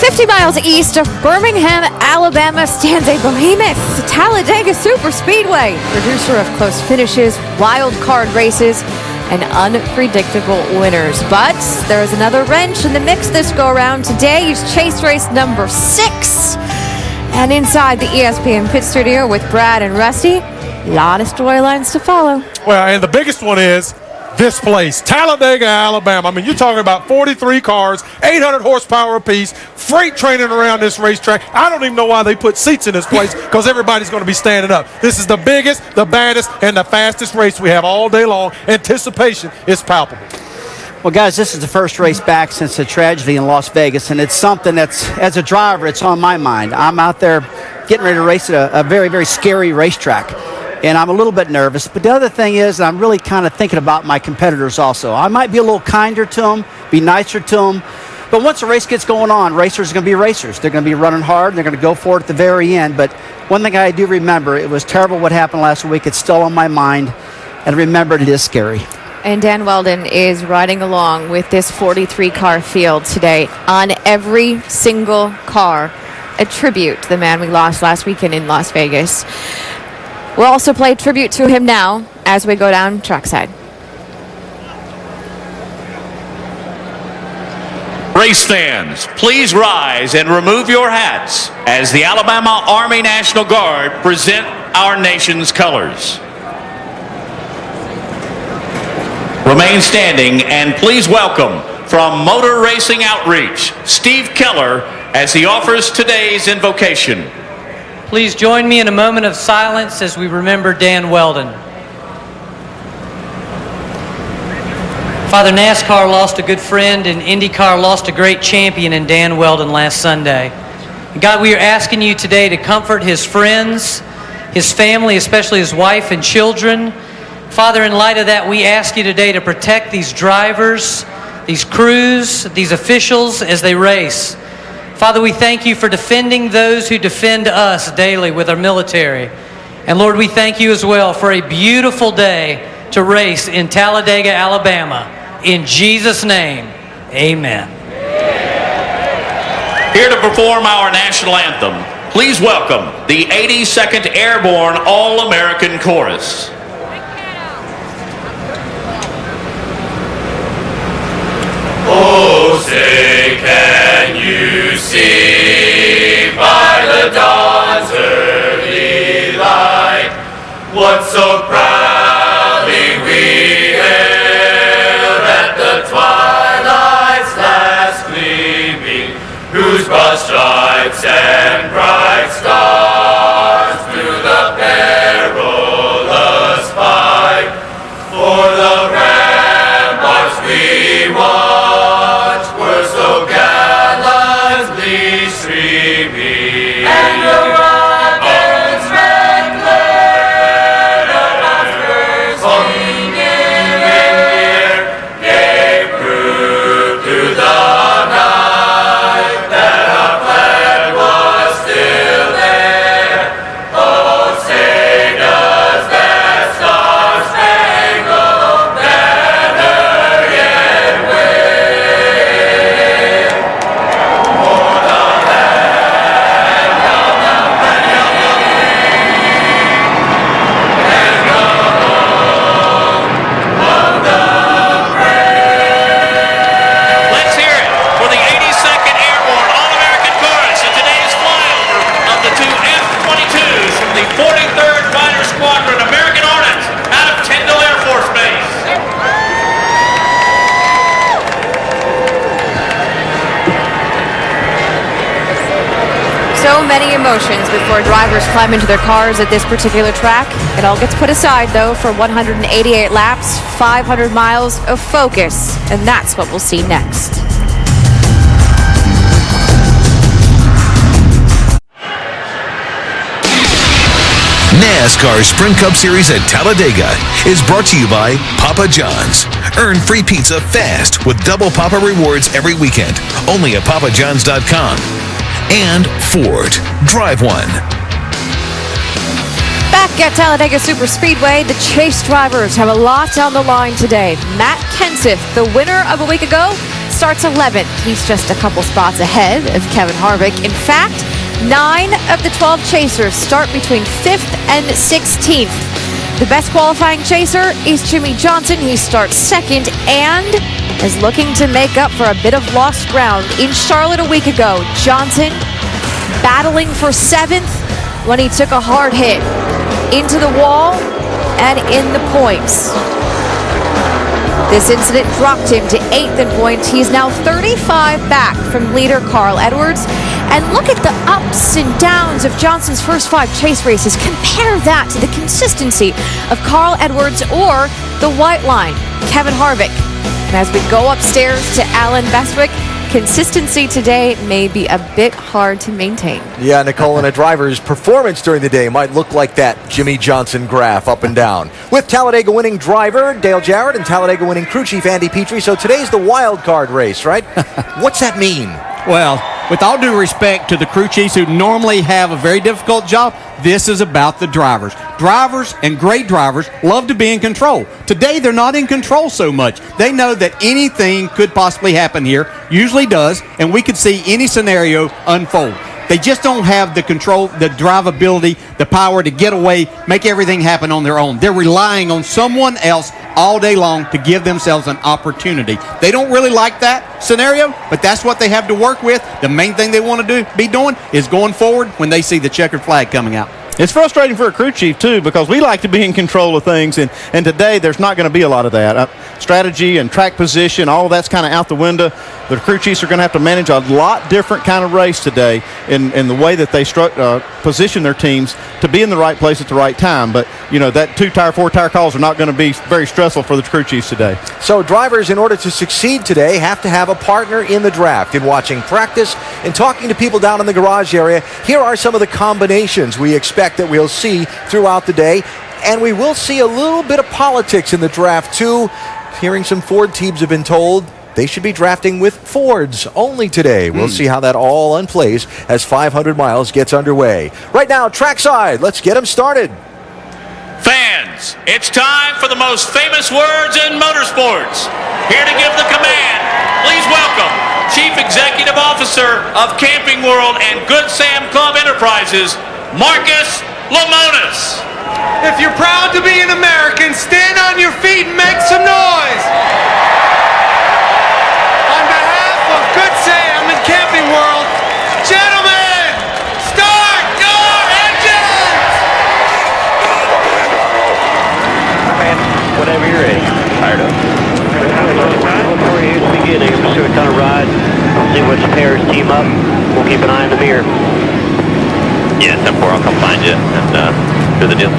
50 miles east of Birmingham, Alabama, stands a behemoth, Talladega Superspeedway, producer of close finishes, wild card races, and unpredictable winners. But there is another wrench in the mix this go-around. Today is chase race number 6. And inside the ESPN pit studio with Brad and Rusty, a lot of storylines to follow. Well, and the biggest one is this place, Talladega, Alabama. I mean, you're talking about 43 cars, 800 horsepower apiece, freight training around this racetrack. I don't even know why they put seats in this place, because everybody's going to be standing up. This is the biggest, the baddest, and the fastest race we have all day long. Anticipation is palpable. Well, guys, this is the first race back since the tragedy in Las Vegas, and it's something that's, as a driver, it's on my mind. I'm out there getting ready to race at a very, very scary racetrack, and I'm a little bit nervous. But the other thing is, I'm really kind of thinking about my competitors also. I might be a little kinder to them, be nicer to them, but once the race gets going on, racers are going to be racers. They're going to be running hard, they're going to go for it at the very end. But one thing I do remember, it was terrible what happened last week. It's still on my mind, and remember, it is scary. And Dan Weldon is riding along with this 43-car field today. On every single car, a tribute to the man we lost last weekend in Las Vegas. We'll also play tribute to him now as we go down trackside. Race fans, please rise and remove your hats as the Alabama Army National Guard present our nation's colors. Remain standing and please welcome from Motor Racing Outreach, Steve Keller, as he offers today's invocation. Please join me in a moment of silence as we remember Dan Weldon. Father, NASCAR lost a good friend and IndyCar lost a great champion in Dan Weldon last Sunday. God, we are asking you today to comfort his friends, his family, especially his wife and children. Father, in light of that, we ask you today to protect these drivers, these crews, these officials as they race. Father, we thank you for defending those who defend us daily with our military. And Lord, we thank you as well for a beautiful day to race in Talladega, Alabama. In Jesus' name, amen. Here to perform our national anthem, please welcome the 82nd Airborne All-American Chorus. Oh, say, can you see by the dawn's early light what so proudly we hailed at the twilight's last gleaming, whose broad stripes and bright stars through the perilous fight for the ramparts we won. Streaming, and your rocket's red glare, the monsters singing in the air, gave proof through the night that our flag was still there. Oh, say does that star-spangled banner yet wave? For the So many emotions before drivers climb into their cars at this particular track. It all gets put aside, though, for 188 laps, 500 miles of focus, and that's what we'll see next. NASCAR Sprint Cup Series at Talladega is brought to you by Papa John's. Earn free pizza fast with double Papa rewards every weekend, only at papajohns.com. And Ford. Drive one. Back at Talladega Superspeedway, the chase drivers have a lot on the line today. Matt Kenseth, the winner of a week ago, starts 11th. He's just a couple spots ahead of Kevin Harvick. In fact, 9 of the 12 chasers start between 5th and 16th. The best qualifying chaser is Jimmy Johnson. He starts 2nd and is looking to make up for a bit of lost ground. In Charlotte a week ago, Johnson battling for 7th when he took a hard hit into the wall and in the points. This incident dropped him to 8th in points. He's now 35 back from leader Carl Edwards. And look at the ups and downs of Johnson's first 5 chase races. Compare that to the consistency of Carl Edwards or the white line, Kevin Harvick. And as we go upstairs to Alan Bestwick, consistency today may be a bit hard to maintain. Yeah, Nicole, and a driver's performance during the day might look like that Jimmy Johnson graph up and down. With Talladega winning driver Dale Jarrett and Talladega winning crew chief Andy Petrie, so today's the wild card race, right? What's that mean? Well, with all due respect to the crew chiefs who normally have a very difficult job, this is about the drivers. Drivers and great drivers love to be in control. Today, they're not in control so much. They know that anything could possibly happen here, usually does, and we could see any scenario unfold. They just don't have the control, the drivability, the power to get away, make everything happen on their own. They're relying on someone else all day long to give themselves an opportunity. They don't really like that scenario, but that's what they have to work with. The main thing they want to be doing is going forward when they see the checkered flag coming out. It's frustrating for a crew chief, too, because we like to be in control of things, and today there's not going to be a lot of that. Strategy and track position, all that's kind of out the window. The crew chiefs are going to have to manage a lot different kind of race today in the way that they position their teams to be in the right place at the right time. But, you know, that 2-tire, 4-tire calls are not going to be very stressful for the crew chiefs today. So drivers, in order to succeed today, have to have a partner in the draft. In watching practice and talking to people down in the garage area, here are some of the combinations we expect that we'll see throughout the day. And we will see a little bit of politics in the draft, too. Hearing some Ford teams have been told they should be drafting with Fords only today. We'll see how that all unplays as 500 miles gets underway. Right now, trackside, let's get them started. Fans, it's time for the most famous words in motorsports. Here to give the command, please welcome Chief Executive Officer of Camping World and Good Sam Club Enterprises, Marcus Lemonis. If you're proud to be an American, stand on your feet and make some noise. On behalf of Good Sam and Camping World, gentlemen, start your engines! Whenever you're ready. Fired up. Before you beginning, I'm just going to kind of ride, see which pairs team up. We'll keep an eye on the mirror. Yeah, 10-4, I'll come find you and do the deal.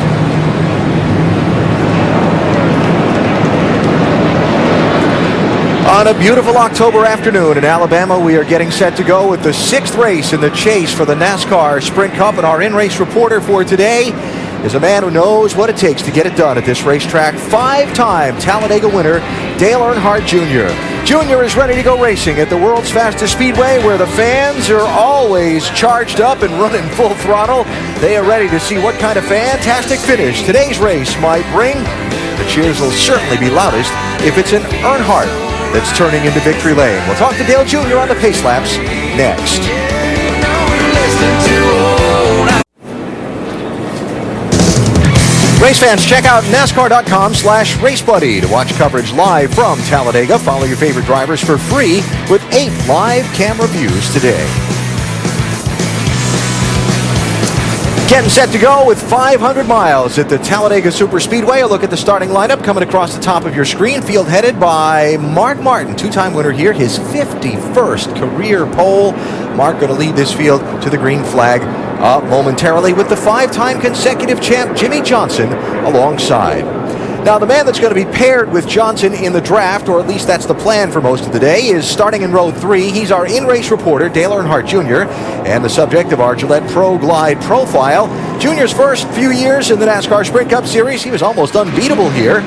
On a beautiful October afternoon in Alabama, we are getting set to go with the 6th race in the chase for the NASCAR Sprint Cup, and our in-race reporter for today is a man who knows what it takes to get it done at this racetrack. 5-time Talladega winner, Dale Earnhardt Jr. Jr. is ready to go racing at the world's fastest speedway, where the fans are always charged up and running full throttle. They are ready to see what kind of fantastic finish today's race might bring. The cheers will certainly be loudest if it's an Earnhardt that's turning into victory lane. We'll talk to Dale Jr. on the pace laps next. Race fans, check out NASCAR.com/RaceBuddy to watch coverage live from Talladega. Follow your favorite drivers for free with 8 live camera views today. Getting set to go with 500 miles at the Talladega Superspeedway. A look at the starting lineup coming across the top of your screen. Field headed by Mark Martin, 2-time winner here, his 51st career pole. Mark going to lead this field to the green flag momentarily with the 5-time consecutive champ Jimmy Johnson alongside. Now, the man that's going to be paired with Johnson in the draft, or at least that's the plan for most of the day, is starting in row 3. He's our in-race reporter, Dale Earnhardt Jr., and the subject of our Gillette Pro Glide profile. Jr.'s first few years in the NASCAR Sprint Cup Series, he was almost unbeatable here.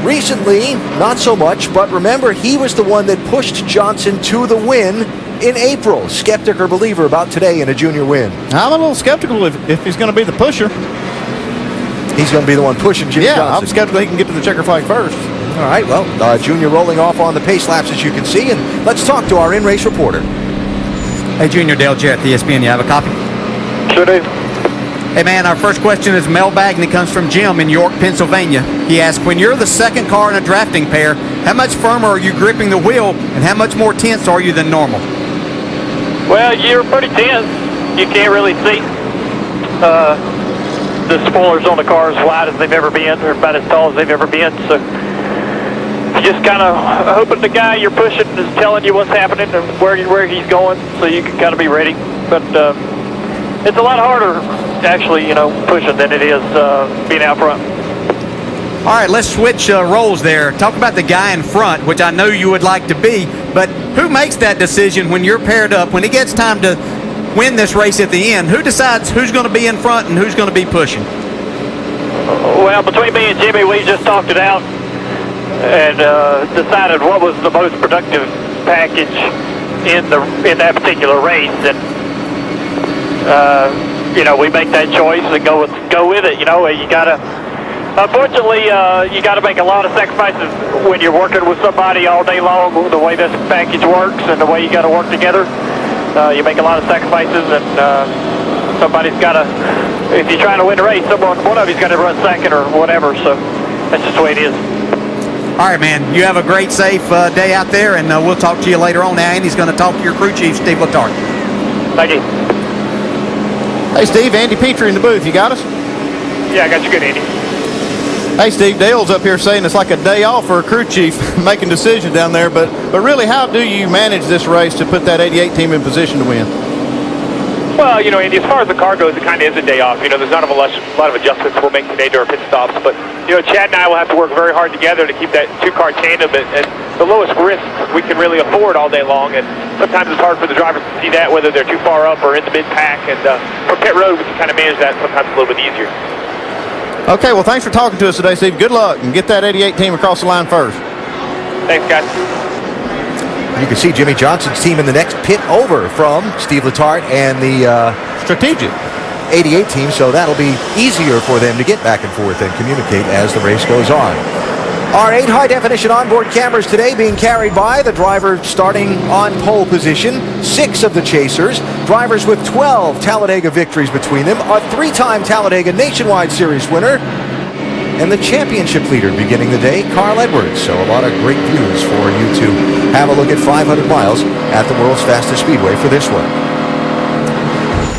Recently, not so much, but remember, he was the one that pushed Johnson to the win in April. Skeptic or believer about today in a Junior win? I'm a little skeptical if he's going to be the pusher. He's going to be the one pushing Jimmy Johnson. I'm skeptical he can get to the checker flag first. All right, well, Junior rolling off on the pace laps, as you can see, and let's talk to our in-race reporter. Hey, Junior, Dale Jarrett, the ESPN. You have a copy? Sure do. Hey, man, our first question is mailbag, and it comes from Jim in York, Pennsylvania. He asks, when you're the second car in a drafting pair, how much firmer are you gripping the wheel, and how much more tense are you than normal? Well, you're pretty tense. You can't really see. The spoilers on the car as wide as they've ever been, or about as tall as they've ever been. So you just kind of hoping the guy you're pushing is telling you what's happening and where he's going, so you can kind of be ready. But it's a lot harder, actually, pushing than it is being out front. All right, let's switch roles there. Talk about the guy in front, which I know you would like to be, but who makes that decision when you're paired up, when it gets time to win this race at the end? Who decides who's going to be in front and who's going to be pushing? Well, between me and Jimmy, we just talked it out and decided what was the most productive package in that particular race, and we make that choice and go with it. You gotta, unfortunately, you gotta make a lot of sacrifices when you're working with somebody all day long. The way this package works and the way you got to work together, you make a lot of sacrifices, and somebody's got to. If you're trying to win a race, one of you's got to run second or whatever. So that's just the way it is. All right, man. You have a great, safe day out there, and we'll talk to you later on. Now, Andy's going to talk to your crew chief, Steve Letarte. Thank you. Hey, Steve, Andy Petrie in the booth. You got us? Yeah, I got you good, Andy. Hey, Steve, Dale's up here saying it's like a day off for a crew chief making decisions down there, but really, how do you manage this race to put that 88 team in position to win? Well, Andy, as far as the car goes, it kind of is a day off. There's not a lot of adjustments we'll make today to our pit stops, but, Chad and I will have to work very hard together to keep that two-car tandem at the lowest risk we can really afford all day long, and sometimes it's hard for the drivers to see that, whether they're too far up or in the mid-pack, and for pit road, we can kind of manage that sometimes a little bit easier. Okay, well, thanks for talking to us today, Steve. Good luck, and get that 88 team across the line first. Thanks, guys. You can see Jimmy Johnson's team in the next pit over from Steve Letarte and the strategic 88 team, so that'll be easier for them to get back and forth and communicate as the race goes on. Our 8 high-definition onboard cameras today being carried by the driver starting on pole position, 6 of the chasers, drivers with 12 Talladega victories between them, a 3-time Talladega Nationwide Series winner, and the championship leader beginning the day, Carl Edwards. So a lot of great views for you to have a look at 500 miles at the world's fastest speedway for this one.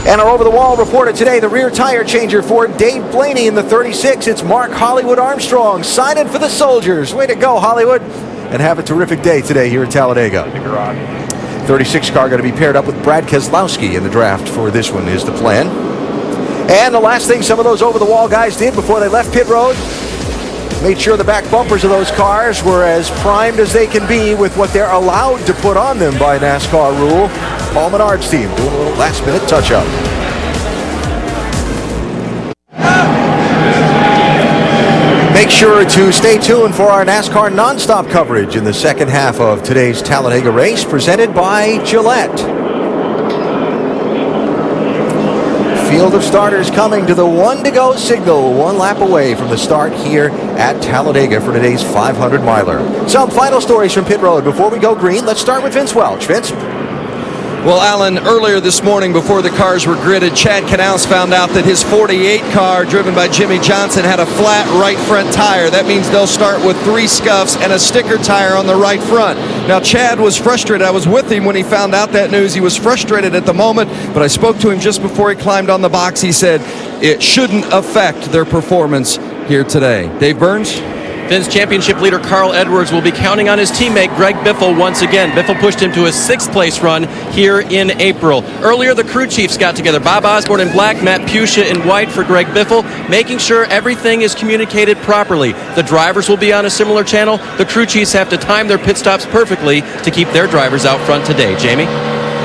And our over-the-wall reporter today, the rear tire changer for Dave Blaney in the 36. It's Mark Hollywood Armstrong signing for the Soldiers. Way to go, Hollywood. And have a terrific day today here at Talladega. 36 car going to be paired up with Brad Keselowski in the draft for this one is the plan. And the last thing some of those over-the-wall guys did before they left pit road, made sure the back bumpers of those cars were as primed as they can be with what they're allowed to put on them by NASCAR rule. Paul Menard's team doing a little last-minute touch-up. Make sure to stay tuned for our NASCAR nonstop coverage in the second half of today's Talladega race, presented by Gillette. Field of starters coming to the 1-to-go signal, 1 lap away from the start here at Talladega for today's 500-miler. Some final stories from pit road before we go green. Let's start with Vince Welch. Vince? Well, Alan, earlier this morning before the cars were gridded, Chad Knaus found out that his 48 car driven by Jimmy Johnson had a flat right front tire. That means they'll start with 3 scuffs and a sticker tire on the right front. Now, Chad was frustrated. I was with him when he found out that news. He was frustrated at the moment, but I spoke to him just before he climbed on the box. He said it shouldn't affect their performance here today. Dave Burns? Vince, championship leader Carl Edwards will be counting on his teammate Greg Biffle once again. Biffle pushed him to a 6th-place run here in April. Earlier, the crew chiefs got together. Bob Osborne in black, Matt Pusha in white for Greg Biffle, making sure everything is communicated properly. The drivers will be on a similar channel. The crew chiefs have to time their pit stops perfectly to keep their drivers out front today. Jamie?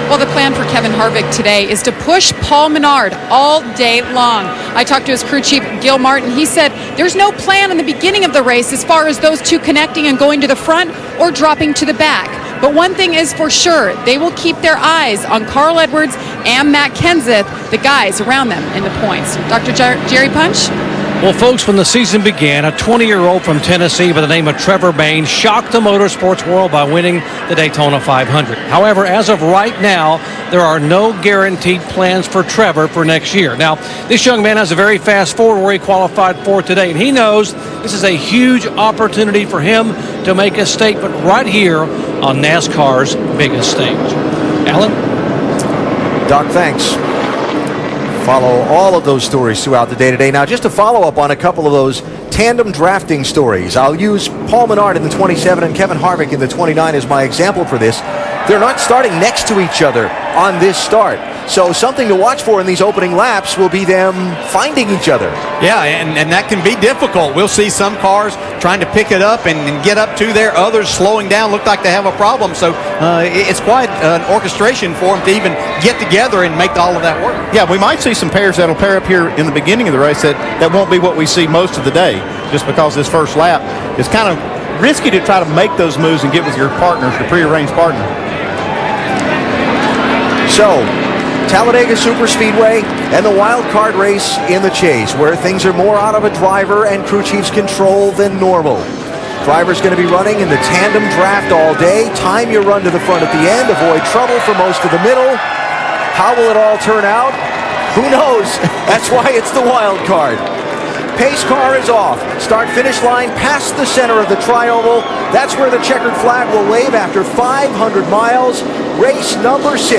Well, the plan for Kevin Harvick today is to push Paul Menard all day long. I talked to his crew chief, Gil Martin. He said there's no plan in the beginning of the race as far as those two connecting and going to the front or dropping to the back. But one thing is for sure, they will keep their eyes on Carl Edwards and Matt Kenseth, the guys around them in the points. Dr. Jerry Punch? Well, folks, when the season began, a 20-year-old from Tennessee by the name of Trevor Bayne shocked the motorsports world by winning the Daytona 500. However, as of right now, there are no guaranteed plans for Trevor for next year. Now, this young man has a very fast Ford where he qualified for today, and he knows this is a huge opportunity for him to make a statement right here on NASCAR's biggest stage. Alan? Doc, thanks. Follow all of those stories throughout the day today. Now, just to follow up on a couple of those tandem drafting stories, I'll use Paul Menard in the 27 and Kevin Harvick in the 29 as my example for this. They're not starting next to each other on this start. So something to watch for in these opening laps will be them finding each other. Yeah, and that can be difficult. We'll see some cars trying to pick it up and get up to there, others slowing down, look like they have a problem. So it's quite an orchestration for them to even get together and make all of that work. Yeah, we might see some pairs that'll pair up here in the beginning of the race that won't be what we see most of the day, just because this first lap is kind of risky to try to make those moves and get with your partners, your prearranged partner. So, Talladega Superspeedway and the wild card race in the chase, where things are more out of a driver and crew chief's control than normal. Driver's going to be running in the tandem draft all day. Time your run to the front at the end. Avoid trouble for most of the middle. How will it all turn out? Who knows? That's why it's the wild card. Pace car is off. Start-finish line past the center of the tri-oval. That's where the checkered flag will wave after 500 miles. Race number 6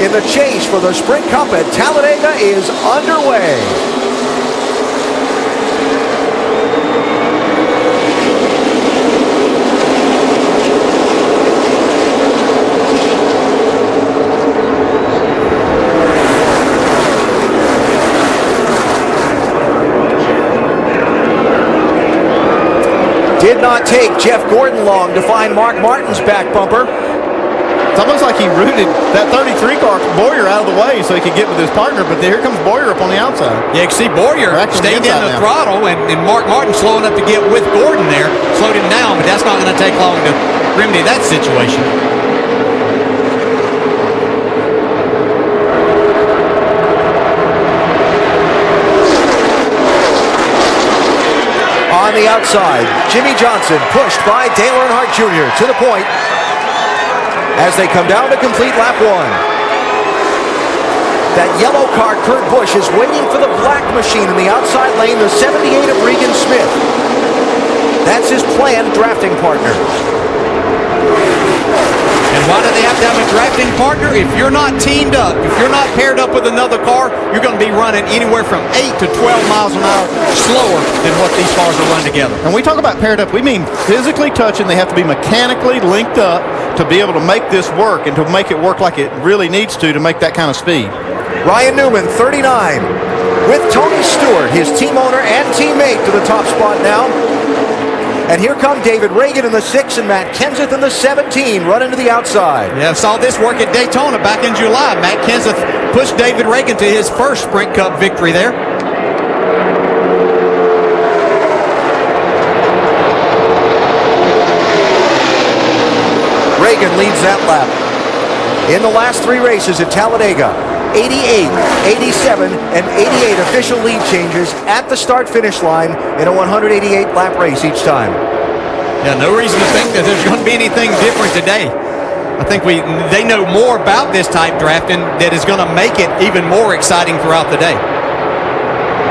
in the chase for the Sprint Cup at Talladega is underway. Did not take Jeff Gordon long to find Mark Martin's back bumper. It's almost like he rooted that 33 car Boyer out of the way so he could get with his partner, but here comes Boyer up on the outside. Yeah, you can see Boyer stayed in the throttle, and Mark Martin slowing up to get with Gordon there, slowed him down, but that's not going to take long to remedy that situation. On the outside, Jimmy Johnson pushed by Dale Earnhardt Jr. to the point as they come down to complete lap 1. That yellow car, Kurt Busch, is waiting for the black machine in the outside lane, the 78 of Regan Smith. That's his planned drafting partner. And why do they have to have a drafting partner? If you're not teamed up, if you're not paired up with another car, you're going to be running anywhere from 8 to 12 miles an hour slower than what these cars are running together. And we talk about paired up, we mean physically touching. They have to be mechanically linked up to be able to make this work and to make it work like it really needs to make that kind of speed. Ryan Newman, 39, with Tony Stewart, his team owner and teammate, to the top spot now. And here come David Reagan in the 6 and Matt Kenseth in the 17, running to the outside. Yeah, saw this work at Daytona back in July. Matt Kenseth pushed David Reagan to his first Sprint Cup victory there. Reagan leads that lap. In the last 3 races at Talladega, 88, 87, and 88 official lead changes at the start-finish line in a 188-lap race each time. Yeah, no reason to think that there's going to be anything different today. I think they know more about this type drafting that is going to make it even more exciting throughout the day.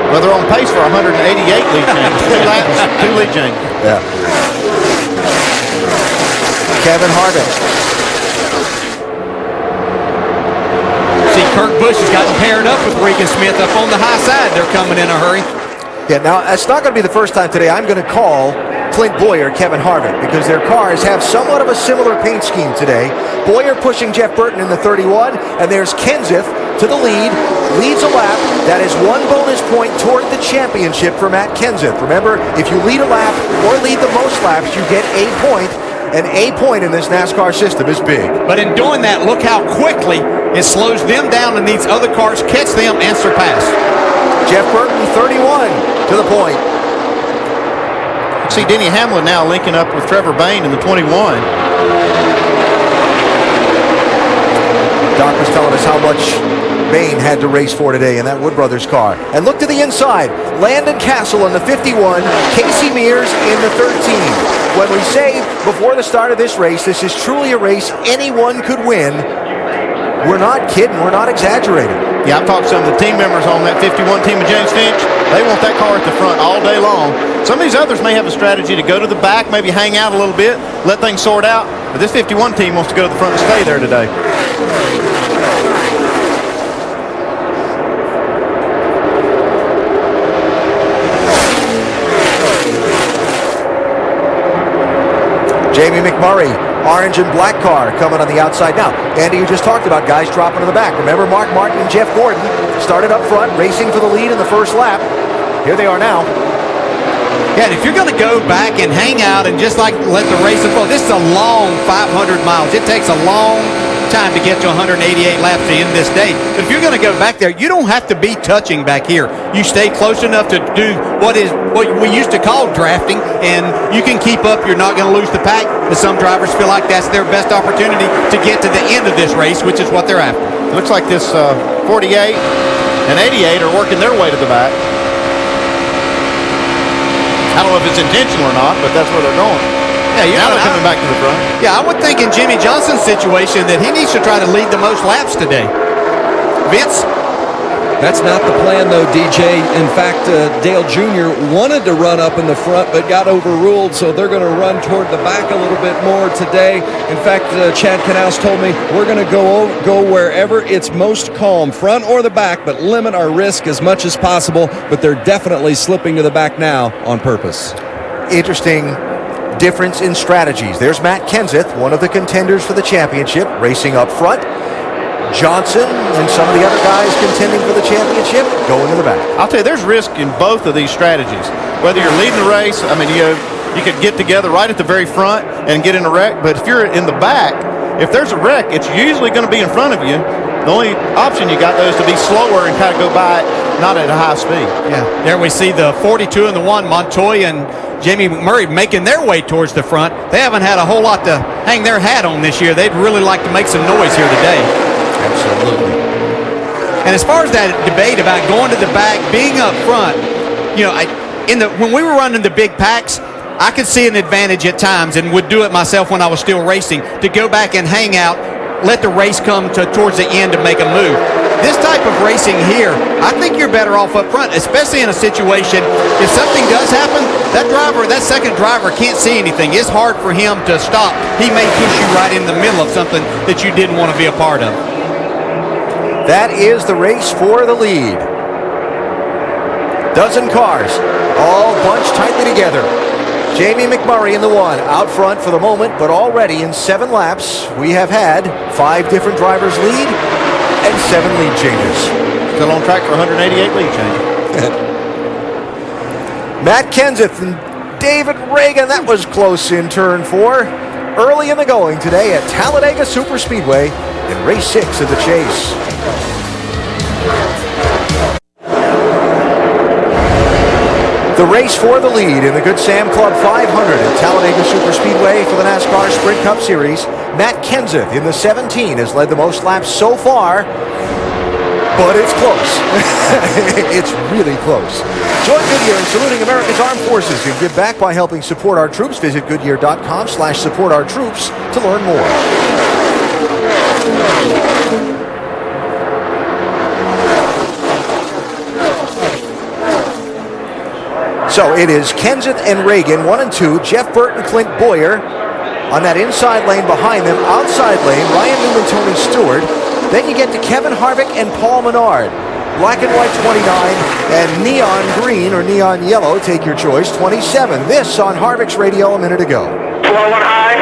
Well, they're on pace for 188 lead changes. 2 laps, 2 lead changes. Yeah. Kevin Harvick. See, Kurt Busch has gotten paired up with Regan Smith up on the high side. They're coming in a hurry. Yeah, now, it's not going to be the first time today I'm going to call Clint Boyer Kevin Harvick, because their cars have somewhat of a similar paint scheme today. Boyer pushing Jeff Burton in the 31, and there's Kenseth to the lead, leads a lap. That is 1 bonus point toward the championship for Matt Kenseth. Remember, if you lead a lap or lead the most laps, you get a point. An A point in this NASCAR system is big. But in doing that, look how quickly it slows them down and these other cars catch them and surpass. Jeff Burton, 31, to the point. See Denny Hamlin now linking up with Trevor Bayne in the 21. Doc was telling us how much Bayne had to race for today in that Wood Brothers car. And look to the inside. Landon Castle in the 51, Casey Mears in the 13. When we say before the start of this race, this is truly a race anyone could win, we're not kidding, we're not exaggerating. Yeah, I've talked to some of the team members on that 51 team of James Finch. They want that car at the front all day long. Some of these others may have a strategy to go to the back, maybe hang out a little bit, let things sort out. But this 51 team wants to go to the front and stay there today. Jamie McMurray, orange and black car coming on the outside now. Andy, you just talked about guys dropping to the back. Remember Mark Martin and Jeff Gordon started up front, racing for the lead in the first lap. Here they are now. Yeah, and if you're going to go back and hang out and just like let the race unfold, this is a long 500 miles. It takes a long time to get to 188 laps to end this day. But if you're going to go back there, you don't have to be touching back here. You stay close enough to do what we used to call drafting, and you can keep up. You're not going to lose the pack. But some drivers feel like that's their best opportunity to get to the end of this race, which is what they're after. It looks like this 48 and 88 are working their way to the back. I don't know if it's intentional or not, but that's where they're going. Yeah, now they're coming back to the front. Yeah, I would think in Jimmy Johnson's situation that he needs to try to lead the most laps today. Vince? That's not the plan, though, DJ. In fact, Dale Jr. wanted to run up in the front, but got overruled, so they're going to run toward the back a little bit more today. In fact, Chad Knaus told me we're going to go wherever it's most calm, front or the back, but limit our risk as much as possible. But they're definitely slipping to the back now on purpose. Interesting difference in strategies. There's Matt Kenseth, one of the contenders for the championship, racing up front. Johnson and some of the other guys contending for the championship going to the back. I'll tell you, there's risk in both of these strategies. Whether you're leading the race, I mean, you could get together right at the very front and get in a wreck, but if you're in the back, if there's a wreck, it's usually going to be in front of you. The only option you got, though, is to be slower and kind of go by it, not at a high speed. Yeah, there we see the 42 and the 1, Montoya and Jamie McMurray making their way towards the front. They haven't had a whole lot to hang their hat on this year. They'd really like to make some noise here today. Absolutely. And as far as that debate about going to the back, being up front, you know, when we were running the big packs, I could see an advantage at times and would do it myself when I was still racing to go back and hang out, let the race come towards the end to make a move. This type of racing here, I think you're better off up front, especially in a situation, if something does happen, that second driver can't see anything. It's hard for him to stop. He may push you right in the middle of something that you didn't want to be a part of. That is the race for the lead. Dozen cars, all bunched tightly together. Jamie McMurray in the 1, out front for the moment, but already in 7 laps, we have had 5 different drivers lead and 7 lead changes. Still on track for 188 lead changes. Matt Kenseth and David Reagan, that was close in turn 4. Early in the going today at Talladega Superspeedway in race 6 of the chase. The race for the lead in the Good Sam Club 500 at Talladega Superspeedway for the NASCAR Sprint Cup Series. Matt Kenseth in the 17 has led the most laps so far, but it's close. It's really close. Join Goodyear in saluting America's armed forces and give back by helping support our troops. Visit Goodyear.com/supportourtroops to learn more. So it is Kenseth and Reagan, 1 and 2. Jeff Burton, Clint Boyer on that inside lane behind them. Outside lane, Ryan Newman, Tony Stewart. Then you get to Kevin Harvick and Paul Menard. Black and white 29 and neon green or neon yellow, take your choice, 27. This on Harvick's radio a minute ago. Slow one high,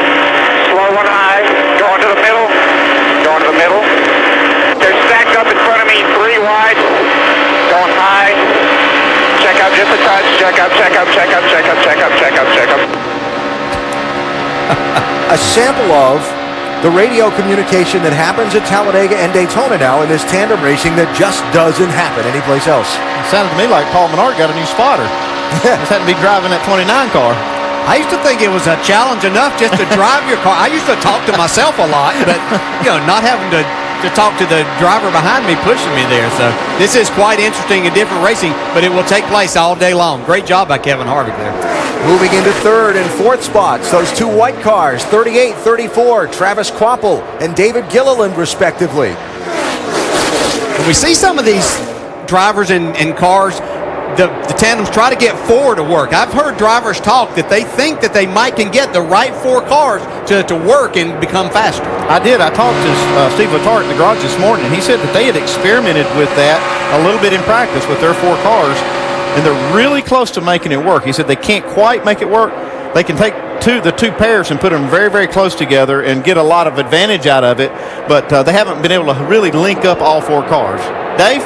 going to the middle, They're stacked up in front of me, 3 wide, going high. Check up just a touch, check up. A sample of the radio communication that happens at Talladega and Daytona now in this tandem racing that just doesn't happen anyplace else. It sounded to me like Paul Menard got a new spotter. Just had to be driving that 29 car. I used to think it was a challenge enough just to drive your car. I used to talk to myself a lot, but not having to to talk to the driver behind me pushing me there. So this is quite interesting and different racing, but it will take place all day long. Great job by Kevin Harvick there. Moving into third and fourth spots, those two white cars, 38, 34, Travis Kvapil and David Gilliland, respectively. When we see some of these drivers in cars, the tandems try to get four to work. I've heard drivers talk that they think that they might can get the right four cars to work and become faster. I did. I talked to Steve Letarte in the garage this morning, and he said that they had experimented with that a little bit in practice with their four cars, and they're really close to making it work. He said they can't quite make it work. They can take the two pairs and put them very, very close together and get a lot of advantage out of it, but they haven't been able to really link up all four cars. Dave?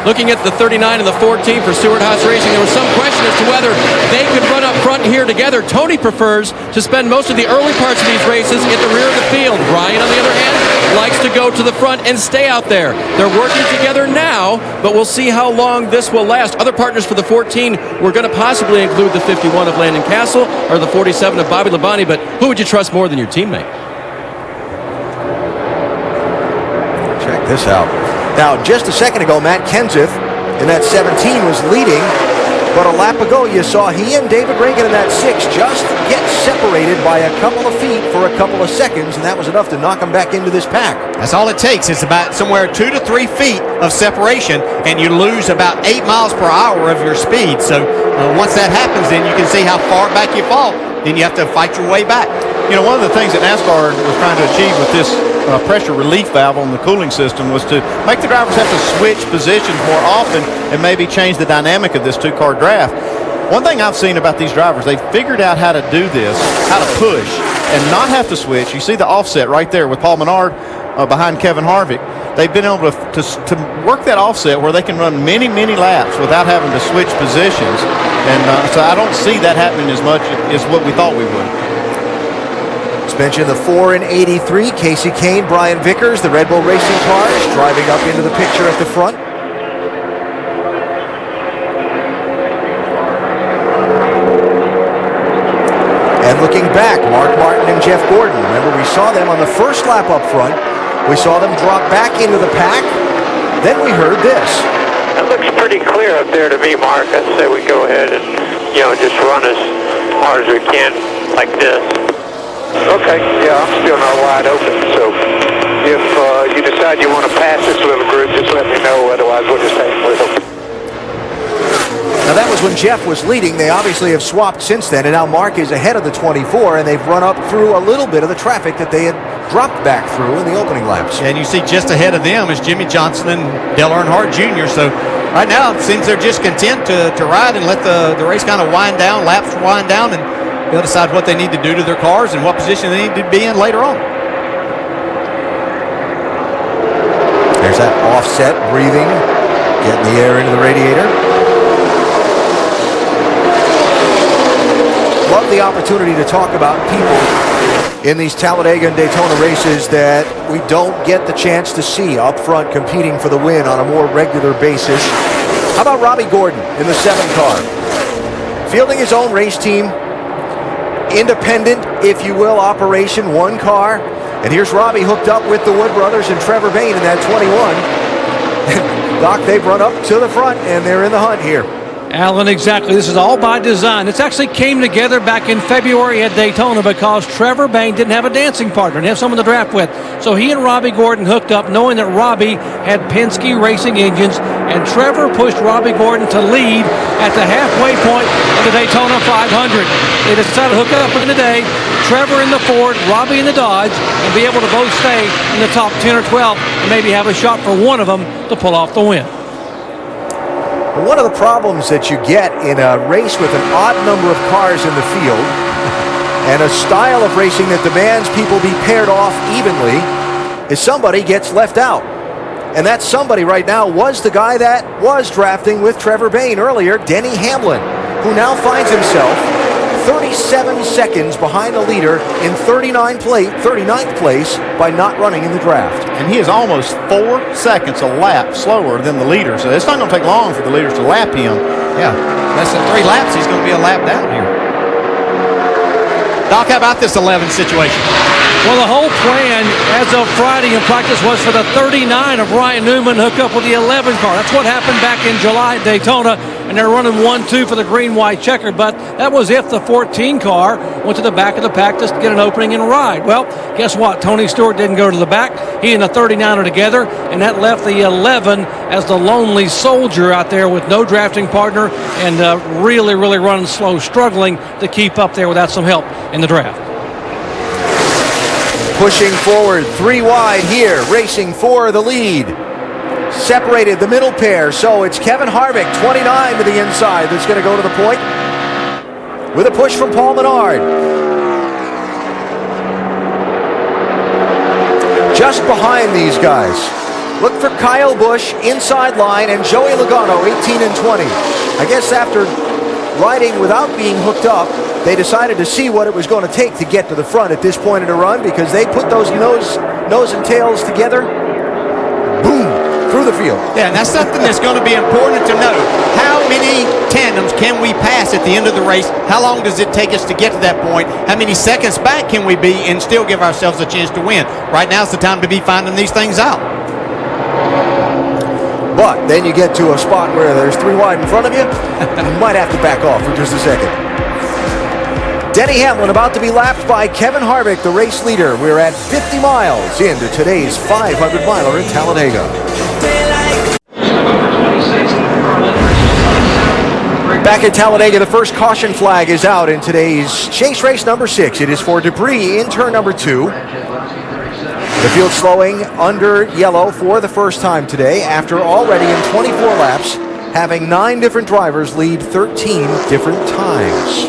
Looking at the 39 and the 14 for Stewart Haas Racing, there was some question as to whether they could run up front here together. Tony prefers to spend most of the early parts of these races at the rear of the field. Ryan, on the other hand, likes to go to the front and stay out there. They're working together now, but we'll see how long this will last. Other partners for the 14 were going to possibly include the 51 of Landon Castle or the 47 of Bobby Labonte, but who would you trust more than your teammate? Check this out. Now, just a second ago, Matt Kenseth in that 17 was leading, but a lap ago you saw he and David Ragan in that 6 just get separated by a couple of feet for a couple of seconds, and that was enough to knock them back into this pack. That's all it takes. It's about somewhere 2 to 3 feet of separation, and you lose about 8 miles per hour of your speed. So once that happens, then you can see how far back you fall. Then you have to fight your way back. You know, one of the things that NASCAR was trying to achieve with this pressure relief valve on the cooling system was to make the drivers have to switch positions more often and maybe change the dynamic of this two-car draft. One thing I've seen about these drivers, they've figured out how to do this, how to push and not have to switch. You see the offset right there with Paul Menard behind Kevin Harvick. They've been able to work that offset where they can run many, many laps without having to switch positions. And so I don't see that happening as much as what we thought we would. Let's mention the 4 and 83, Casey Kane, Brian Vickers, the Red Bull Racing cars driving up into the picture at the front. And looking back, Mark Martin and Jeff Gordon. Remember, we saw them on the first lap up front. We saw them drop back into the pack. Then we heard this. It looks pretty clear up there to me, Mark. I'd say we go ahead and, just run as hard as we can like this. Okay, yeah, I'm still not wide open, so if you decide you want to pass this little group, just let me know, otherwise we'll just hang with them. Now that was when Jeff was leading. They obviously have swapped since then, and now Mark is ahead of the 24, and they've run up through a little bit of the traffic that they had dropped back through in the opening laps. And you see just ahead of them is Jimmy Johnson and Dale Earnhardt Jr., so right now it seems they're just content to ride and let the race kind of wind down, laps wind down, and they'll decide what they need to do to their cars and what position they need to be in later on. There's that offset, breathing, getting the air into the radiator. Love the opportunity to talk about people in these Talladega and Daytona races that we don't get the chance to see up front competing for the win on a more regular basis. How about Robbie Gordon in the 7 car? Fielding his own race team, independent, if you will, operation, 1 car. And here's Robbie hooked up with the Wood brothers and Trevor Bayne in that 21. Doc, they've run up to the front, and they're in the hunt here. Alan, exactly. This is all by design. This actually came together back in February at Daytona because Trevor Bayne didn't have a dancing partner, didn't have someone to draft with. So he and Robbie Gordon hooked up, knowing that Robbie had Penske Racing engines, and Trevor pushed Robbie Gordon to lead at the halfway point of the Daytona 500. They decided to hook up in the day, Trevor in the Ford, Robbie in the Dodge, and be able to both stay in the top 10 or 12 and maybe have a shot for one of them to pull off the win. One of the problems that you get in a race with an odd number of cars in the field and a style of racing that demands people be paired off evenly is somebody gets left out. And that somebody right now was the guy that was drafting with Trevor Bayne earlier, Denny Hamlin, who now finds himself 37 seconds behind the leader in 39th place by not running in the draft. And he is almost 4 seconds a lap slower than the leader, so it's not going to take long for the leaders to lap him. Yeah, less than 3 laps, he's going to be a lap down here. Doc, how about this 11 situation? Well, the whole plan as of Friday in practice was for the 39 of Ryan Newman hook up with the 11 car. That's what happened back in July at Daytona, and they're running 1-2 for the green-white checker, but that was if the 14 car went to the back of the pack just to get an opening and ride. Well, guess what? Tony Stewart didn't go to the back. He and the 39 are together, and that left the 11 as the lonely soldier out there with no drafting partner and really running slow, struggling to keep up there without some help in the draft. Pushing forward, 3 wide here, racing for the lead. Separated the middle pair, so it's Kevin Harvick, 29 to the inside, that's going to go to the point with a push from Paul Menard. Just behind these guys, look for Kyle Busch, inside line, and Joey Logano, 18 and 20. I guess after riding without being hooked up, they decided to see what it was going to take to get to the front at this point in the run, because they put those nose and tails together, boom, through the field. Yeah, and that's something that's going to be important to know. How many tandems can we pass at the end of the race? How long does it take us to get to that point? How many seconds back can we be and still give ourselves a chance to win? Right now is the time to be finding these things out. But then you get to a spot where there's 3 wide in front of you, you might have to back off for just a second. Denny Hamlin about to be lapped by Kevin Harvick, the race leader. We're at 50 miles into today's 500-miler in Talladega. Back at Talladega, the first caution flag is out in today's chase race number 6. It is for debris in turn number 2. The field slowing under yellow for the first time today after already in 24 laps having 9 different drivers lead 13 different times.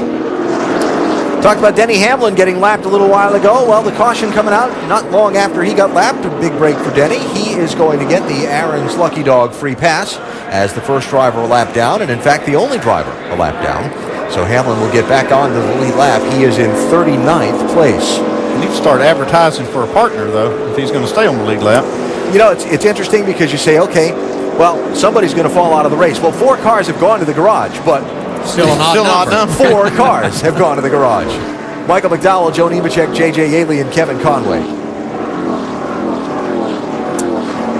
Talked about Denny Hamlin getting lapped a little while ago. Well, the caution coming out not long after he got lapped. A big break for Denny. He is going to get the Aaron's Lucky Dog free pass as the first driver a lap down, and in fact the only driver a lap down. So Hamlin will get back on to the lead lap. He is in 39th place. He needs to start advertising for a partner, though, if he's going to stay on the lead lap. You know, it's interesting because you say, okay, well, somebody's going to fall out of the race. Well, 4 cars have gone to the garage, but Still not number. 4 cars have gone to the garage. Michael McDowell, Joe Nemechek, J.J. Yaley, and Kevin Conway.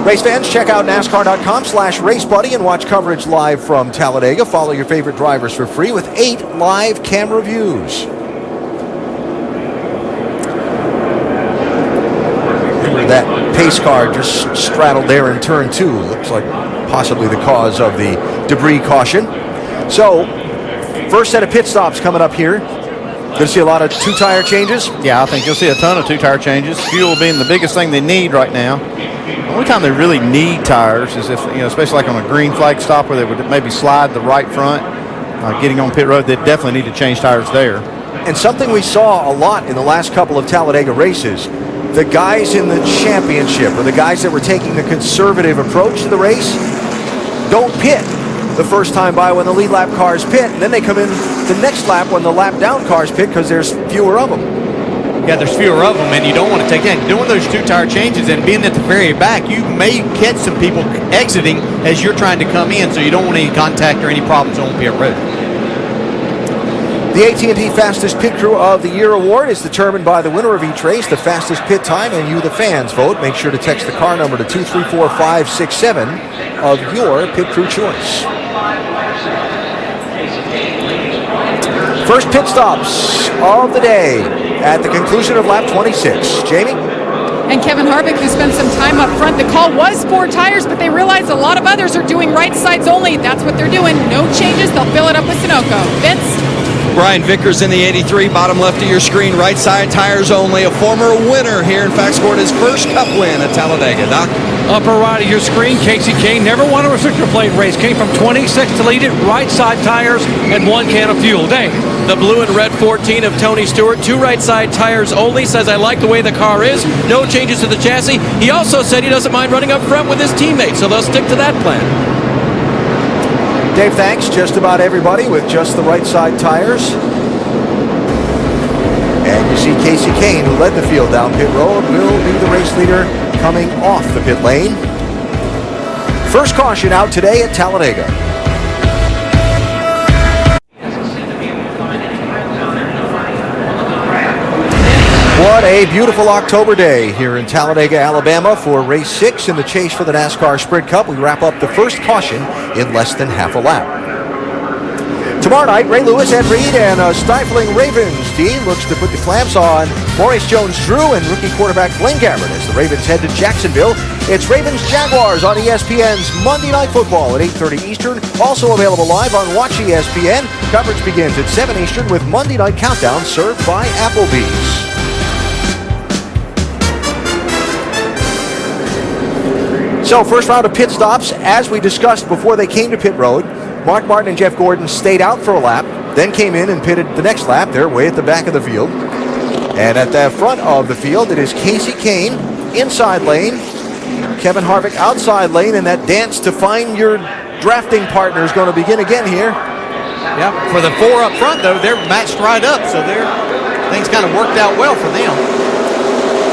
Race fans, check out NASCAR.com/RaceBuddy and watch coverage live from Talladega. Follow your favorite drivers for free with 8 live camera views. That pace car just straddled there in turn 2. Looks like possibly the cause of the debris caution. So, first set of pit stops coming up here. Going to see a lot of 2-tire changes. Yeah, I think you'll see a ton of 2-tire changes. Fuel being the biggest thing they need right now. The only time they really need tires is if, especially like on a green flag stop where they would maybe slide the right front. Getting on pit road, they definitely need to change tires there. And something we saw a lot in the last couple of Talladega races, the guys in the championship or the guys that were taking the conservative approach to the race don't pit the first time by when the lead lap cars pit, and then they come in the next lap when the lap down cars pit because there's fewer of them. Yeah, there's fewer of them, and you don't want to take that. Doing those 2-tire changes and being at the very back, you may catch some people exiting as you're trying to come in, so you don't want any contact or any problems on pit road. The AT&T Fastest Pit Crew of the Year award is determined by the winner of each race, the fastest pit time, and you, the fans, vote. Make sure to text the car number to 234567 of your pit crew choice. First pit stops of the day at the conclusion of lap 26. Jamie? And Kevin Harvick, who spent some time up front. The call was 4 tires, but they realized a lot of others are doing right sides only. That's what they're doing. No changes. They'll fill it up with Sunoco. Vince? Brian Vickers in the 83, bottom left of your screen, right side tires only. A former winner here, in fact, scored his first Cup win at Talladega. Doc? Upper right of your screen, Casey Kane never won a restrictor plate race. Came from 26 to lead it, right side tires, and 1 can of fuel. Dave? The blue and red 14 of Tony Stewart, 2 right side tires only. Says, I like the way the car is. No changes to the chassis. He also said he doesn't mind running up front with his teammates, so they'll stick to that plan. Dave, thanks. Just about everybody with just the right side tires. And you see Casey Kane, who led the field down pit road, will be the race leader coming off the pit lane. First caution out today at Talladega. What a beautiful October day here in Talladega, Alabama for race 6 in the chase for the NASCAR Sprint Cup. We wrap up the first caution in less than half a lap. Tomorrow night, Ray Lewis, Ed Reed, and a stifling Ravens team looks to put the clamps on Maurice Jones-Drew and rookie quarterback Blaine Gabbert as the Ravens head to Jacksonville. It's Ravens-Jaguars on ESPN's Monday Night Football at 8:30 Eastern. Also available live on Watch ESPN. Coverage begins at 7 Eastern with Monday Night Countdown served by Applebee's. So, first round of pit stops, as we discussed before they came to pit road. Mark Martin and Jeff Gordon stayed out for a lap, then came in and pitted the next lap. They're way at the back of the field. And at the front of the field, it is Casey Kane, inside lane, Kevin Harvick, outside lane, and that dance to find your drafting partner is going to begin again here. Yeah, for the 4 up front, though, they're matched right up, so things kind of worked out well for them.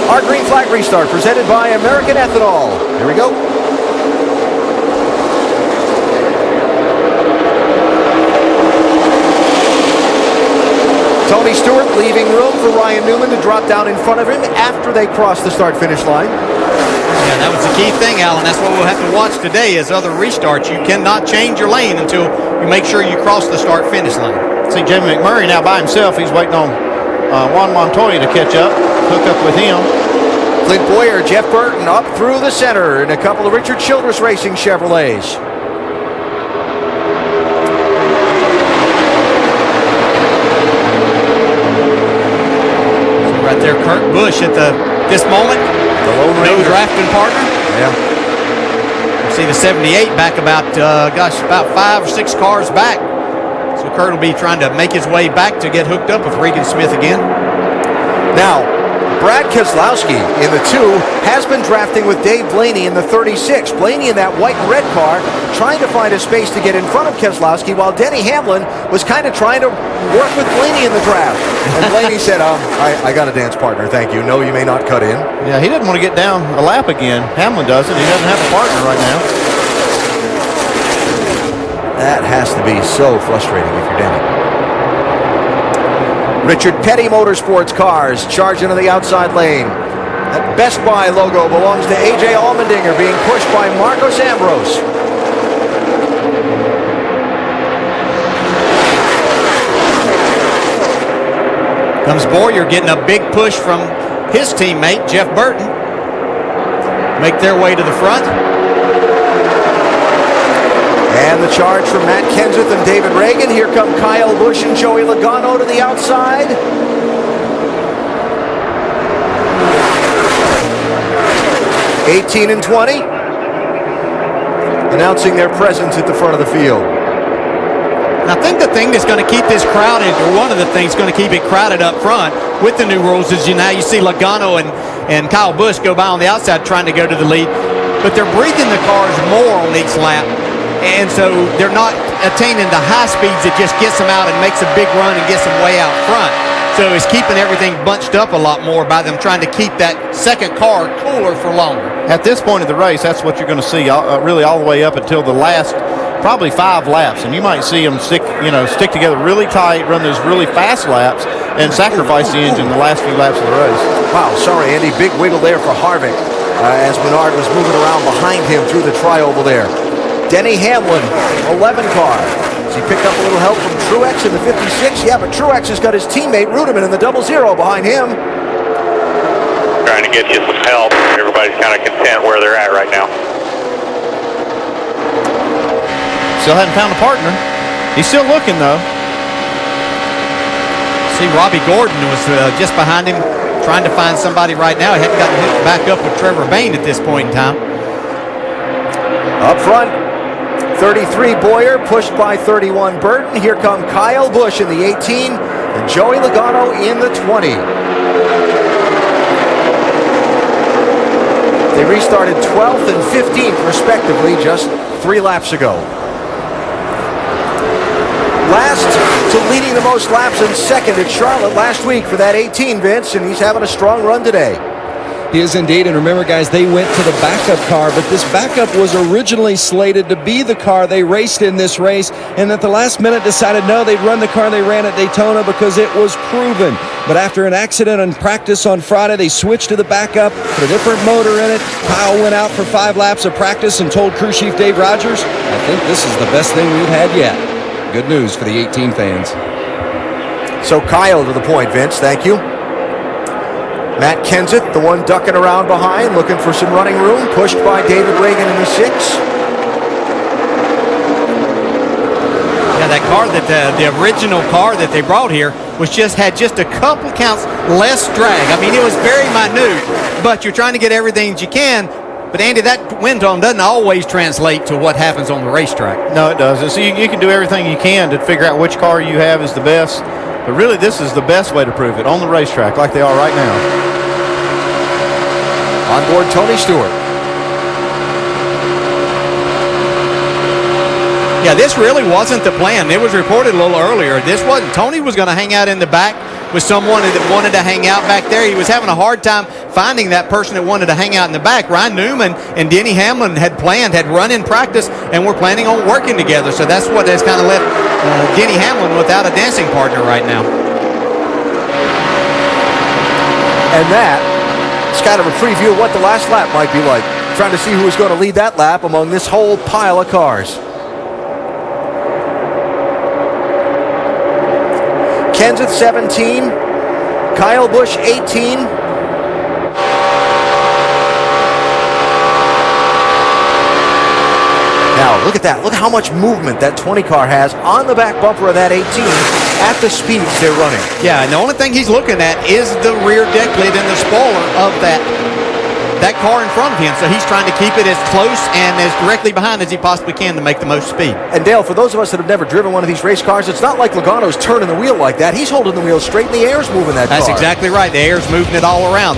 Our green flag restart presented by American Ethanol. Here we go. Tony Stewart leaving room for Ryan Newman to drop down in front of him after they cross the start-finish line. Yeah, that was the key thing, Alan. That's what we'll have to watch today is other restarts. You cannot change your lane until you make sure you cross the start-finish line. See Jamie McMurray now by himself. He's waiting on Juan Montoya to catch up, hook up with him. Clint Boyer, Jeff Burton up through the center in a couple of Richard Childress Racing Chevrolets. Right there, Kurt Busch at this moment. The Lone Ranger. No drafting partner. Yeah. You see the 78 back about 5 or 6 cars back. So Kurt will be trying to make his way back to get hooked up with Regan Smith again. Now, Brad Keselowski in the 2 has been drafting with Dave Blaney in the 36. Blaney in that white and red car trying to find a space to get in front of Keselowski while Denny Hamlin was kind of trying to work with Blaney in the draft. And Blaney said, I got a dance partner, thank you. No, you may not cut in. Yeah, he doesn't want to get down a lap again. Hamlin doesn't. He doesn't have a partner right now. That has to be so frustrating if you're Denny. Richard Petty Motorsports cars charging to the outside lane. That Best Buy logo belongs to A.J. Allmendinger, being pushed by Marcos Ambrose. Comes Boyer getting a big push from his teammate, Jeff Burton. Make their way to the front. And the charge from Matt Kenseth and David Reagan. Here come Kyle Busch and Joey Logano to the outside. (18 and 20) announcing their presence at the front of the field. And I think the thing that's going to keep this crowded, or one of the things going to keep it crowded up front with the new rules is now you see Logano and Kyle Busch go by on the outside trying to go to the lead, but they're breathing the cars more on each lap. And so they're not attaining the high speeds that just gets them out and makes a big run and gets them way out front. So it's keeping everything bunched up a lot more by them trying to keep that second car cooler for longer. At this point of the race, that's what you're going to see really all the way up until the last probably 5 laps. And you might see them stick together really tight, run those really fast laps, and sacrifice the engine the last few laps of the race. Wow, sorry, Andy. Big wiggle there for Harvick as Menard was moving around behind him through the tri-oval there. Denny Hamlin, 11 car. Has he picked up a little help from Truex in the 56? Yeah, but Truex has got his teammate Ruderman in the 00 behind him. Trying to get you some help. Everybody's kind of content where they're at right now. Still hadn't found a partner. He's still looking, though. See, Robbie Gordon was just behind him trying to find somebody right now. He hadn't gotten hooked back up with Trevor Bayne at this point in time. Up front, 33 Boyer, pushed by 31 Burton. Here come Kyle Busch in the 18 and Joey Logano in the 20. They restarted 12th and 15th respectively just 3 laps ago. Last to leading the most laps in second at Charlotte last week for that 18, Vince, and he's having a strong run today. He is indeed. And remember, guys, they went to the backup car, but this backup was originally slated to be the car they raced in this race, and at the last minute decided no, they'd run the car they ran at Daytona because it was proven. But after an accident in practice on Friday, they switched to the backup, put a different motor in it. Kyle went out for 5 laps of practice and told crew chief Dave Rogers, I think this is the best thing we've had yet. Good news for the 18 fans. So Kyle to the point, Vince. Thank you. Matt Kenseth, the one ducking around behind, looking for some running room, pushed by David Reagan in the 6. Yeah, that car that the original car that they brought here had just a couple counts less drag. I mean, it was very minute, but you're trying to get everything that you can. But Andy, that wind tone doesn't always translate to what happens on the racetrack. No, it doesn't. So you can do everything you can to figure out which car you have is the best. But really, this is the best way to prove it on the racetrack, like they are right now. On board Tony Stewart. Yeah, this really wasn't the plan. It was reported a little earlier. This wasn't. Tony was going to hang out in the back with someone that wanted to hang out back there. He was having a hard time finding that person that wanted to hang out in the back. Ryan Newman and Denny Hamlin had run in practice, and were planning on working together. So that's what has kind of left Denny Hamlin without a dancing partner right now. And that's kind of a preview of what the last lap might be like. Trying to see who is going to lead that lap among this whole pile of cars. Kenseth 17, Kyle Busch 18. Now look at that. Look at how much movement that 20 car has on the back bumper of that 18 at the speeds they're running. Yeah, and the only thing he's looking at is the rear deck lid and the spoiler of that car in front of him. So he's trying to keep it as close and as directly behind as he possibly can to make the most speed. And Dale, for those of us that have never driven one of these race cars, it's not like Logano's turning the wheel like that. He's holding the wheel straight and the air's moving that car. That's exactly right. The air's moving it all around.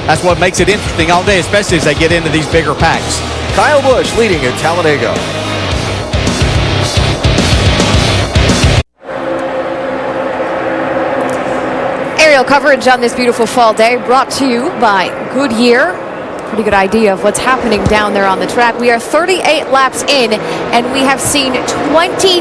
That's what makes it interesting all day, especially as they get into these bigger packs. Kyle Busch leading at Talladega. Aerial coverage on this beautiful fall day brought to you by Goodyear. Pretty good idea of what's happening down there on the track. We are 38 laps in, and we have seen 22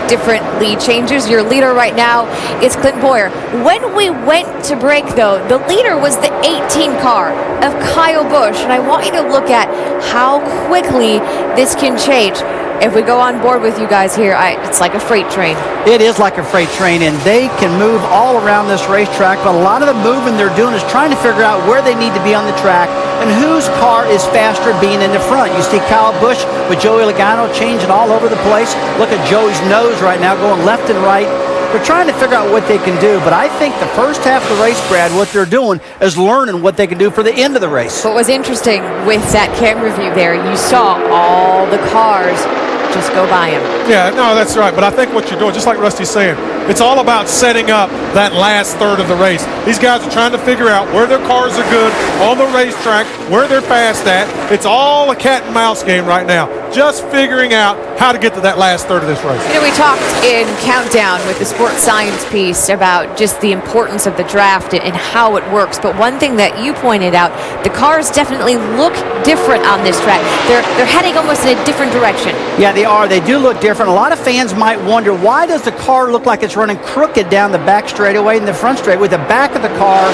different lead changes. Your leader right now is Clint Boyer. When we went to break, though, the leader was the 18 car of Kyle Busch, and I want you to look at how quickly this can change. If we go on board with you guys here, it's like a freight train. It is like a freight train, and they can move all around this racetrack, but a lot of the moving they're doing is trying to figure out where they need to be on the track and whose car is faster being in the front. You see Kyle Busch with Joey Logano changing all over the place. Look at Joey's nose right now going left and right. They're trying to figure out what they can do, but I think the first half of the race, Brad, what they're doing is learning what they can do for the end of the race. What was interesting with that camera view there, you saw all the cars just go by him. Yeah, no, that's right. But I think what you're doing, just like Rusty's saying, it's all about setting up that last third of the race. These guys are trying to figure out where their cars are good on the racetrack, where they're fast at. It's all a cat and mouse game right now. Just figuring out how to get to that last third of this race. You know, we talked in Countdown with the sports science piece about just the importance of the draft and how it works. But one thing that you pointed out, the cars definitely look different on this track. They're heading almost in a different direction. Yeah, they are. They do look different. A lot of fans might wonder, why does the car look like it's running crooked down the back straightaway and the front straight with the back of the car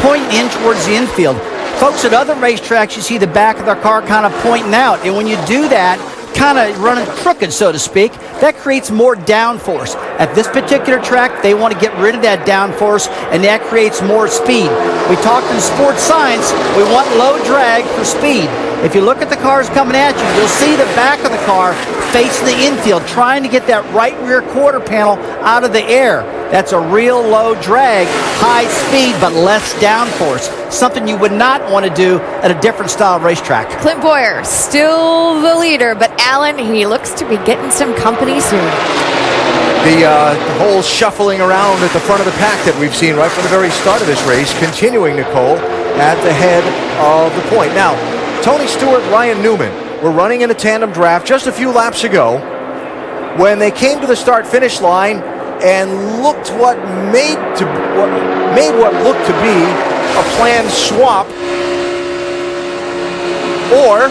pointing in towards the infield? Folks, at other racetracks, you see the back of their car kind of pointing out. And when you do that, kind of running crooked, so to speak, that creates more downforce. At this particular track, they want to get rid of that downforce, and that creates more speed. We talked in sports science, we want low drag for speed. If you look at the cars coming at you, you'll see the back of the car facing the infield, trying to get that right rear quarter panel out of the air. That's a real low drag, high speed, but less downforce. Something you would not want to do at a different style racetrack. Clint Boyer, still the leader, but Alan, he looks to be getting some company soon. The whole shuffling around at the front of the pack that we've seen right from the very start of this race, continuing, Nicole, at the head of the point. Now, Tony Stewart, Ryan Newman were running in a tandem draft just a few laps ago when they came to the start-finish line and looked what made what looked to be a planned swap or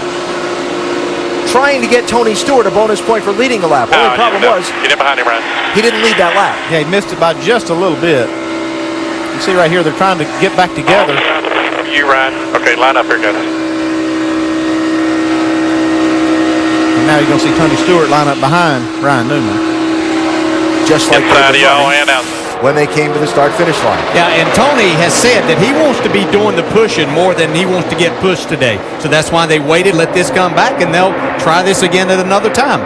trying to get Tony Stewart a bonus point for leading the lap. Only problem was get in behind him, Ryan. He didn't lead that lap. Yeah, he missed it by just a little bit. You see right here, they're trying to get back together. You, Ryan. Okay, line up here, guys. And now you're going to see Tony Stewart line up behind Ryan Newman. Just like inside of y'all and outside. When they came to the start-finish line. Yeah, and Tony has said that he wants to be doing the pushing more than he wants to get pushed today. So that's why they waited, let this come back, and they'll try this again at another time.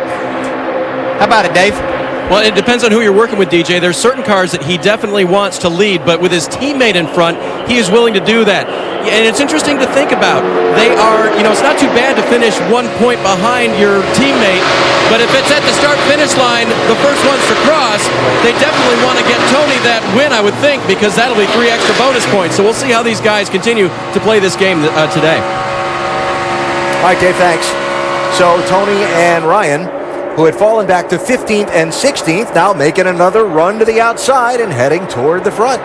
How about it, Dave? Well, it depends on who you're working with, DJ. There's certain cars that he definitely wants to lead, but with his teammate in front, he is willing to do that. And it's interesting to think about. They are, it's not too bad to finish 1 point behind your teammate, but if it's at the start-finish line, the first ones to cross, they definitely want to get Tony that win, I would think, because that'll be 3 extra bonus points. So we'll see how these guys continue to play this game today. All right, Dave, thanks. So Tony and Ryan, who had fallen back to 15th and 16th, now making another run to the outside and heading toward the front.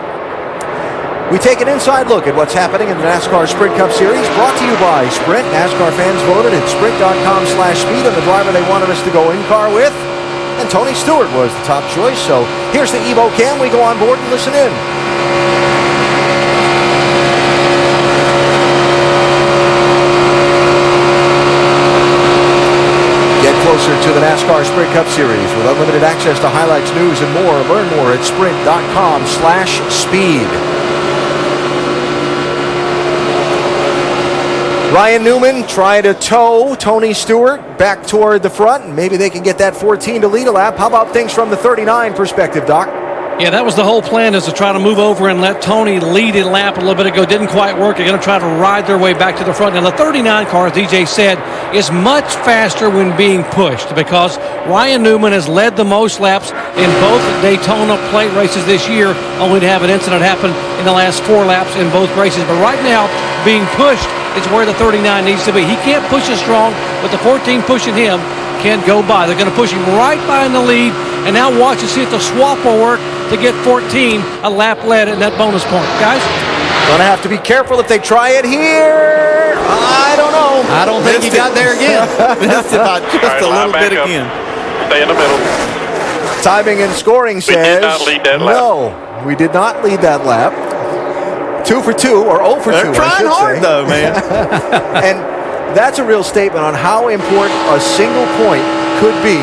We take an inside look at what's happening in the NASCAR Sprint Cup Series, brought to you by Sprint. NASCAR fans voted at sprint.com/speed on the driver they wanted us to go in car with, and Tony Stewart was the top choice. So here's the Evo Cam. We go on board and listen in. Get closer to the NASCAR Sprint Cup Series with unlimited access to highlights, news, and more. Learn more at sprint.com/speed. Ryan Newman trying to tow Tony Stewart back toward the front, and maybe they can get that 14 to lead a lap. How about things from the 39 perspective, Doc? Yeah, that was the whole plan, is to try to move over and let Tony lead in lap a little bit ago. Didn't quite work. They're going to try to ride their way back to the front. And the 39 car, as DJ said, is much faster when being pushed because Ryan Newman has led the most laps in both Daytona plate races this year, only to have an incident happen in the last 4 laps in both races. But right now, being pushed is where the 39 needs to be. He can't push as strong, but the 14 pushing him can't go by. They're going to push him right by in the lead, and now watch and see if the swap will work to get 14 a lap led in that bonus point. Guys? Gonna have to be careful if they try it here. I don't know. I don't think he got there again. Missed it by just a little bit again. Stay in the middle. Timing and scoring says we did not lead that lap. No, we did not lead that lap. 2 for 2 or 0 for 2. They're trying hard though, man. And that's a real statement on how important a single point could be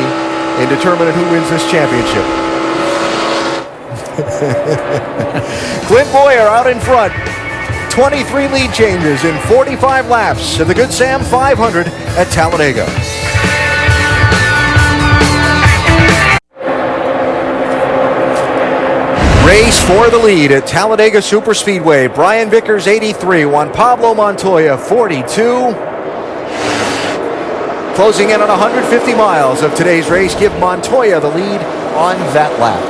in determining who wins this championship. Clint Boyer out in front. 23 lead changes in 45 laps to the Good Sam 500 at Talladega. Race for the lead at Talladega Superspeedway. Brian Vickers, 83. Juan Pablo Montoya, 42. Closing in on 150 miles of today's race, give Montoya the lead on that lap.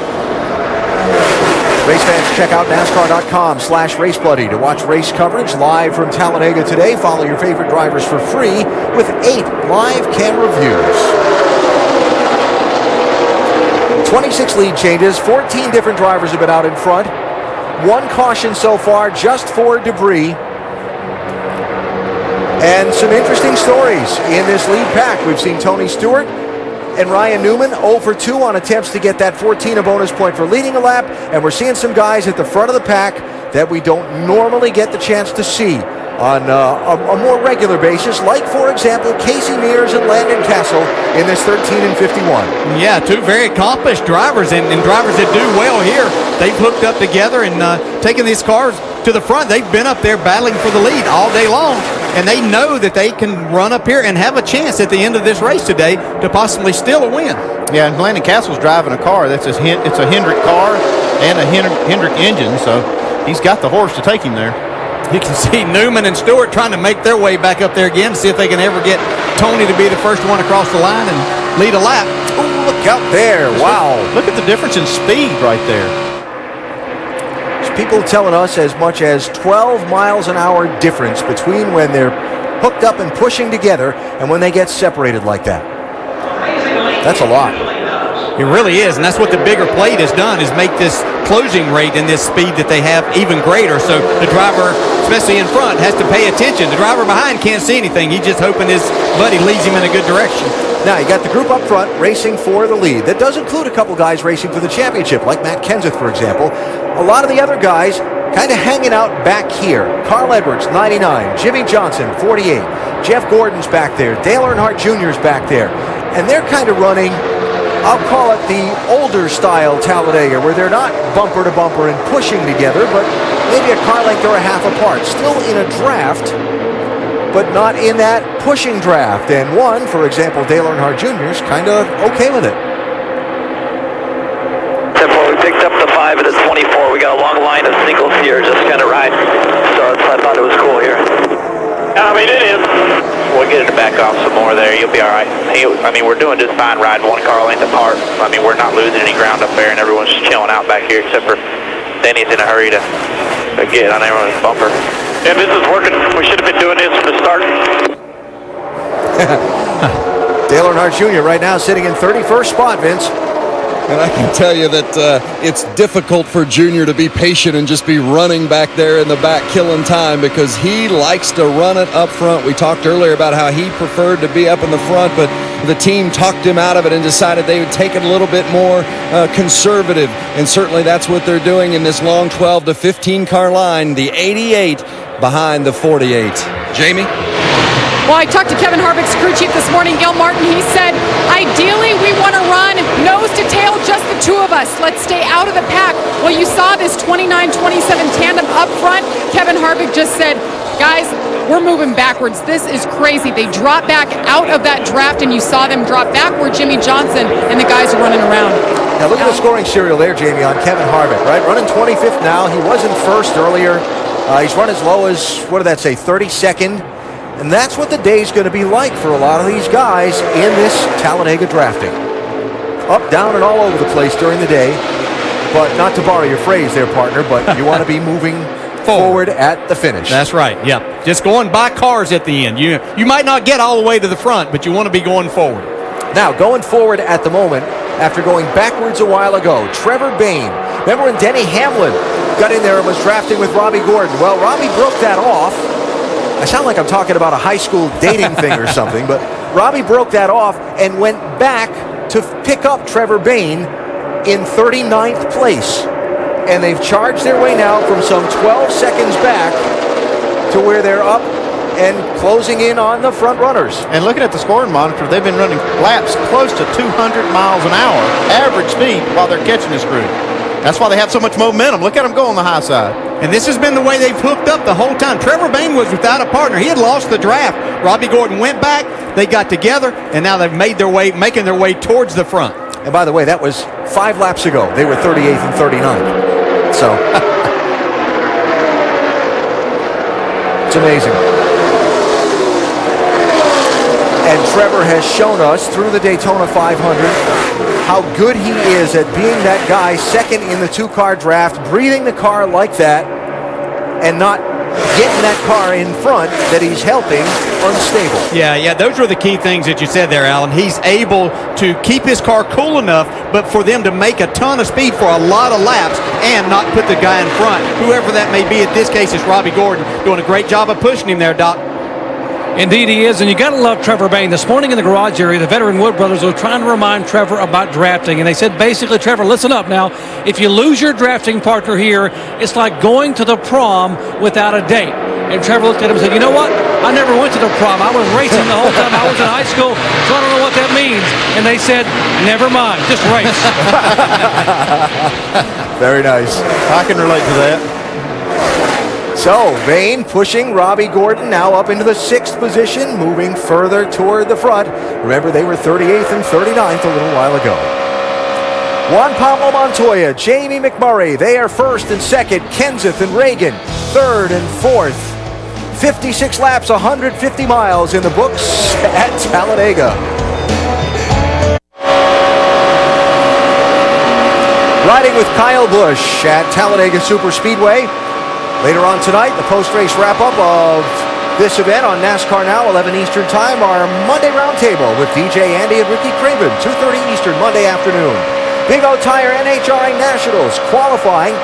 Race fans, check out NASCAR.com/RaceBuddy to watch race coverage live from Talladega today. Follow your favorite drivers for free with 8 live camera views. 26 lead changes, 14 different drivers have been out in front. 1 caution so far, just for debris. And some interesting stories in this lead pack. We've seen Tony Stewart and Ryan Newman 0 for 2 on attempts to get that 14 a bonus point for leading a lap. And we're seeing some guys at the front of the pack that we don't normally get the chance to see on a more regular basis, like, for example, Casey Mears and Landon Castle in this 13 and 51. Yeah, 2 very accomplished drivers and drivers that do well here. They've hooked up together and taken these cars to the front. They've been up there battling for the lead all day long, and they know that they can run up here and have a chance at the end of this race today to possibly steal a win. Yeah, and Landon Castle's driving a car. It's a Hendrick car and a Hendrick engine, so he's got the horse to take him there. You can see Newman and Stewart trying to make their way back up there again to see if they can ever get Tony to be the first one across the line and lead a lap. Oh, look out there. Wow. Look at the difference in speed right there. There's people telling us as much as 12 miles an hour difference between when they're hooked up and pushing together and when they get separated like that. That's a lot. It really is, and that's what the bigger plate has done, is make this closing rate and this speed that they have even greater. So the driver, especially in front, has to pay attention. The driver behind can't see anything. He's just hoping his buddy leads him in a good direction. Now, you got the group up front racing for the lead. That does include a couple guys racing for the championship, like Matt Kenseth, for example. A lot of the other guys kind of hanging out back here. Carl Edwards, 99. Jimmy Johnson, 48. Jeff Gordon's back there. Dale Earnhardt Jr.'s back there. And they're kind of running, I'll call it the older style Talladega, where they're not bumper to bumper and pushing together, but maybe a car length or a half apart. Still in a draft, but not in that pushing draft. And one, for example, Dale Earnhardt Jr. is kind of okay with it. We picked up the 5 at the 24. We got a long line of singles here, just kind of right. So I thought it was cool here. I mean, it is. We'll get it to back off some more there. You'll be all right. I mean, we're doing just fine riding one car length apart. I mean, we're not losing any ground up there, and everyone's just chilling out back here, except for Denny's in a hurry to get on everyone's bumper. Yeah, this is working. We should have been doing this from the start. Dale Earnhardt Jr. right now sitting in 31st spot, Vince. And I can tell you that it's difficult for Junior to be patient and just be running back there in the back, killing time, because he likes to run it up front. We talked earlier about how he preferred to be up in the front, but the team talked him out of it and decided they would take it a little bit more conservative. And certainly that's what they're doing in this long 12 to 15 car line, the 88 behind the 48. Jamie? Well, I talked to Kevin Harvick's crew chief this morning, Gil Martin. He said, ideally, we want to run nose to tail, just the two of us. Let's stay out of the pack. Well, you saw this 29-27 tandem up front. Kevin Harvick just said, guys, we're moving backwards. This is crazy. They dropped back out of that draft, and you saw them drop back where Jimmy Johnson and the guys are running around. Now, look at the scoring serial there, Jamie, on Kevin Harvick, right? Running 25th now. He was in first earlier. He's run as low as, what did that say, 32nd? And that's what the day's going to be like for a lot of these guys in this Talladega drafting. Up, down, and all over the place during the day. But not to borrow your phrase there, partner, but you want to be moving forward at the finish. That's right, yeah. Just going by cars at the end. You might not get all the way to the front, but you want to be going forward. Now, going forward at the moment, after going backwards a while ago, Trevor Bayne. Remember when Denny Hamlin got in there and was drafting with Robbie Gordon? Well, Robbie broke that off. I sound like I'm talking about a high school dating thing or something, but Robbie broke that off and went back to pick up Trevor Bayne in 39th place. And they've charged their way now from some 12 seconds back to where they're up and closing in on the front runners. And looking at the scoring monitor, they've been running laps close to 200 miles an hour, average speed, while they're catching this group. That's why they have so much momentum. Look at them go on the high side. And this has been the way they've hooked up the whole time. Trevor Bayne was without a partner. He had lost the draft. Robbie Gordon went back. They got together, and now they've making their way towards the front. And by the way, that was 5 laps ago. They were 38th and 39th. So it's amazing. And Trevor has shown us through the Daytona 500 how good he is at being that guy second in the two-car draft, breathing the car like that, and not getting that car in front that he's helping unstable. Yeah, those were the key things that you said there, Alan. He's able to keep his car cool enough, but for them to make a ton of speed for a lot of laps and not put the guy in front. Whoever that may be, in this case, it's Robbie Gordon, doing a great job of pushing him there, Doc. Indeed he is, and you got to love Trevor Bayne. This morning in the garage area, the veteran Wood brothers were trying to remind Trevor about drafting, and they said basically, Trevor, listen up now. If you lose your drafting partner here, it's like going to the prom without a date. And Trevor looked at him and said, you know what? I never went to the prom. I was racing the whole time I was in high school, so I don't know what that means. And they said, never mind, just race. Very nice. I can relate to that. So, Bayne pushing Robbie Gordon now up into the 6th position, moving further toward the front. Remember, they were 38th and 39th a little while ago. Juan Pablo Montoya, Jamie McMurray, they are 1st and 2nd. Kenseth and Reagan, 3rd and 4th. 56 laps, 150 miles in the books at Talladega. Riding with Kyle Busch at Talladega Superspeedway. Later on tonight, the post-race wrap-up of This event on NASCAR Now, 11 Eastern Time, our Monday Roundtable with DJ Andy and Ricky Craven, 2:30 Eastern, Monday afternoon. Big O Tire NHRA Nationals qualifying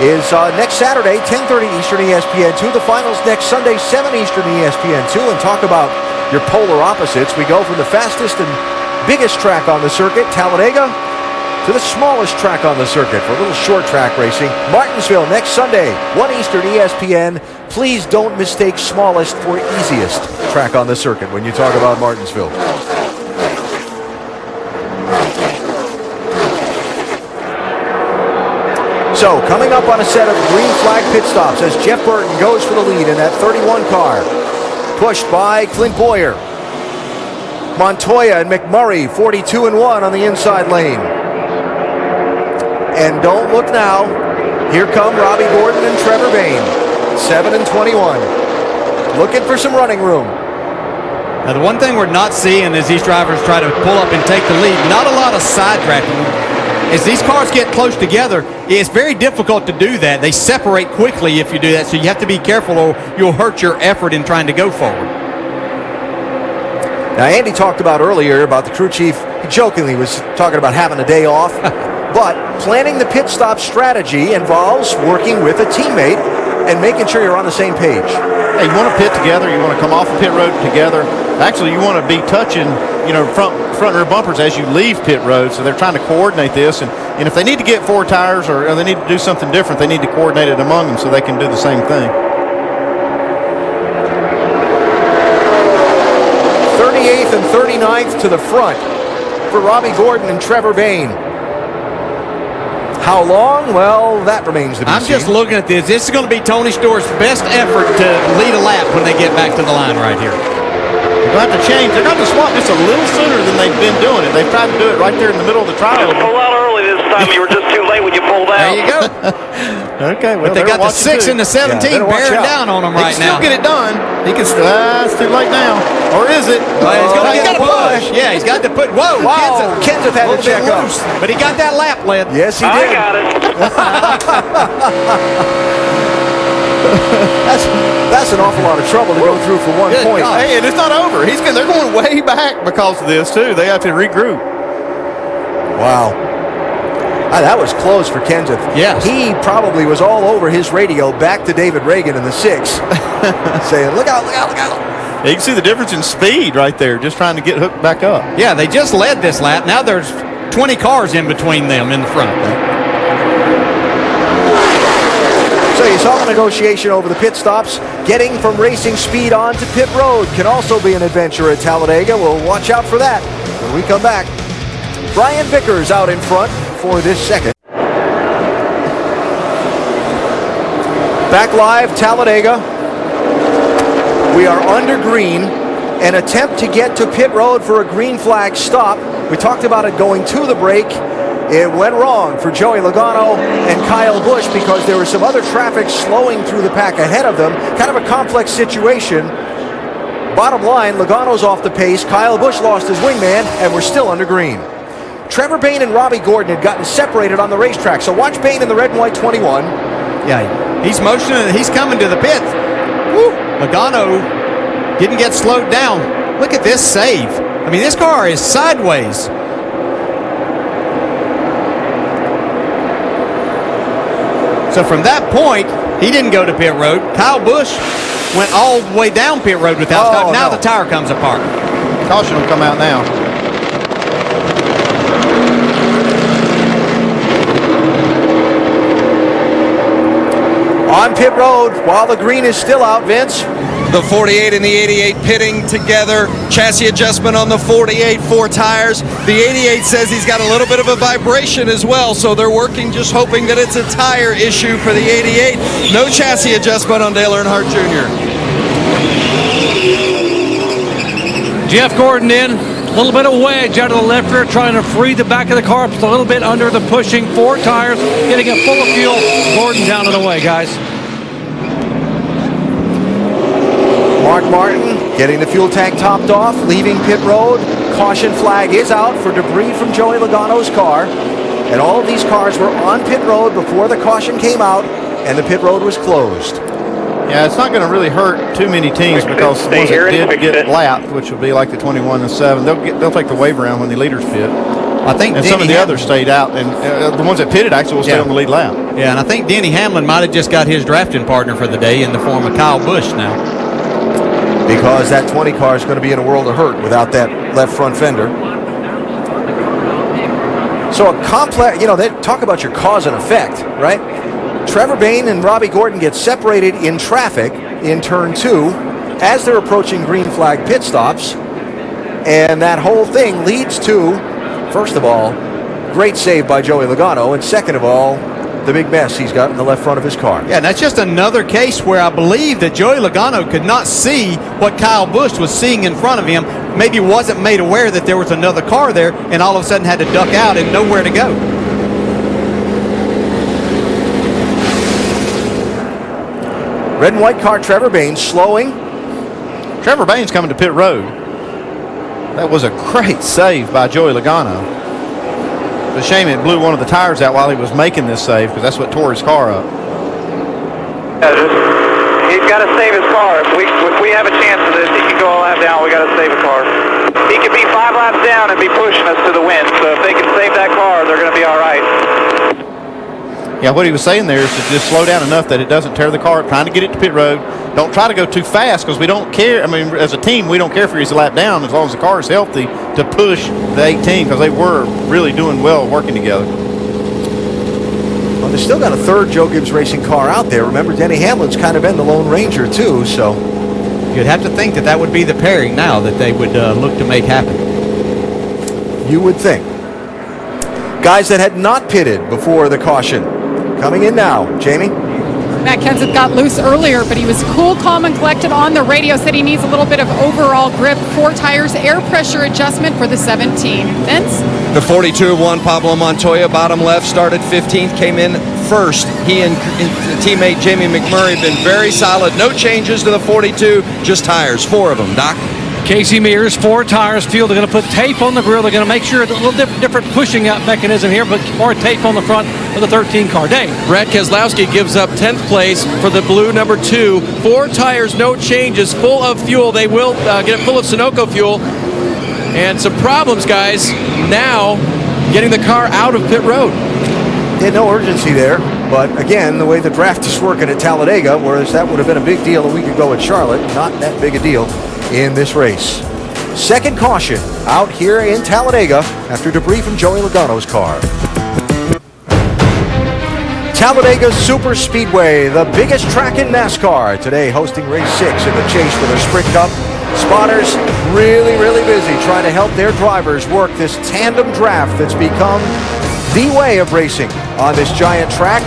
is next Saturday, 10:30 Eastern, ESPN2. The finals next Sunday, 7 Eastern, ESPN2. And talk about your polar opposites. We go from the fastest and biggest track on the circuit, Talladega, to the smallest track on the circuit for a little short track racing. Martinsville next Sunday, 1 Eastern, ESPN. Please don't mistake smallest for easiest track on the circuit when you talk about Martinsville. So, coming up on a set of green flag pit stops as Jeff Burton goes for the lead in that 31 car. Pushed by Clint Boyer. Montoya and McMurray, 42-1 on the inside lane. And don't look now. Here come Robbie Gordon and Trevor Bayne, 7-21. Looking for some running room. Now, the one thing we're not seeing as these drivers try to pull up and take the lead, not a lot of side tracking. As these cars get close together, it's very difficult to do that. They separate quickly if you do that, so you have to be careful or you'll hurt your effort in trying to go forward. Now, Andy talked about earlier about the crew chief, he jokingly was talking about having a day off, but planning the pit stop strategy involves working with a teammate and making sure you're on the same page. Hey, you want to pit together, you want to come off the pit road together. Actually, you want to be touching, front rear bumpers as you leave pit road, so they're trying to coordinate this. And if they need to get 4 tires or they need to do something different, they need to coordinate it among them so they can do the same thing. 38th and 39th to the front for Robbie Gordon and Trevor Bayne. How long? Well, that remains to be seen. I'm just looking at this. This is going to be Tony Stewart's best effort to lead a lap when they get back to the line right here. They're going to have to change. They're going to swap just a little sooner than they've been doing it. They've tried to do it right there in the middle of the trial. Just pull out early this time. You were just too late when you pulled out. There you go. Okay, well, but they got the 6 and the 17 bearing down on them right now. He can still get it done. He can still. It's too late now. Or is it? He's going to get a push. Yeah, he's got to put. Whoa, wow. Kenseth had to check up. But he got that lap led. Yes, he did. I got it. That's an awful lot of trouble to go through for 1 point. Hey, and it's not over. They're going way back because of this too. They have to regroup. Wow. That was close for Kenseth. Yes. He probably was all over his radio back to David Reagan in the 6, saying, look out, look out, look out. You can see the difference in speed right there, just trying to get hooked back up. Yeah, they just led this lap. Now there's 20 cars in between them in the front. So you saw the negotiation over the pit stops. Getting from racing speed on to pit road can also be an adventure at Talladega. We'll watch out for that when we come back. Brian Vickers out in front for this second. Back live, Talladega. We are under green. An attempt to get to pit road for a green flag stop. We talked about it going to the break. It went wrong for Joey Logano and Kyle Busch because there was some other traffic slowing through the pack ahead of them. Kind of a complex situation. Bottom line, Logano's off the pace. Kyle Busch lost his wingman, and we're still under green. Trevor Bayne and Robbie Gordon had gotten separated on the racetrack. So watch Bayne in the red and white 21. Yeah, he's motioning. He's coming to the pit. Woo. Logano didn't get slowed down. Look at this save. I mean, this car is sideways. So from that point, he didn't go to pit road. Kyle Busch went all the way down pit road without stopping. Now the tire comes apart. Caution will come out now. On pit road, while the green is still out, Vince. The 48 and the 88 pitting together. Chassis adjustment on the 48, 4 tires. The 88 says he's got a little bit of a vibration as well, so they're working just hoping that it's a tire issue for the 88. No chassis adjustment on Dale Earnhardt Jr. Jeff Gordon in. A little bit of wedge out of the left rear, trying to free the back of the car. Just a little bit under the pushing. 4 tires, getting it full of fuel. Gordon down and away, guys. Mark Martin getting the fuel tank topped off, leaving pit road. Caution flag is out for debris from Joey Logano's car. And all of these cars were on pit road before the caution came out and the pit road was closed. Yeah, it's not going to really hurt too many teams because the ones that did get lapped, which would be like the 21 and 7, they'll take the wave around when the leaders pit. I think and some of the others stayed out, and the ones that pitted actually will stay on the lead lap. Yeah, and I think Denny Hamlin might have just got his drafting partner for the day in the form of Kyle Busch now. Because that 20 car is going to be in a world of hurt without that left front fender. So a complex, they talk about your cause and effect, right? Trevor Bayne and Robbie Gordon get separated in traffic in turn 2 as they're approaching green flag pit stops. And that whole thing leads to, first of all, great save by Joey Logano, and second of all, the big mess he's got in the left front of his car. Yeah, and that's just another case where I believe that Joey Logano could not see what Kyle Busch was seeing in front of him. Maybe wasn't made aware that there was another car there, and all of a sudden had to duck out and nowhere to go. Red and white car, Trevor Bayne slowing. Trevor Bayne's coming to pit road. That was a great save by Joey Logano. It's a shame it blew one of the tires out while he was making this save, because that's what tore his car up. He's got to save his car. If we have a chance of this, he can go a lap down. We got to save a car. He could be 5 laps down and be pushing us to the win. So if they can save that car, they're going to be all right. Yeah, what he was saying there is to just slow down enough that it doesn't tear the car up, trying to get it to pit road. Don't try to go too fast, because we don't care. I mean, as a team, we don't care if he's a lap down as long as the car is healthy to push the 18, because they were really doing well working together. Well, they've still got a third Joe Gibbs Racing car out there. Remember, Denny Hamlin's kind of been the Lone Ranger, too, so. You'd have to think that would be the pairing now that they would look to make happen. You would think. Guys that had not pitted before the caution. Coming in now, Jamie. Matt Kenseth got loose earlier, but he was cool, calm, and collected on the radio. Said he needs a little bit of overall grip. 4 tires, air pressure adjustment for the 17. Vince? The 42 of 1, Pablo Montoya, bottom left, started 15th, came in first. He and teammate Jamie McMurray have been very solid. No changes to the 42, just tires, 4 of them. Doc? Casey Mears, 4 tires, fuel. They're going to put tape on the grill. They're going to make sure it's a little different pushing out mechanism here, but more tape on the front of the 13 car. Dave. Brad Keselowski gives up 10th place for the blue number 2. 4 tires, no changes, full of fuel. They will get it full of Sunoco fuel. And some problems, guys, now getting the car out of pit road. Yeah, no urgency there. But again, the way the draft is working at Talladega, whereas that would have been a big deal a week ago at Charlotte, not that big a deal in this race. Second caution out here in Talladega after debris from Joey Logano's car. Talladega Super Speedway, the biggest track in NASCAR, today hosting race 6 in the chase for the Sprint Cup. Spotters really busy trying to help their drivers work this tandem draft that's become the way of racing on this giant track.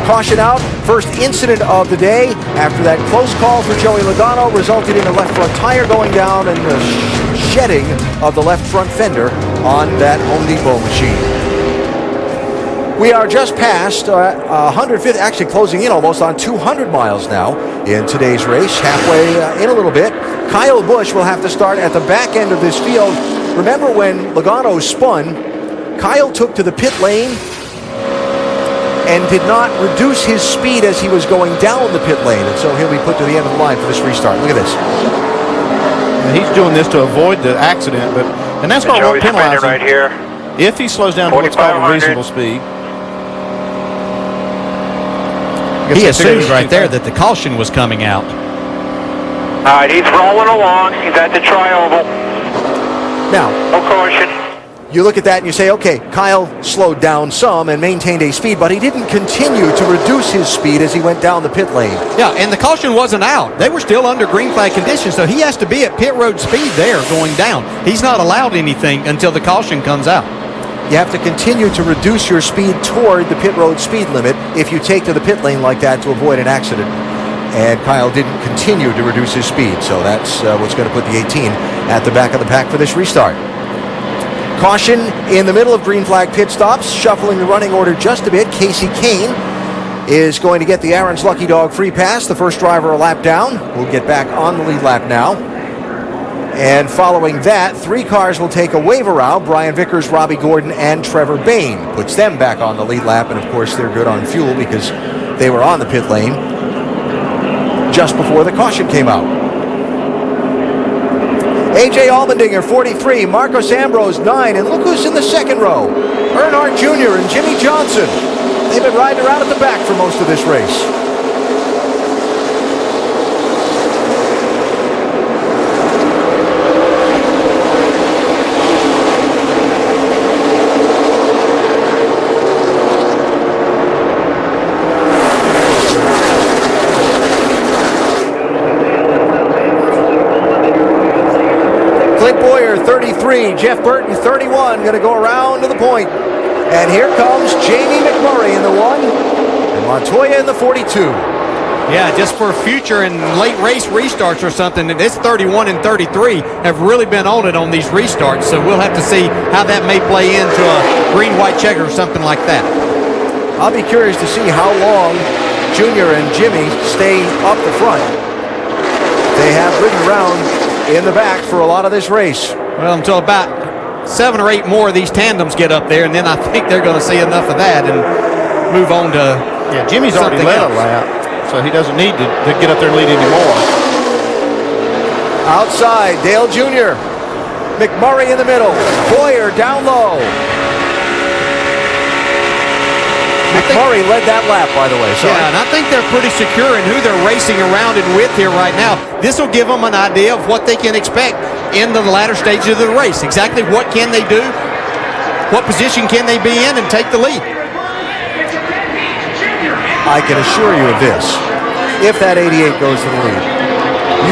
Caution out, first incident of the day after that close call for Joey Logano resulted in the left front tire going down and the shedding of the left front fender on that Home Depot machine. We are just past 150, actually closing in almost on 200 miles now in today's race, halfway in a little bit. Kyle Busch will have to start at the back end of this field. Remember when Logano spun, Kyle took to the pit lane and did not reduce his speed as he was going down the pit lane, and so he'll be put to the end of the line for this restart. Look at this. And he's doing this to avoid the accident, and that's what we're penalizing right here. if he slows down to what's called a reasonable speed. He assumed right there that the caution was coming out. All right, he's rolling along. He's at the tri-oval. Now, no caution. You look at that and you say, okay, Kyle slowed down some and maintained a speed, but he didn't continue to reduce his speed as he went down the pit lane. Yeah, and the caution wasn't out. They were still under green flag conditions, so he has to be at pit road speed there going down. He's not allowed anything until the caution comes out. You have to continue to reduce your speed toward the pit road speed limit if you take to the pit lane like that to avoid an accident. And Kyle didn't continue to reduce his speed, so that's what's going to put the 18 at the back of the pack for this restart. Caution in the middle of green flag pit stops, shuffling the running order just a bit. Casey Kane is going to get the Aaron's Lucky Dog free pass, the first driver a lap down. We'll get back on the lead lap now. And following that, 3 cars will take a waiver out. Brian Vickers, Robbie Gordon, and Trevor Bayne. Puts them back on the lead lap, and of course they're good on fuel because they were on the pit lane. just before the caution came out. A.J. Allmendinger, 43. Marcos Ambrose, 9. And look who's in the second row. Earnhardt Jr. and Jimmy Johnson. They've been riding around at the back for most of this race. Clint Boyer, 33. Jeff Burton, 31. Going to go around to the point. And here comes Jamie McMurray in the 1. And Montoya in the 42. Yeah, just for future and late race restarts or something, this 31 and 33 have really been on it on these restarts. So we'll have to see how that may play into a green-white checker or something like that. I'll be curious to see how long Junior and Jimmy stay up the front. They have ridden around in the back for a lot of this race. Well, until about 7 or 8 more of these tandems get up there, and then I think they're going to see enough of that and move on to Jimmy's already led a lap, so he doesn't need to get up there and lead anymore. Outside, Dale Jr. McMurray in the middle. Boyer down low. McMurray led that lap, by the way. Sorry. Yeah, and I think they're pretty secure in who they're racing around and with here right now. This will give them an idea of what they can expect in the latter stages of the race. Exactly what can they do, what position can they be in, and take the lead. I can assure you of this. If that 88 goes to the lead,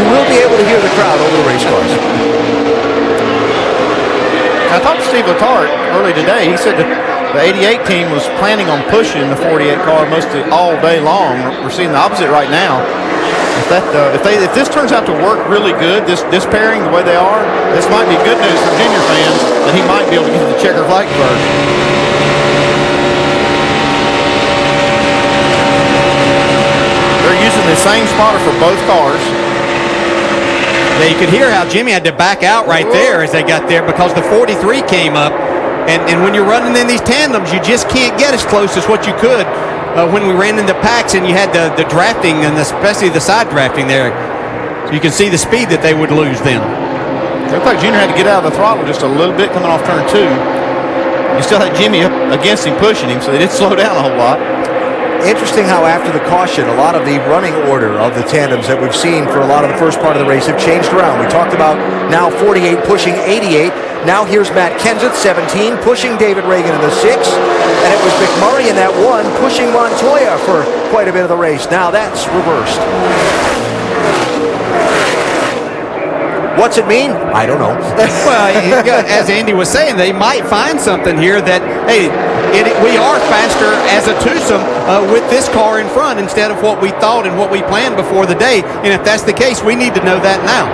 you will be able to hear the crowd over the race cars. I talked to Steve Letarte early today. He said that the 88 team was planning on pushing the 48 car all day long. We're seeing the opposite right now. If this turns out to work really good, this pairing the way they are, this might be good news for Junior fans that he might be able to get to the checker flag first. They're using the same spotter for both cars. Now you could hear how Jimmy had to back out right there as they got there because the 43 came up. And when you're running in these tandems, you just can't get as close as what you could when we ran into packs and you had the drafting and especially the side drafting there. So you can see the speed that they would lose then. It looked like Junior had to get out of the throttle just a little bit coming off turn 2. You still had Jimmy up against him, pushing him, so they did slow down a whole lot. Interesting how after the caution, a lot of the running order of the tandems that we've seen for a lot of the first part of the race have changed around. We talked about now 48 pushing 88. Now here's Matt Kenseth, 17, pushing David Reagan in the 6. And it was McMurray in that 1 pushing Montoya for quite a bit of the race. Now that's reversed. What's it mean? I don't know. Well, as Andy was saying, they might find something here that, hey, we are faster as a twosome with this car in front instead of what we thought and what we planned before the day. And if that's the case, we need to know that now.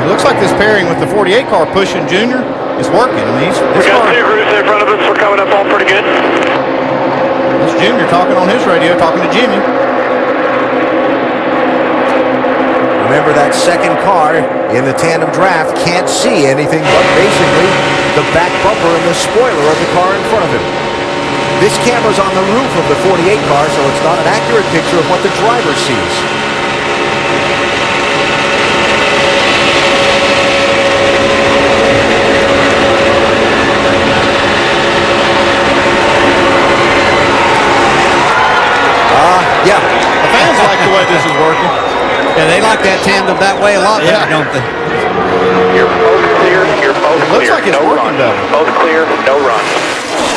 It looks like this pairing with the 48 car pushing Junior is working. I mean, we got 2 groups in front of us. We're coming up all pretty good. That's Junior talking on his radio, talking to Jimmy. Remember, that second car in the tandem draft can't see anything but basically the back bumper and the spoiler of the car in front of him. This camera's on the roof of the 48 car, so it's not an accurate picture of what the driver sees. Yeah. The fans like the way this is working. Yeah, they like that tandem that way a lot better, don't they? You're both clear. You're both It clear. looks like it's working better. Both clear. No run.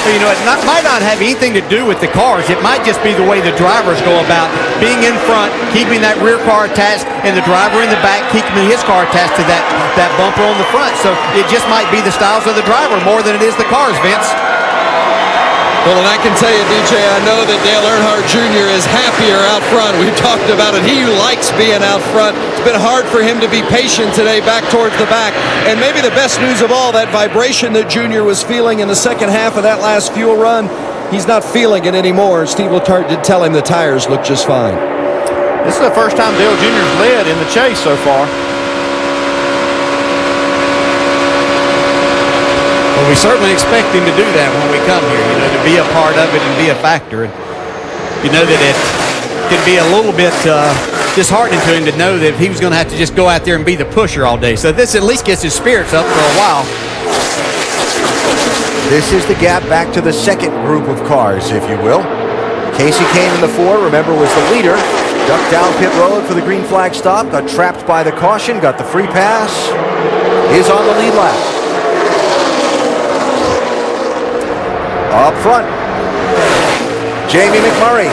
So, you know, it might not have anything to do with the cars. It might just be the way the drivers go about being in front, keeping that rear car attached, and the driver in the back keeping his car attached to that bumper on the front. So it just might be the styles of the driver more than it is the cars, Vince. Well, and I can tell you, DJ, I know that Dale Earnhardt Jr. is happier out front. We've talked about it. He likes being out front. It's been hard for him to be patient today back towards the back. And maybe the best news of all, that vibration that Jr. was feeling in the second half of that last fuel run, he's not feeling it anymore. Steve Letarte did tell him the tires look just fine. This is the first time Dale Jr.'s led in the chase so far. Well, we certainly expect him to do that when we come here, you know, to be a part of it and be a factor. you know that it can be a little bit disheartening to him to know that he was going to have to just go out there and be the pusher all day. So this at least gets his spirits up for a while. This is the gap back to the second group of cars, if you will. Casey Kane in the 4, remember, was the leader. Ducked down pit road for the green flag stop. Got trapped by the caution. Got the free pass. Is on the lead lap. Up front, Jamie McMurray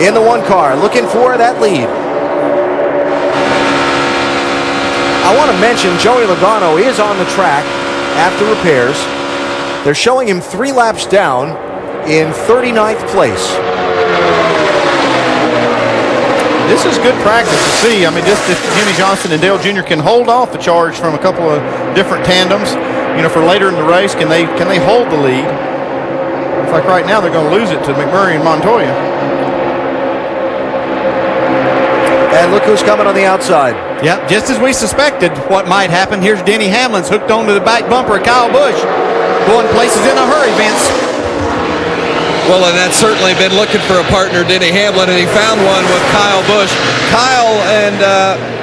in the 1 car, looking for that lead. I want to mention Joey Logano is on the track after repairs. They're showing him 3 laps down in 39th place. This is good practice to see. I mean, just if Jimmy Johnson and Dale Jr. can hold off the charge from a couple of different tandems, you know, for later in the race, can they hold the lead? Looks like right now they're going to lose it to McMurray and Montoya. And look who's coming on the outside. Yep, just as we suspected what might happen. Here's Denny Hamlin's hooked onto the back bumper of Kyle Busch. Going places in a hurry, Vince. Well, and that's certainly been looking for a partner, Denny Hamlin, and he found one with Kyle Busch. Kyle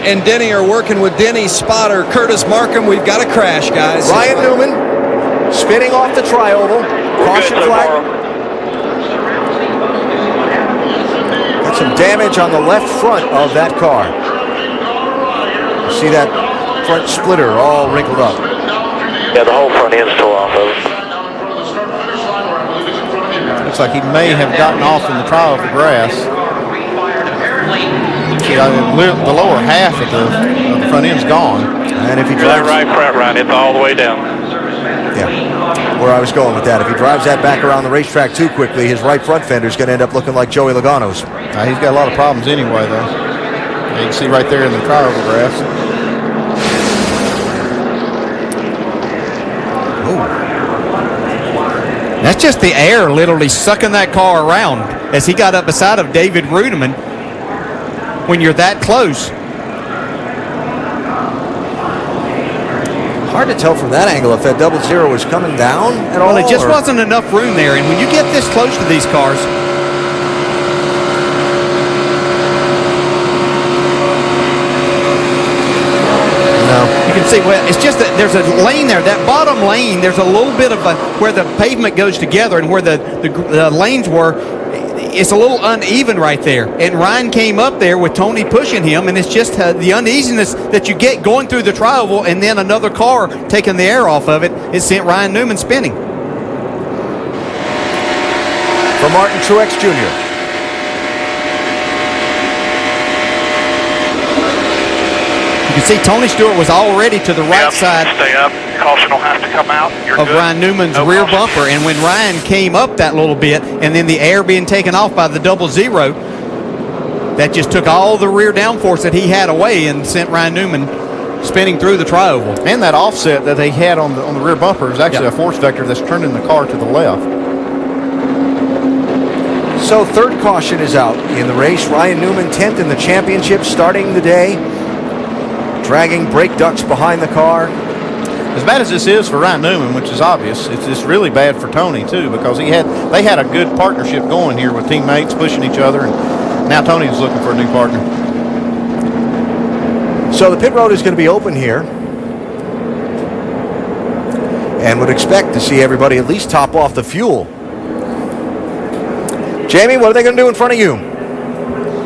and Denny are working with Denny's spotter, Curtis Markham. We've got a crash, guys. Ryan Newman spinning off the tri-oval. Caution flag. Got some damage on the left front of that car. You see that front splitter all wrinkled up. Yeah, the whole front end's tore off of it. Looks like he may have gotten off in the trial of the grass. The lower half of the front end's gone. And if he drives that right front run, it's all the way down. Yeah, where I was going with that. If he drives that back around the racetrack too quickly, his right front fender's going to end up looking like Joey Logano's. He's got a lot of problems anyway, though. You can see right there in the trial of the grass. That's just the air literally sucking that car around as he got up beside of David Rudeman when you're that close. Hard to tell from that angle if that 00 was coming down at all. Well, it just wasn't enough room there. And when you get this close to these cars, you can see, well, it's just that there's a lane there. That bottom lane, there's a little bit of where the pavement goes together and where the lanes were, it's a little uneven right there. And Ryan came up there with Tony pushing him, and it's just the uneasiness that you get going through the tri-oval and then another car taking the air off of it. It sent Ryan Newman spinning. For Martin Truex Jr. You can see Tony Stewart was already to the right side. Stay up. Caution will have to come out. You're of good. Ryan Newman's rear bumper. And when Ryan came up that little bit and then the air being taken off by the 00, that just took all the rear downforce that he had away and sent Ryan Newman spinning through the tri-oval. And that offset that they had on the rear bumper is actually a force vector that's turning the car to the left. So third caution is out in the race. Ryan Newman 10th in the championship, starting the day dragging brake ducts behind the car. As bad as this is for Ryan Newman, which is obvious, it's really bad for Tony too, because they had a good partnership going here with teammates pushing each other, and now Tony's looking for a new partner. So the pit road is going to be open here, and would expect to see everybody at least top off the fuel. Jamie, what are they going to do in front of you?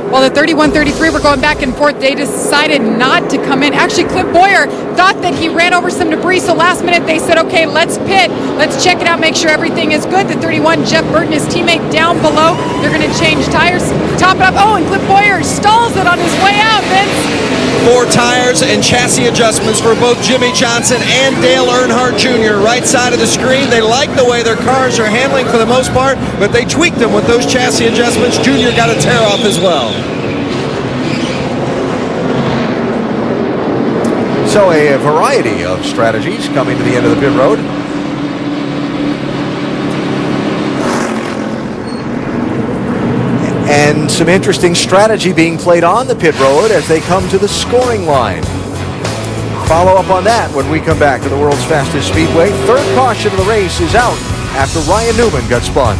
Well, the 31-33 were going back and forth. They decided not to come in. Actually, Cliff Boyer thought that he ran over some debris, so last minute they said, okay, let's pit. Let's check it out, make sure everything is good. The 31, Jeff Burton, his teammate, down below. They're going to change tires, top it up. Oh, and Cliff Boyer stalls it on his way out, Vince. 4 tires and chassis adjustments for both Jimmy Johnson and Dale Earnhardt Jr. Right side of the screen. They like the way their cars are handling for the most part, but they tweaked them with those chassis adjustments. Jr. got a tear off as well. So a variety of strategies coming to the end of the pit road. And some interesting strategy being played on the pit road as they come to the scoring line. Follow up on that when we come back to the world's fastest speedway. Third caution of the race is out after Ryan Newman got spun.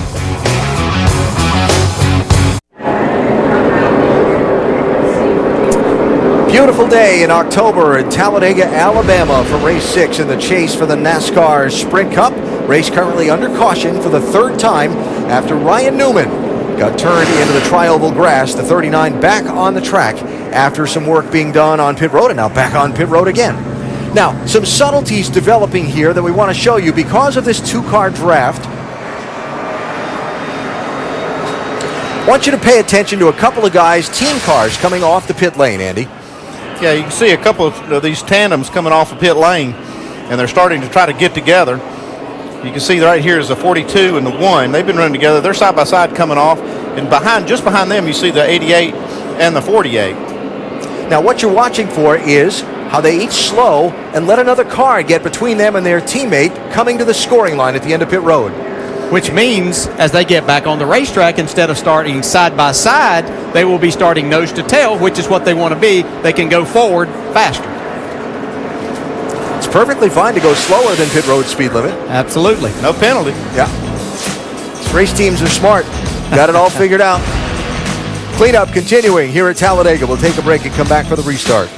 Beautiful day in October in Talladega, Alabama for race 6 in the chase for the NASCAR Sprint Cup. Race currently under caution for the third time after Ryan Newman got turned into the tri-oval grass. The 39 back on the track after some work being done on pit road and now back on pit road again. Now, some subtleties developing here that we want to show you because of this two-car draft. I want you to pay attention to a couple of guys, team cars, coming off the pit lane, Andy. Yeah, you can see a couple of these tandems coming off of pit lane, and they're starting to try to get together. You can see right here is the 42 and the 1. They've been running together. They're side by side coming off, and just behind them, you see the 88 and the 48. Now, what you're watching for is how they each slow and let another car get between them and their teammate coming to the scoring line at the end of pit road. Which means as they get back on the racetrack, instead of starting side by side, they will be starting nose to tail, which is what they want to be. They can go forward faster. It's perfectly fine to go slower than pit road speed limit. Absolutely. No penalty. Yeah. These race teams are smart. Got it all figured out. Cleanup continuing here at Talladega. We'll take a break and come back for the restart.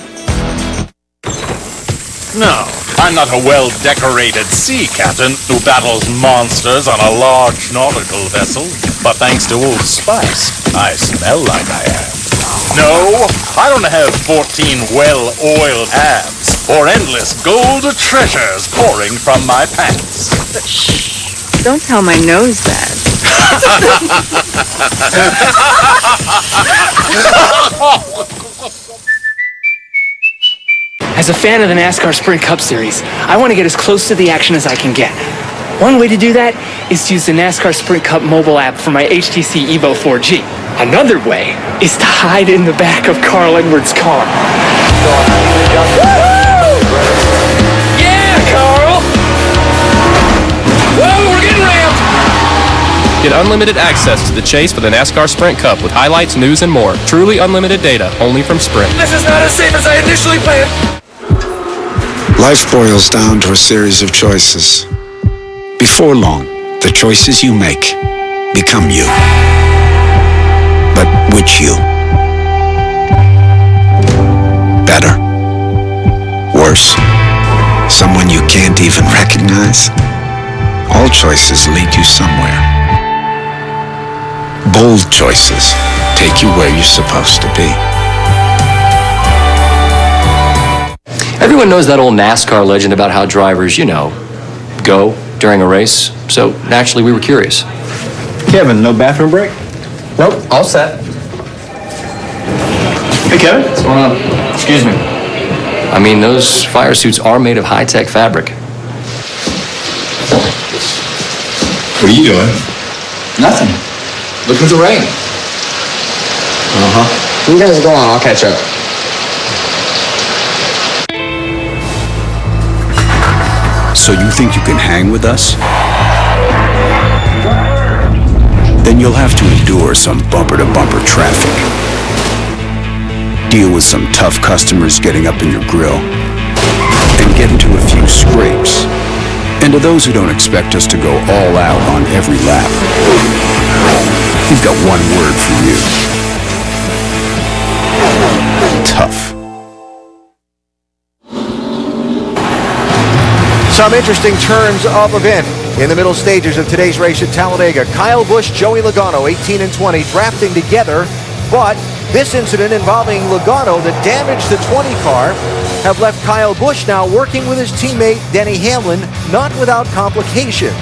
No, I'm not a well-decorated sea captain who battles monsters on a large nautical vessel. But thanks to Old Spice, I smell like I am. No, I don't have 14 well-oiled abs or endless gold treasures pouring from my pants. But shh, don't tell my nose that. As a fan of the NASCAR Sprint Cup Series, I want to get as close to the action as I can get. One way to do that is to use the NASCAR Sprint Cup mobile app for my HTC Evo 4G. Another way is to hide in the back of Carl Edwards' car. Yeah, Carl! Whoa, we're getting ramped! Get unlimited access to the chase for the NASCAR Sprint Cup with highlights, news, and more. Truly unlimited data, only from Sprint. This is not as safe as I initially planned. Life boils down to a series of choices. Before long, the choices you make become you. But which you? Better? Worse? Someone you can't even recognize? All choices lead you somewhere. Bold choices take you where you're supposed to be. Everyone knows that old NASCAR legend about how drivers, go during a race. So naturally, we were curious. Kevin, no bathroom break? Nope, all set. Hey, Kevin. What's going on? Excuse me. I mean, those fire suits are made of high-tech fabric. What are you doing? Nothing. Looking at the rain. Uh-huh. You guys go on, I'll catch up. So you think you can hang with us? Then you'll have to endure some bumper-to-bumper traffic. Deal with some tough customers getting up in your grill. And get into a few scrapes. And to those who don't expect us to go all out on every lap, we've got one word for you. Tough. Some interesting turns of event in the middle stages of today's race at Talladega. Kyle Busch, Joey Logano, 18 and 20, drafting together, but this incident involving Logano that damaged the 20 car have left Kyle Busch now working with his teammate Denny Hamlin, not without complications.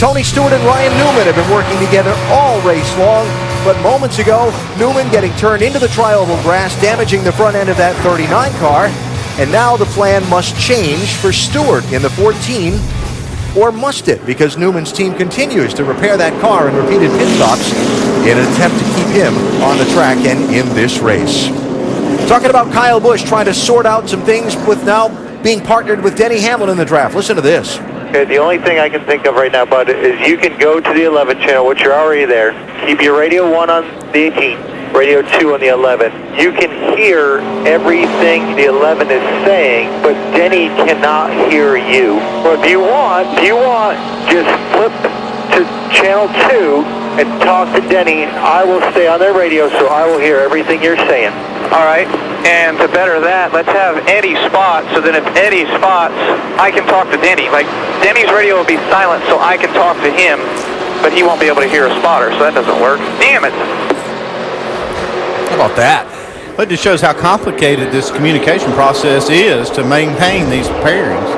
Tony Stewart and Ryan Newman have been working together all race long, but moments ago, Newman getting turned into the tri-oval grass, damaging the front end of that 39 car. And now the plan must change for Stewart in the 14, or must it? Because Newman's team continues to repair that car in repeated pit stops in an attempt to keep him on the track and in this race. Talking about Kyle Busch trying to sort out some things with now being partnered with Denny Hamlin in the draft. Listen to this. Okay, the only thing I can think of right now, bud, is you can go to the 11 channel, which you're already there. Keep your radio 1 on the 18, radio 2 on the 11. You can hear everything the 11 is saying, but Denny cannot hear you. Well, if you want, just flip to channel 2 and talk to Denny. I will stay on their radio, so I will hear everything you're saying. All right? And to better that, let's have Eddie spot, so then if Eddie spots, I can talk to Denny. Like, Denny's radio will be silent, so I can talk to him, but he won't be able to hear a spotter, so that doesn't work. Damn it! How about that? It just shows how complicated this communication process is to maintain these pairings.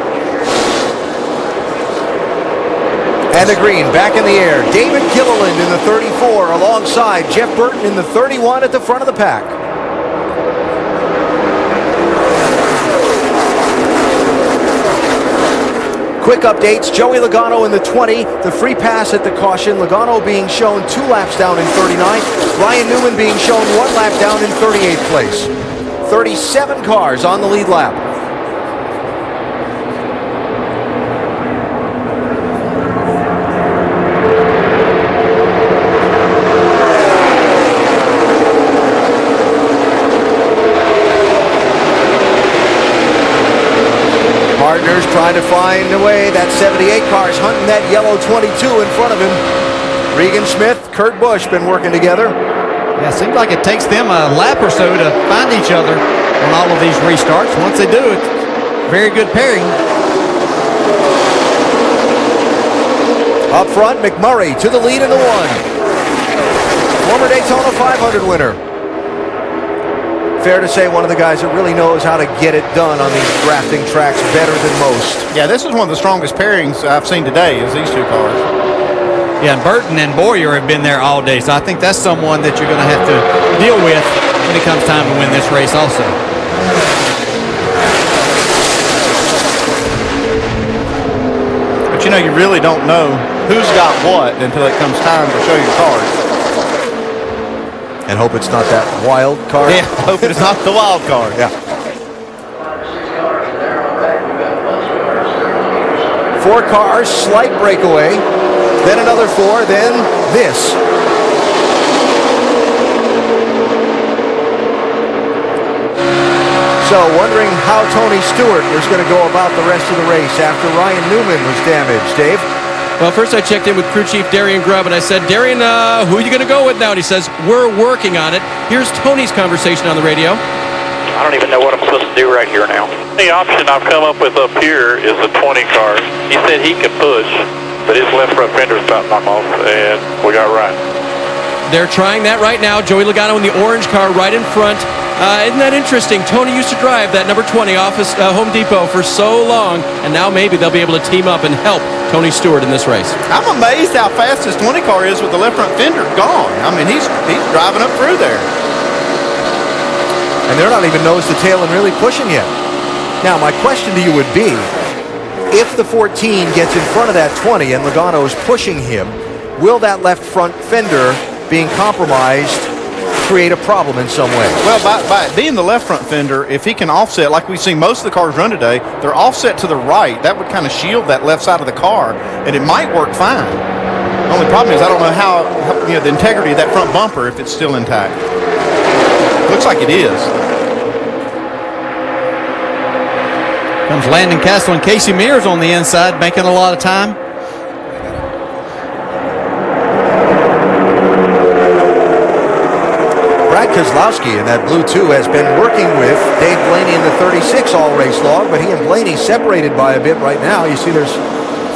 And the green back in the air. David Gilliland in the 34 alongside Jeff Burton in the 31 at the front of the pack. Quick updates, Joey Logano in the 20, the free pass at the caution, Logano being shown 2 laps down in 39th, Ryan Newman being shown 1 lap down in 38th place. 37 cars on the lead lap. Partners trying to find a way. That 78 car's hunting that yellow 22 in front of him. Regan Smith, Kurt Busch been working together. Yeah, it seems like it takes them a lap or so to find each other on all of these restarts. Once they do it, very good pairing. Up front, McMurray to the lead in the 1. Former Daytona 500 winner. Fair to say one of the guys that really knows how to get it done on these drafting tracks better than most. Yeah, this is one of the strongest pairings I've seen today is these two cars. Yeah, and Burton and Boyer have been there all day, so I think that's someone that you're going to have to deal with when it comes time to win this race also. But you know, you really don't know who's got what until it comes time to show your cars. And hope it's not that wild card. Yeah, hope it's not the wild card. Yeah. 4 cars, slight breakaway. Then another 4, then this. So wondering how Tony Stewart was going to go about the rest of the race after Ryan Newman was damaged. Dave? Well, first I checked in with crew chief Darian Grubb, and I said, Darian, who are you going to go with now? And he says, we're working on it. Here's Tony's conversation on the radio. I don't even know what I'm supposed to do right here now. The option I've come up with up here is a 20 car. He said he could push, but his left front fender's about to knock off, and we got right. They're trying that right now. Joey Logano in the orange car right in front. Isn't that interesting? Tony used to drive that number 20 office Home Depot for so long, and now maybe they'll be able to team up and help Tony Stewart in this race. I'm amazed how fast this 20 car is with the left front fender gone. I mean, he's driving up through there. And they're not even nose to tail and really pushing yet. Now, my question to you would be, if the 14 gets in front of that 20 and Logano's pushing him, will that left front fender being compromised create a problem in some way? Well, by being the left front fender, if he can offset, like we've seen most of the cars run today, they're offset to the right. That would kind of shield that left side of the car, and it might work fine. The only problem is I don't know how the integrity of that front bumper, if it's still intact. Looks like it is. Comes Landon Castle and Casey Mears on the inside, making a lot of time. Brad Kozlowski in that blue 2 has been working with Dave Blaney in the 36 all race long, but he and Blaney separated by a bit right now. You see there's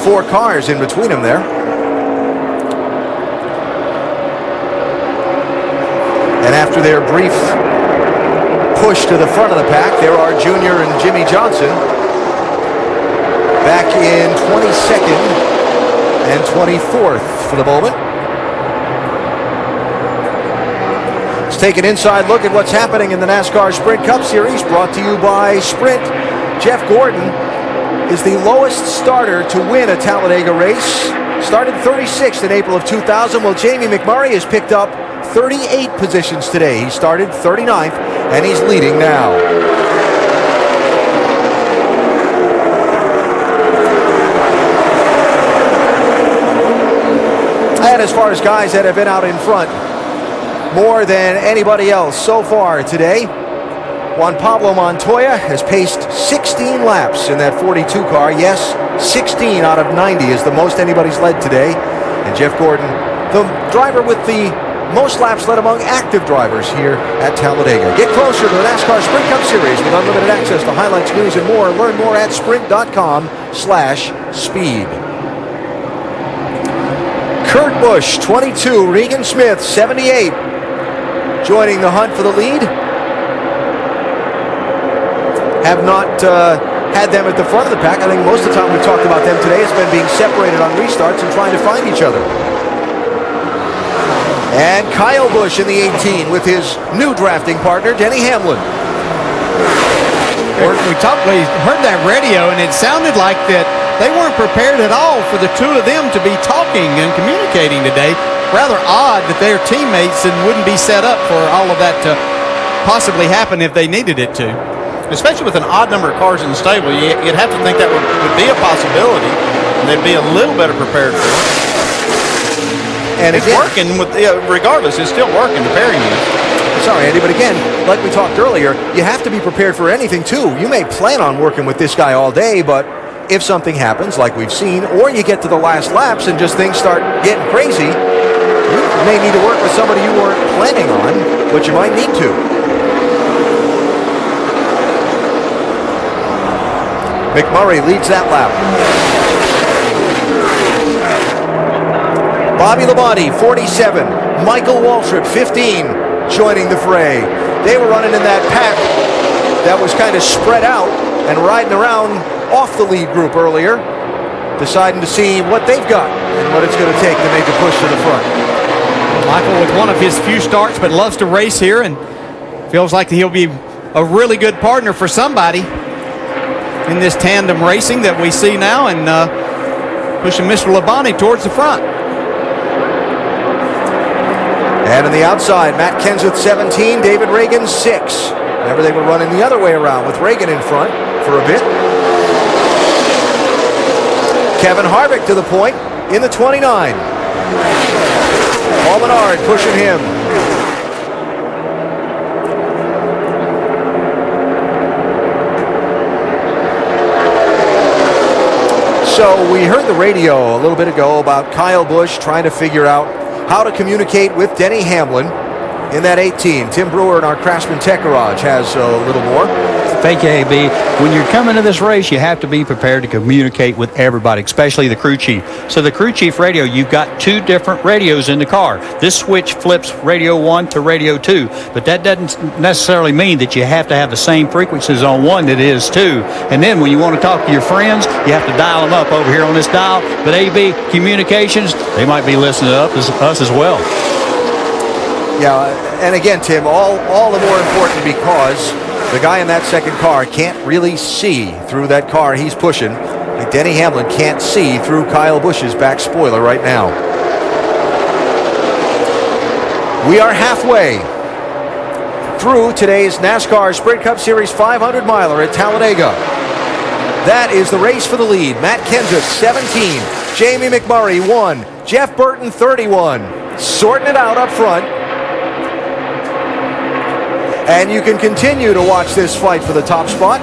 4 cars in between them there. And after their brief push to the front of the pack, there are Junior and Jimmy Johnson back in 22nd and 24th for the moment. Let's take an inside look at what's happening in the NASCAR Sprint Cup Series, brought to you by Sprint. Jeff Gordon is the lowest starter to win a Talladega race. Started 36th in April of 2000, while Jamie McMurray has picked up 38 positions today. He started 39th, and he's leading now. And as far as guys that have been out in front, more than anybody else so far today, Juan Pablo Montoya has paced 16 laps in that 42 car. Yes, 16 out of 90 is the most anybody's led today. And Jeff Gordon, the driver with the most laps led among active drivers here at Talladega. Get closer to the NASCAR Sprint Cup Series with unlimited access to highlights, news, and more. Learn more at sprint.com/speed. Kurt Busch, 22. Regan Smith, 78. Joining the hunt for the lead. Have not had them at the front of the pack. I think most of the time we've talked about them today has been being separated on restarts and trying to find each other. And Kyle Busch in the 18 with his new drafting partner, Denny Hamlin. We heard that radio, and it sounded like that they weren't prepared at all for the two of them to be talking and communicating today. Rather odd that their teammates wouldn't be set up for all of that to possibly happen if they needed it to. Especially with an odd number of cars in the stable, you'd have to think that would be a possibility, and they'd be a little better prepared for it. And it's working, regardless, it's still working, the pairing is. Sorry, Andy, but again, like we talked earlier, you have to be prepared for anything, too. You may plan on working with this guy all day, but if something happens, like we've seen, or you get to the last laps and just things start getting crazy, you may need to work with somebody you weren't planning on, but you might need to. McMurray leads that lap. Bobby Labonte, 47. Michael Waltrip, 15, joining the fray. They were running in that pack that was kind of spread out and riding around off the lead group earlier, deciding to see what they've got and what it's going to take to make a push to the front. Michael with one of his few starts, but loves to race here and feels like he'll be a really good partner for somebody in this tandem racing that we see now, and pushing Mr. Labonte towards the front. And on the outside, Matt Kenseth, 17, David Reagan, 6. Remember, they were running the other way around with Reagan in front for a bit. Kevin Harvick to the point in the 29. Paul Menard pushing him. So we heard the radio a little bit ago about Kyle Busch trying to figure out how to communicate with Denny Hamlin in that 18. Tim Brewer in our Craftsman Tech Garage has a little more. Thank you, AB. When you're coming to this race, you have to be prepared to communicate with everybody, especially the crew chief. So the crew chief radio, you've got two different radios in the car. This switch flips radio 1 to radio 2, but that doesn't necessarily mean that you have to have the same frequencies on one that is 2. And then when you want to talk to your friends, you have to dial them up over here on this dial. But AB Communications, they might be listening to us as well. Yeah, and again, Tim, all the more important because the guy in that second car can't really see through that car he's pushing. Like Denny Hamlin can't see through Kyle Busch's back spoiler right now. We are halfway through today's NASCAR Sprint Cup Series 500-miler at Talladega. That is the race for the lead. Matt Kenseth, 17. Jamie McMurray, 1. Jeff Burton, 31. Sorting it out up front. And you can continue to watch this fight for the top spot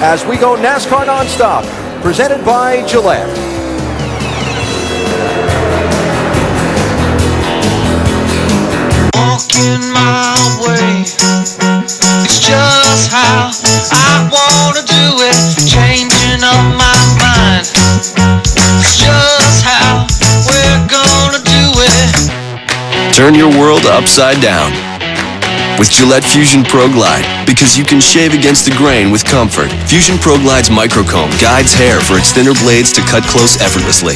as we go NASCAR Nonstop, presented by Gillette. Walking my way, it's just how I want to do it. Changing up my mind, it's just how we're gonna do it. Turn your world upside down with Gillette Fusion Pro Glide, because you can shave against the grain with comfort. Fusion Pro Glide's microcomb guides hair for its thinner blades to cut close effortlessly.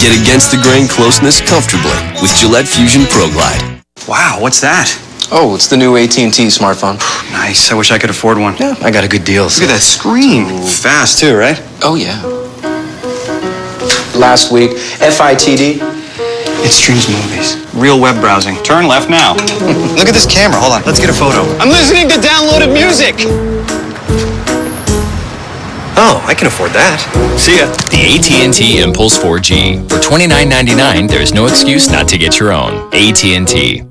Get against the grain closeness comfortably with Gillette Fusion Pro Glide. Wow, what's that? Oh, it's the new AT&T smartphone. Nice, I wish I could afford one. Yeah, I got a good deal. So. Look at that screen. Fast too, right? Oh, yeah. Last week, FITD. It streams movies. Real web browsing. Turn left now. Look at this camera. Hold on. Let's get a photo. I'm listening to downloaded music. Oh, I can afford that. See ya. The AT&T Impulse 4G. For $29.99, there's no excuse not to get your own. AT&T.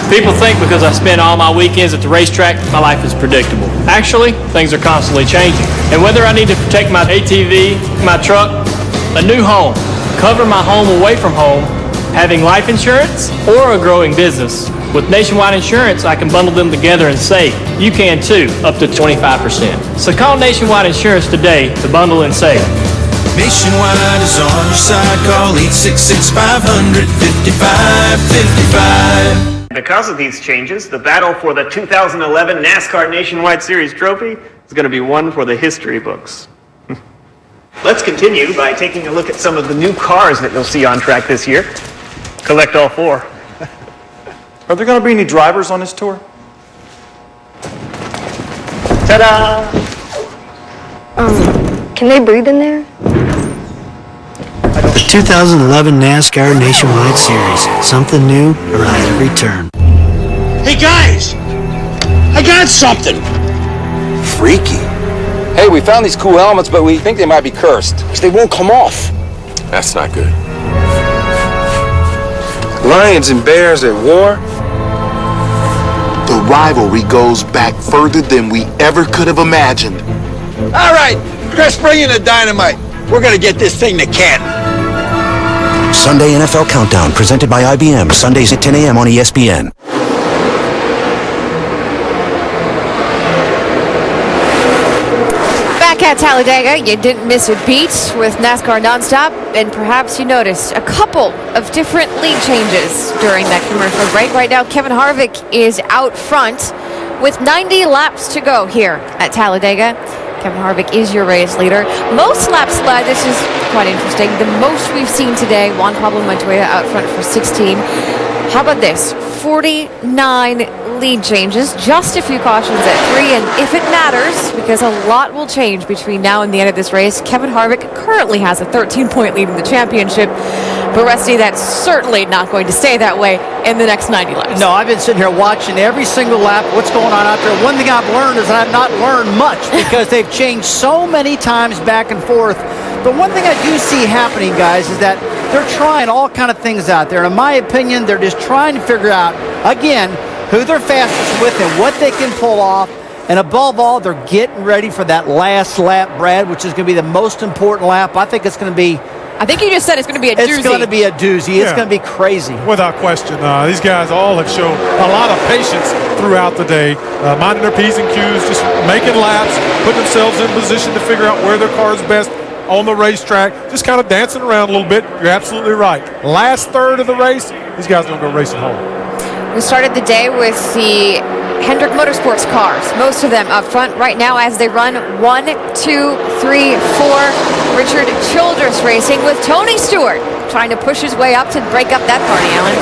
People think because I spend all my weekends at the racetrack, my life is predictable. Actually, things are constantly changing. And whether I need to protect my ATV, my truck, a new home, cover my home away from home, Having life insurance or a growing business? With Nationwide Insurance, I can bundle them together and save. You can too, up to 25%. So call Nationwide Insurance today to bundle and save. Nationwide is on your side. Call 866-500-5555. Because of these changes, the battle for the 2011 NASCAR Nationwide Series trophy is going to be one for the history books. Let's continue by taking a look at some of the new cars that you'll see on track this year. Collect all 4. Are there going to be any drivers on this tour? Ta-da! Can they breathe in there? The 2011 NASCAR Nationwide Series. Something new around every turn. Hey guys! I got something! Freaky. Hey, we found these cool helmets, but we think they might be cursed. Because they won't come off. That's not good. Lions and bears at war? The rivalry goes back further than we ever could have imagined. All right, Chris, bring in the dynamite. We're gonna get this thing to Canton. Sunday NFL Countdown, presented by IBM. Sundays at 10 a.m. on ESPN. Back at Talladega, you didn't miss a beat with NASCAR Nonstop, and perhaps you noticed a couple of different lead changes during that commercial break. Right now, Kevin Harvick is out front with 90 laps to go here at Talladega. Kevin Harvick is your race leader. Most laps led, this is quite interesting. The most we've seen today, Juan Pablo Montoya out front for 16. How about this? 49 lead changes, just a few cautions at 3, and if it matters, because a lot will change between now and the end of this race, Kevin Harvick currently has a 13-point lead in the championship, but Rusty, that's certainly not going to stay that way in the next 90 laps. No, I've been sitting here watching every single lap, what's going on out there. One thing I've learned is that I've not learned much because they've changed so many times back and forth. The one thing I do see happening, guys, is that they're trying all kind of things out there. In my opinion, they're just trying to figure out, again, who they're fastest with and what they can pull off. And above all, they're getting ready for that last lap, Brad, which is going to be the most important lap. I think it's going to be... I think you just said it's going to be a doozy. It's going to be a doozy. It's going to be crazy. Without question. These guys all have shown a lot of patience throughout the day, minding their P's and Q's, just making laps, putting themselves in position to figure out where their car is best on the racetrack, just kind of dancing around a little bit. You're absolutely right. Last third of the race, these guys are going to go racing home. We started the day with the Hendrick Motorsports cars, most of them up front right now as they run 1, 2, 3, 4. Richard Childress racing with Tony Stewart trying to push his way up to break up that party, Alan.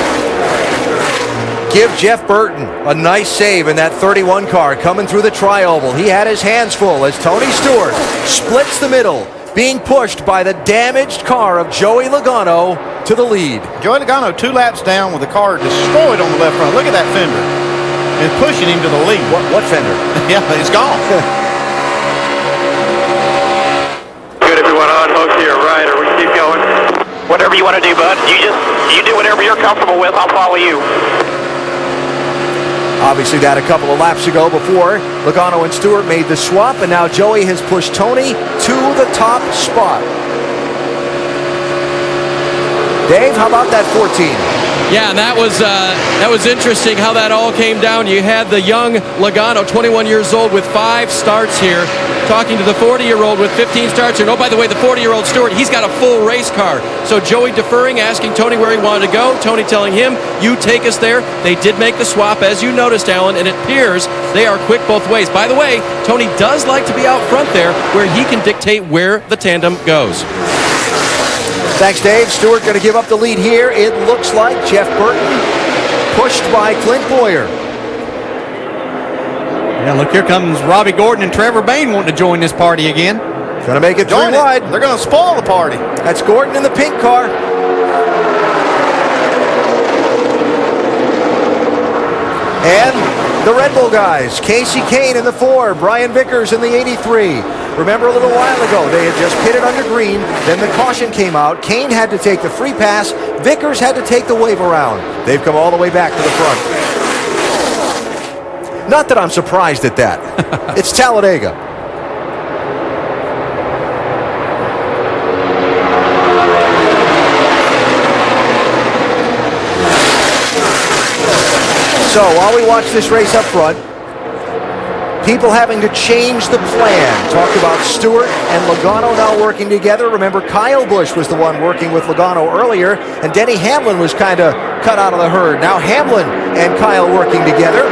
Give Jeff Burton a nice save in that 31 car coming through the tri-oval. He had his hands full as Tony Stewart splits the middle, being pushed by the damaged car of Joey Logano to the lead. Joey Logano 2 laps down with the car destroyed on the left front. Look at that fender. It's pushing him to the lead. What fender? Yeah, it's gone. Good, everyone on hook here, right, or we keep going? Whatever you want to do, bud. You do whatever you're comfortable with. I'll follow you. Obviously that a couple of laps ago before Logano and Stewart made the swap, and now Joey has pushed Tony to the top spot. Dave, how about that 14? Yeah, and that was interesting how that all came down. You had the young Logano, 21 years old, with 5 starts here, talking to the 40-year-old with 15 starts here. And oh, by the way, the 40-year-old Stewart, he's got a full race car. So Joey deferring, asking Tony where he wanted to go. Tony telling him, you take us there. They did make the swap, as you noticed, Alan, and it appears they are quick both ways. By the way, Tony does like to be out front there where he can dictate where the tandem goes. Thanks, Dave. Stewart going to give up the lead here. It looks like Jeff Burton pushed by Clint Boyer. Yeah, look, here comes Robbie Gordon and Trevor Bayne wanting to join this party again. Going to make it 3 wide. They're going to spoil the party. That's Gordon in the pink car. And the Red Bull guys, Casey Kane in the 4, Brian Vickers in the 83. Remember a little while ago, they had just pitted under green, then the caution came out. Kane had to take the free pass, Vickers had to take the wave around. They've come all the way back to the front. Not that I'm surprised at that. It's Talladega. So while we watch this race up front, people having to change the plan. Talked about Stewart and Logano now working together. Remember, Kyle Busch was the one working with Logano earlier, and Denny Hamlin was kind of cut out of the herd. Now Hamlin and Kyle working together.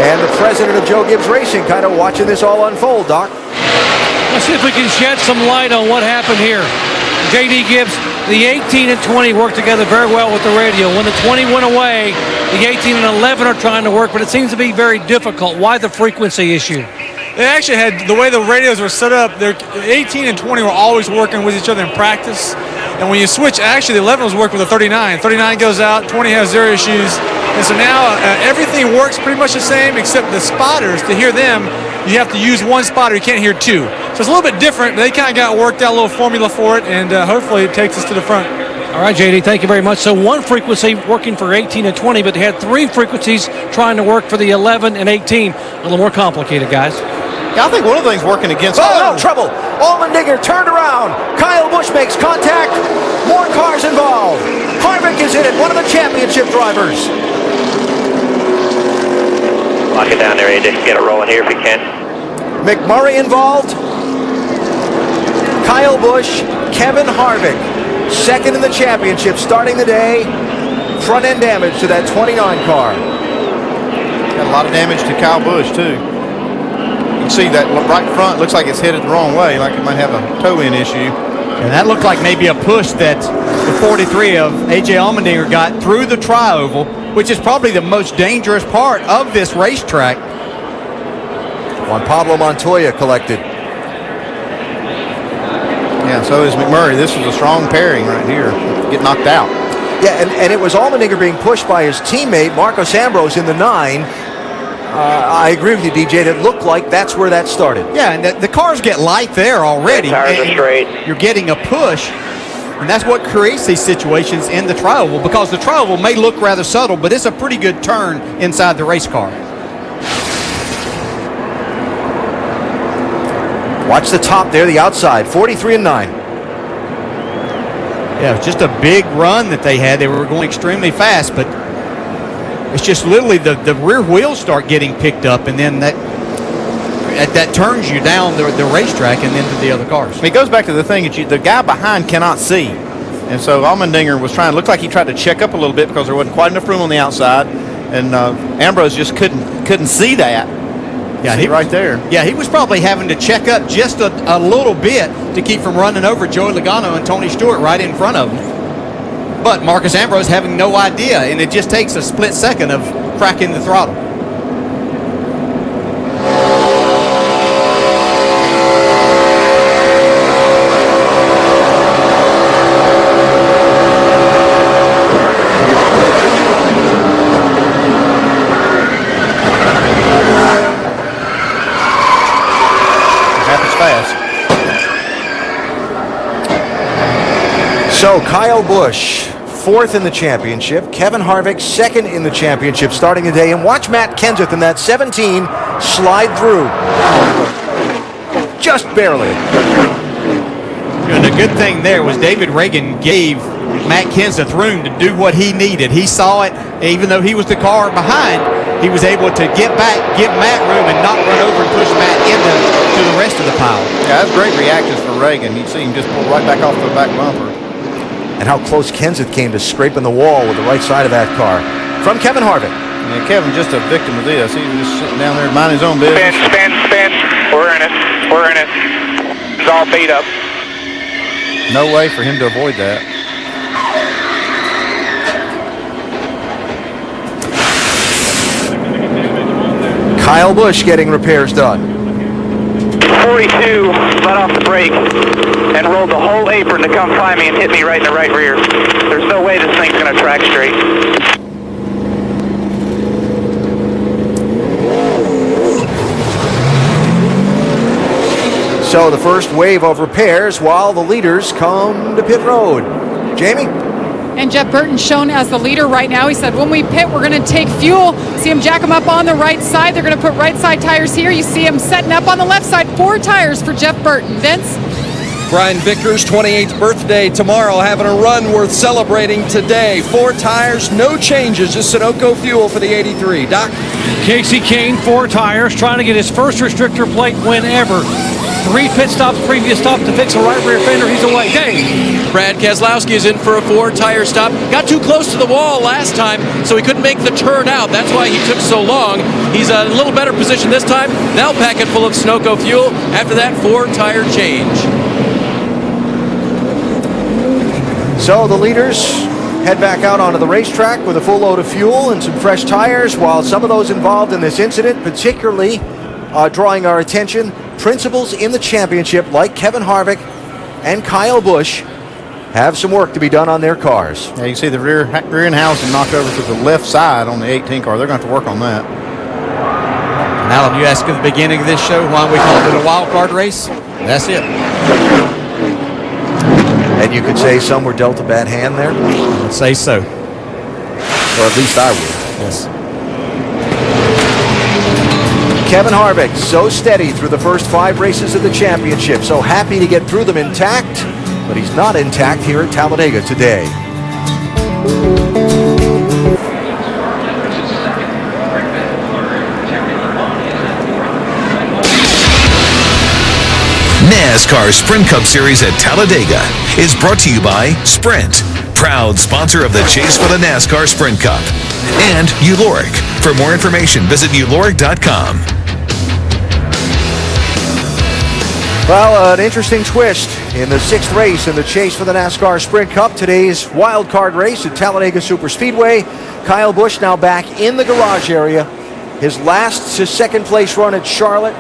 And the president of Joe Gibbs Racing kind of watching this all unfold, Doc. Let's see if we can shed some light on what happened here. J.D. Gibbs, the 18 and 20 worked together very well with the radio. When the 20 went away, the 18 and 11 are trying to work, but it seems to be very difficult. Why the frequency issue? They actually had, the way the radios were set up, 18 and 20 were always working with each other in practice. And when you switch, actually the 11 was working with the 39. 39 goes out, 20 has zero issues. And so now everything works pretty much the same except the spotters. To hear them, you have to use one spotter. You can't hear two. So it's a little bit different, but they kind of got worked out a little formula for it, and hopefully it takes us to the front. All right, JD, thank you very much. So one frequency working for 18 and 20, but they had three frequencies trying to work for the 11 and 18. A little more complicated, guys. Yeah, I think one of the things working against... Oh, no, trouble. Allmendinger turned around. Kyle Busch makes contact. More cars involved. Harvick is in it, one of the championship drivers. Lock it down there, AJ. Get it rolling here if you can. McMurray involved. Kyle Busch, Kevin Harvick, second in the championship, starting the day. Front end damage to that 29 car. Got a lot of damage to Kyle Busch, too. You can see that right front looks like it's headed the wrong way, like it might have a toe-in issue. And that looked like maybe a push that the 43 of A.J. Allmendinger got through the tri-oval, which is probably the most dangerous part of this racetrack. Juan Pablo Montoya collected. Yeah, so is McMurray. This was a strong pairing right here. Get knocked out. Yeah, and it was Allmendinger being pushed by his teammate, Marcos Ambrose, in the 9. I agree with you, DJ. It looked like that's where that started. Yeah, and the cars get light there already. Tires are straight. You're getting a push, and that's what creates these situations in the tri-oval, because the tri-oval may look rather subtle, but it's a pretty good turn inside the race car. Watch the top there, the outside, 43 and 9. Yeah, it was just a big run that they had. They were going extremely fast, but it's just literally the rear wheels start getting picked up, and then that turns you down the racetrack and into the other cars. It goes back to the thing that the guy behind cannot see. And so Allmendinger was looked like he tried to check up a little bit because there wasn't quite enough room on the outside. And Ambrose just couldn't see that. Yeah, he right there. Yeah, he was probably having to check up just a little bit to keep from running over Joey Logano and Tony Stewart right in front of him. But Marcus Ambrose having no idea, and it just takes a split second of cracking the throttle. So Kyle Busch, fourth in the championship. Kevin Harvick, second in the championship, starting the day. And watch Matt Kenseth in that 17 slide through. Just barely. And the good thing there was David Reagan gave Matt Kenseth room to do what he needed. He saw it, even though he was the car behind, he was able to get back, give Matt room, and not run over and push Matt into the rest of the pile. Yeah, that's great reactions for Reagan. You see him just pull right back off the back bumper. And how close Kenseth came to scraping the wall with the right side of that car. From Kevin Harvick. Yeah, Kevin just a victim of this. He was just sitting down there minding his own business. Spin. We're in it. It's all beat up. No way for him to avoid that. Kyle Busch getting repairs done. 42 let off the brake and rolled the whole apron to come find me and hit me right in the right rear. There's no way this thing's going to track straight. So the first wave of repairs while the leaders come to pit road. Jamie? And Jeff Burton shown as the leader right now. He said, when we pit, we're going to take fuel. See him jack him up on the right side. They're going to put right side tires here. You see him setting up on the left side. 4 tires for Jeff Burton. Vince? Brian Vickers' 28th birthday tomorrow, having a run worth celebrating today. 4 tires, no changes, just Sunoco fuel for the 83. Doc? Casey Kane, 4 tires, trying to get his first restrictor plate win ever. 3 pit stops, previous stop to fix a right rear fender. He's away. Dave. Brad Keselowski is in for a 4-tire stop. Got too close to the wall last time, so he couldn't make the turn out. That's why he took so long. He's a little better position this time. Now pack it full of Sunoco fuel. After that 4-tire change. So the leaders head back out onto the racetrack with a full load of fuel and some fresh tires, while some of those involved in this incident, particularly drawing our attention, principals in the championship like Kevin Harvick and Kyle Busch have some work to be done on their cars. Yeah, you can see the rear end housing knocked over to the left side on the 18 car. They're going to have to work on that. And Alan, you asked at the beginning of this show why we called it a wild card race. That's it. And you could say some were dealt a bad hand there? I'd say so. Or at least I would. Yes. Kevin Harvick, so steady through the first 5 races of the championship. So happy to get through them intact, but he's not intact here at Talladega today. NASCAR Sprint Cup Series at Talladega is brought to you by Sprint, proud sponsor of the Chase for the NASCAR Sprint Cup, and Uloric. For more information, visit uloric.com. Well, an interesting twist in the 6th race in the Chase for the NASCAR Sprint Cup. Today's wild card race at Talladega Superspeedway. Kyle Busch now back in the garage area. His last to 2nd place run at Charlotte.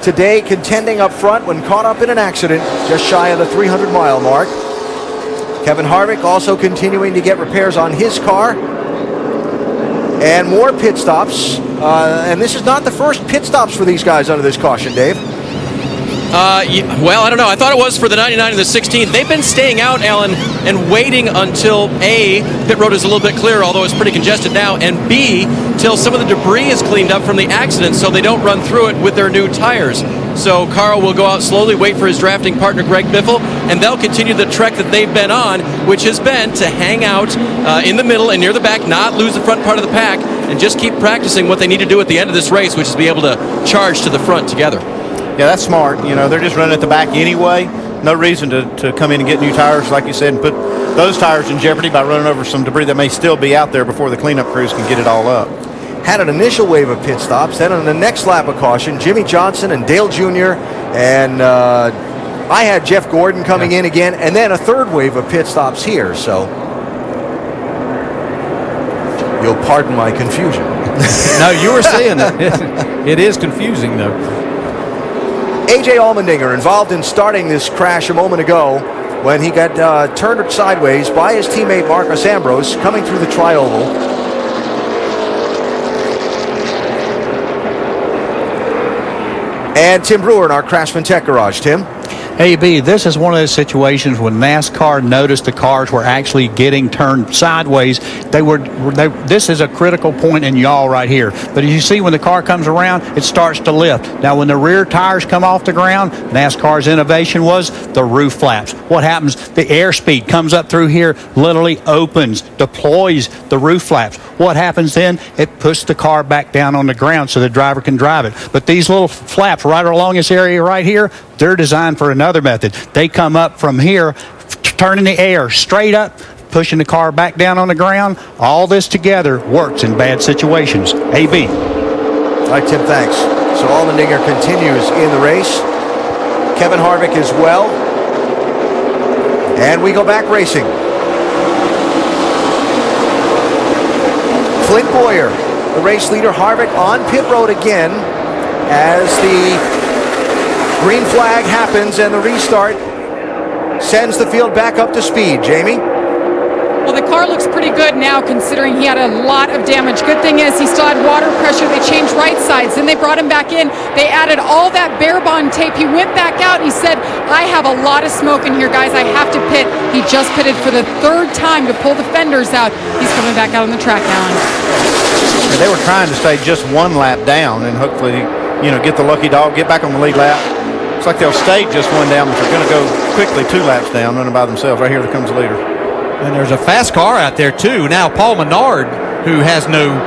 Today contending up front when caught up in an accident just shy of the 300-mile mark. Kevin Harvick also continuing to get repairs on his car. And more pit stops. And this is not the first pit stops for these guys under this caution, Dave. Well, I don't know. I thought it was for the 99 and the 16. They've been staying out, Alan, and waiting until A, pit road is a little bit clearer, although it's pretty congested now, and B, till some of the debris is cleaned up from the accident so they don't run through it with their new tires. So Carl will go out slowly, wait for his drafting partner, Greg Biffle, and they'll continue the trek that they've been on, which has been to hang out in the middle and near the back, not lose the front part of the pack, and just keep practicing what they need to do at the end of this race, which is be able to charge to the front together. Yeah, that's smart. You know, they're just running at the back anyway. No reason to come in and get new tires, like you said, and put those tires in jeopardy by running over some debris that may still be out there before the cleanup crews can get it all up. Had an initial wave of pit stops. Then on the next lap of caution, Jimmy Johnson and Dale Jr. and I had Jeff Gordon coming in again, and then a 3rd wave of pit stops here. So you'll pardon my confusion. No, you were saying it. It is confusing, though. A.J. Allmendinger involved in starting this crash a moment ago when he got turned sideways by his teammate Marcos Ambrose coming through the tri-oval. And Tim Brewer in our Craftsman Tech Garage. Tim? AB, this is one of those situations when NASCAR noticed the cars were actually getting turned sideways. This is a critical point in y'all right here. But as you see, when the car comes around, it starts to lift. Now, when the rear tires come off the ground, NASCAR's innovation was the roof flaps. What happens? The airspeed comes up through here, literally opens, deploys the roof flaps. What happens then? It puts the car back down on the ground so the driver can drive it. But these little flaps right along this area right here, they're designed for another method. They come up from here, turning the air straight up, pushing the car back down on the ground. All this together works in bad situations. AB. All right, Tim, thanks. So Allmendinger continues in the race. Kevin Harvick as well. And we go back racing. Clint Boyer, the race leader. Harvick on pit road again as the green flag happens and the restart sends the field back up to speed. Jamie? Well, the car looks pretty good now considering he had a lot of damage. Good thing is he still had water pressure. They changed right sides. Then they brought him back in. They added all that bare bond tape. He went back out and he said, I have a lot of smoke in here, guys. I have to pit. He just pitted for the 3rd time to pull the fenders out. He's coming back out on the track now. Yeah, they were trying to stay just 1 lap down and hopefully, get the lucky dog, get back on the lead lap. Looks like they'll stay just one down, but they're going to go quickly 2 laps down, running by themselves. Right here comes the leader. And there's a fast car out there, too. Now, Paul Menard, who has no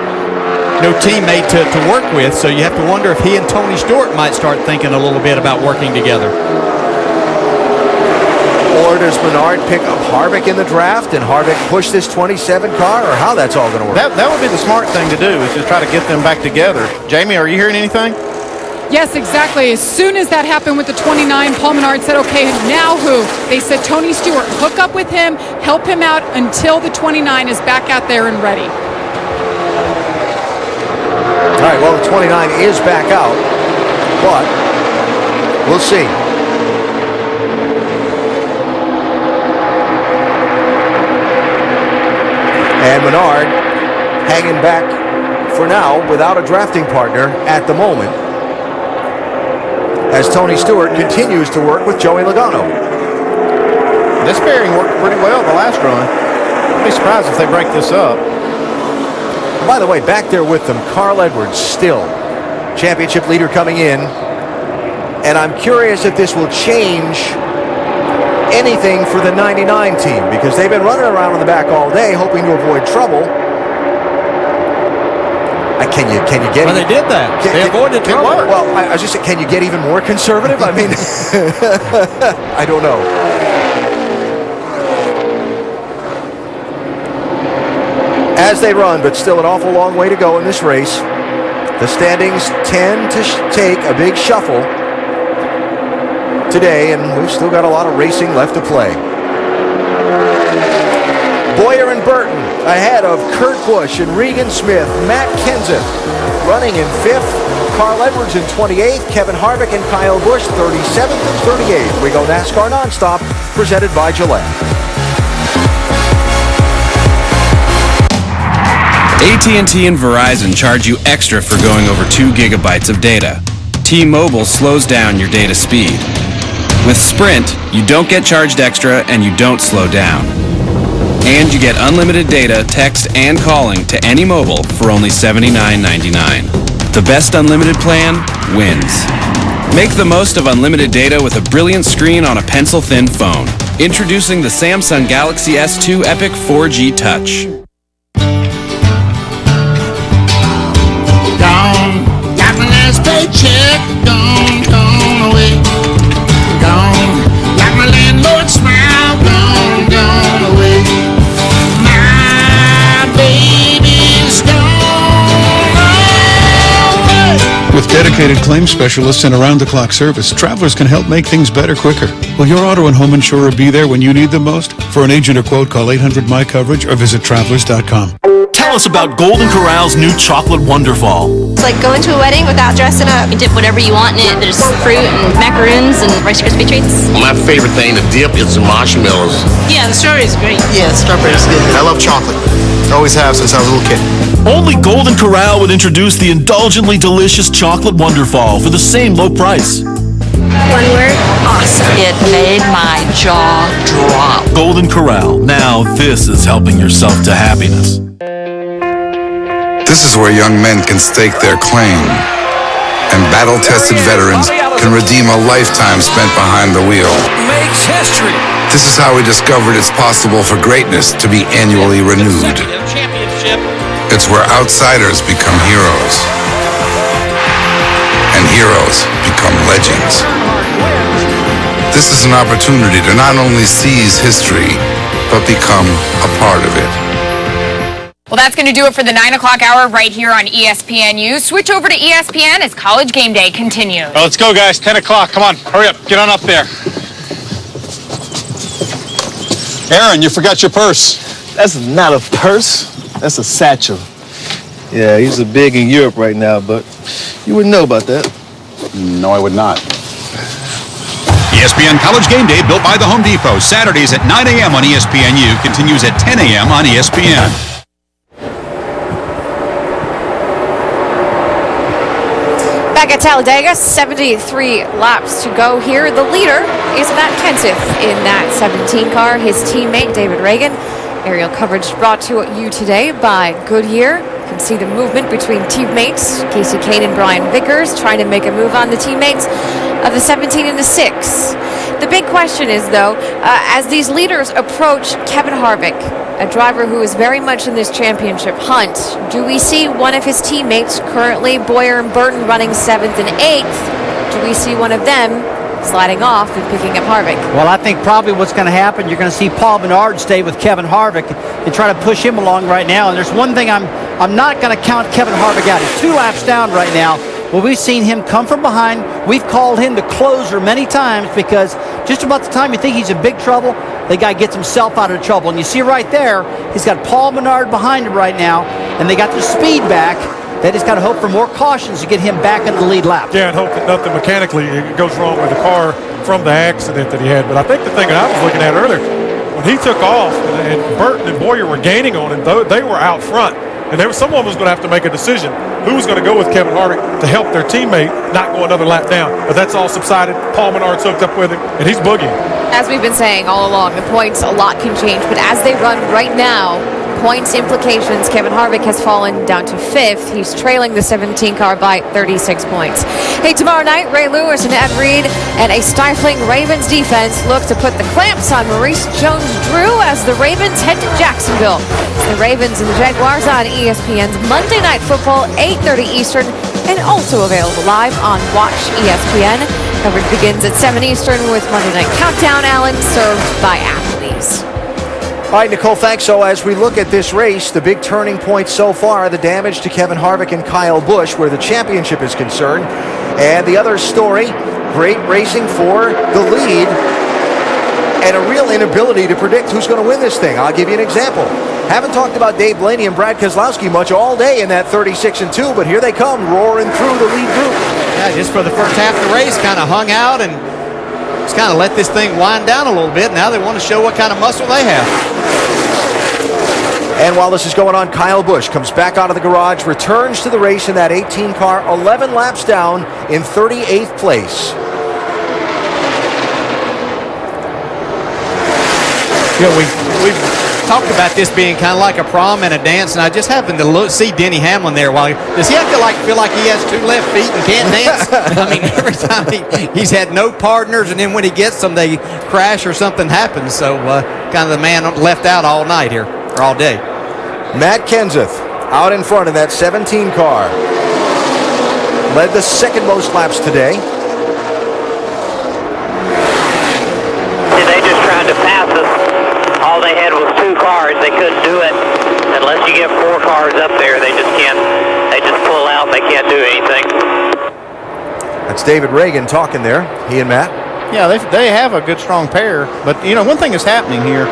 teammate to work with, so you have to wonder if he and Tony Stewart might start thinking a little bit about working together. Or does Menard pick up Harvick in the draft and Harvick push this 27 car, or how that's all going to work? That would be the smart thing to do, is just try to get them back together. Jamie, are you hearing anything? Yes, exactly. As soon as that happened with the 29, Paul Menard said, okay, now who? They said Tony Stewart, hook up with him, help him out until the 29 is back out there and ready. All right, well, the 29 is back out, but we'll see. And Menard hanging back for now without a drafting partner at the moment, as Tony Stewart continues to work with Joey Logano. This pairing worked pretty well the last run. I'd be surprised if they break this up. And by the way, back there with them, Carl Edwards, still championship leader coming in. And I'm curious if this will change anything for the 99 team, because they've been running around in the back all day hoping to avoid trouble. Can you get? Well, they did that. They avoided trouble. Well, I was just saying, can you get even more conservative? I mean, I don't know. As they run, but still an awful long way to go in this race. The standings tend to take a big shuffle today, and we've still got a lot of racing left to play. Boyer and Burton ahead of Kurt Busch and Regan Smith. Matt Kenseth running in 5th. Carl Edwards in 28th. Kevin Harvick and Kyle Busch 37th and 38th. We go NASCAR Nonstop, presented by Gillette. AT&T and Verizon charge you extra for going over 2 gigabytes of data. T-Mobile slows down your data speed. With Sprint, you don't get charged extra and you don't slow down. And you get unlimited data, text, and calling to any mobile for only $79.99. The best unlimited plan wins. Make the most of unlimited data with a brilliant screen on a pencil-thin phone. Introducing the Samsung Galaxy S2 Epic 4G Touch. Gone, got my last paycheck, gone away. Gone, got my landlord smile, gone away. My baby's gone away. With dedicated claim specialists and around-the-clock service, Travelers can help make things better quicker. Will your auto and home insurer be there when you need them most? For an agent or quote, call 800-MY-COVERAGE or visit Travelers.com. Tell us about Golden Corral's new chocolate wonderfall. It's like going to a wedding without dressing up. You dip whatever you want in it. There's fruit and macaroons and Rice Krispie treats. My favorite thing to dip is the marshmallows. Yeah, the strawberry is great. Yeah, the strawberry is good. I love chocolate. Always have since I was a little kid. Only Golden Corral would introduce the indulgently delicious chocolate wonderfall for the same low price. One word, awesome. It made my jaw drop. Golden Corral. Now this is helping yourself to happiness. This is where young men can stake their claim, and battle-tested veterans can redeem a lifetime spent behind the wheel. Makes history. This is how we discovered it's possible for greatness to be annually renewed. It's where outsiders become heroes, and heroes become legends. This is an opportunity to not only seize history, but become a part of it. Well, that's going to do it for the 9 o'clock hour right here on ESPNU. Switch over to ESPN as College Game Day continues. Well, let's go, guys. 10 o'clock. Come on. Hurry up. Get on up there. Aaron, you forgot your purse. That's not a purse. That's a satchel. Yeah, he's big in Europe right now, but you wouldn't know about that. No, I would not. ESPN College Game Day, built by the Home Depot. Saturdays at 9 a.m. on ESPNU. Continues at 10 a.m. on ESPN. Back at Talladega, 73 laps to go here. The leader is Matt Kenseth in that 17 car. His teammate, David Reagan. Aerial coverage brought to you today by Goodyear. You can see the movement between teammates. Casey Kane and Brian Vickers trying to make a move on the teammates. of the 17 and the 6. The big question is, though, as these leaders approach Kevin Harvick, a driver who is very much in this championship hunt, do we see one of his teammates, currently Boyer and Burton, running 7th and 8th? Do we see one of them sliding off and picking up Harvick? Well, I think probably what's going to happen, you're going to see Paul Menard stay with Kevin Harvick and try to push him along right now. And there's one thing I'm not going to count Kevin Harvick out. He's 2 laps down right now. Well, we've seen him come from behind. We've called him the closer many times because just about the time you think he's in big trouble, the guy gets himself out of trouble. And you see right there, he's got Paul Menard behind him right now, and they got the speed back. They just got to hope for more cautions to get him back in the lead lap. Yeah, and hope that nothing mechanically goes wrong with the car from the accident that he had. But I think the thing that I was looking at earlier, when he took off and Burton and Boyer were gaining on him, they were out front. And someone was going to have to make a decision who was going to go with Kevin Harvick to help their teammate not go another lap down. But that's all subsided. Paul Menard's hooked up with him, and he's boogieing. As we've been saying all along, the points, a lot can change. But as they run right now, points implications, Kevin Harvick has fallen down to 5th. He's trailing the 17 car by 36 points. Hey, tomorrow night, Ray Lewis and Ed Reed and a stifling Ravens defense look to put the clamps on Maurice Jones-Drew as the Ravens head to Jacksonville. The Ravens and the Jaguars on ESPN's Monday Night Football, 8:30 Eastern, and also available live on Watch ESPN. Coverage begins at 7 Eastern with Monday Night Countdown, Allen, served by Applebee's. All right, Nicole, thanks. So as we look at this race, the big turning point so far, the damage to Kevin Harvick and Kyle Busch, where the championship is concerned. And the other story, great racing for the lead and a real inability to predict who's going to win this thing. I'll give you an example. Haven't talked about Dave Blaney and Brad Keselowski much all day in that 36-2, but here they come roaring through the lead group. Yeah, just for the first half of the race, kind of hung out and just kind of let this thing wind down a little bit. Now they want to show what kind of muscle they have. And while this is going on, Kyle Busch comes back out of the garage, returns to the race in that 18 car, 11 laps down in 38th place. Yeah, we've talked about this being kind of like a prom and a dance, and I just happened to see Denny Hamlin there. Does he have to feel like he has 2 left feet and can't dance? I mean, every time he's had no partners, and then when he gets them, they crash or something happens. So kind of the man left out all night here, or all day. Matt Kenseth out in front in that 17 car. Led the second most laps today. They just tried to pass us. All they had was 2 cars. They couldn't do it unless you get 4 cars up there. They just can't. They just pull out. They can't do anything. That's David Reagan talking there. He and Matt. Yeah, they have a good strong pair. But one thing that's happening here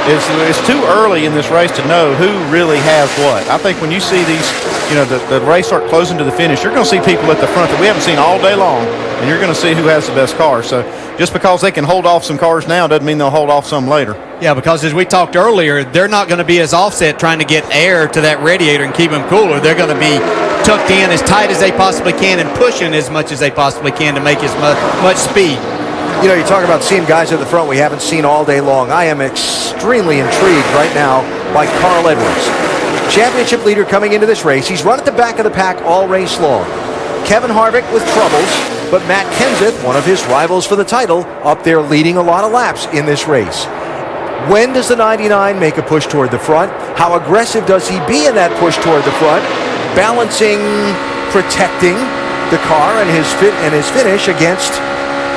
is it's too early in this race to know who really has what. I think when you see these, the race start closing to the finish, you're going to see people at the front that we haven't seen all day long, and you're going to see who has the best car. So just because they can hold off some cars now doesn't mean they'll hold off some later. Yeah, because as we talked earlier, they're not going to be as offset trying to get air to that radiator and keep them cooler. They're going to be tucked in as tight as they possibly can and pushing as much as they possibly can to make as much speed. You talk about seeing guys at the front we haven't seen all day long. I am extremely intrigued right now by Carl Edwards. Championship leader coming into this race. He's run at the back of the pack all race long. Kevin Harvick with troubles, but Matt Kenseth, one of his rivals for the title, up there leading a lot of laps in this race. When does the 99 make a push toward the front? How aggressive does he be in that push toward the front? Balancing, protecting the car and his finish against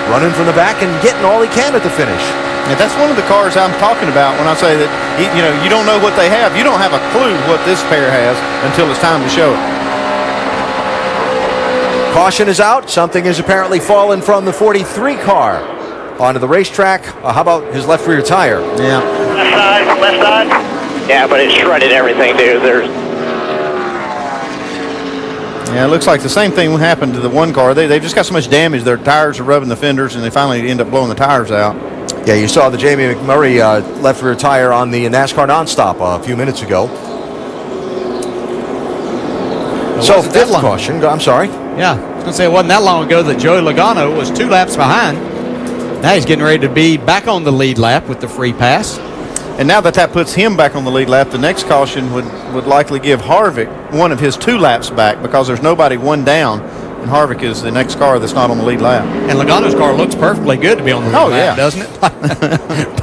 running from the back and getting all he can at the finish. Yeah, that's one of the cars I'm talking about when I say that, you don't know what they have. You don't have a clue what this pair has until it's time to show it. Caution is out. Something has apparently fallen from the 43 car onto the racetrack. How about his left rear tire? Yeah. Left side. Yeah, but it shredded everything, dude. Yeah, it looks like the same thing happened to the one car. They've just got so much damage. Their tires are rubbing the fenders, and they finally end up blowing the tires out. Yeah, you saw the Jamie McMurray left rear tire on the NASCAR nonstop a few minutes ago. So fifth caution. I'm sorry. Yeah, I was going to say it wasn't that long ago that Joey Logano was 2 laps behind. Now he's getting ready to be back on the lead lap with the free pass. And now that puts him back on the lead lap, the next caution would likely give Harvick one of his 2 laps back because there's nobody one down. and Harvick is the next car that's not on the lead lap. And Logano's car looks perfectly good to be on the lead lap, doesn't it?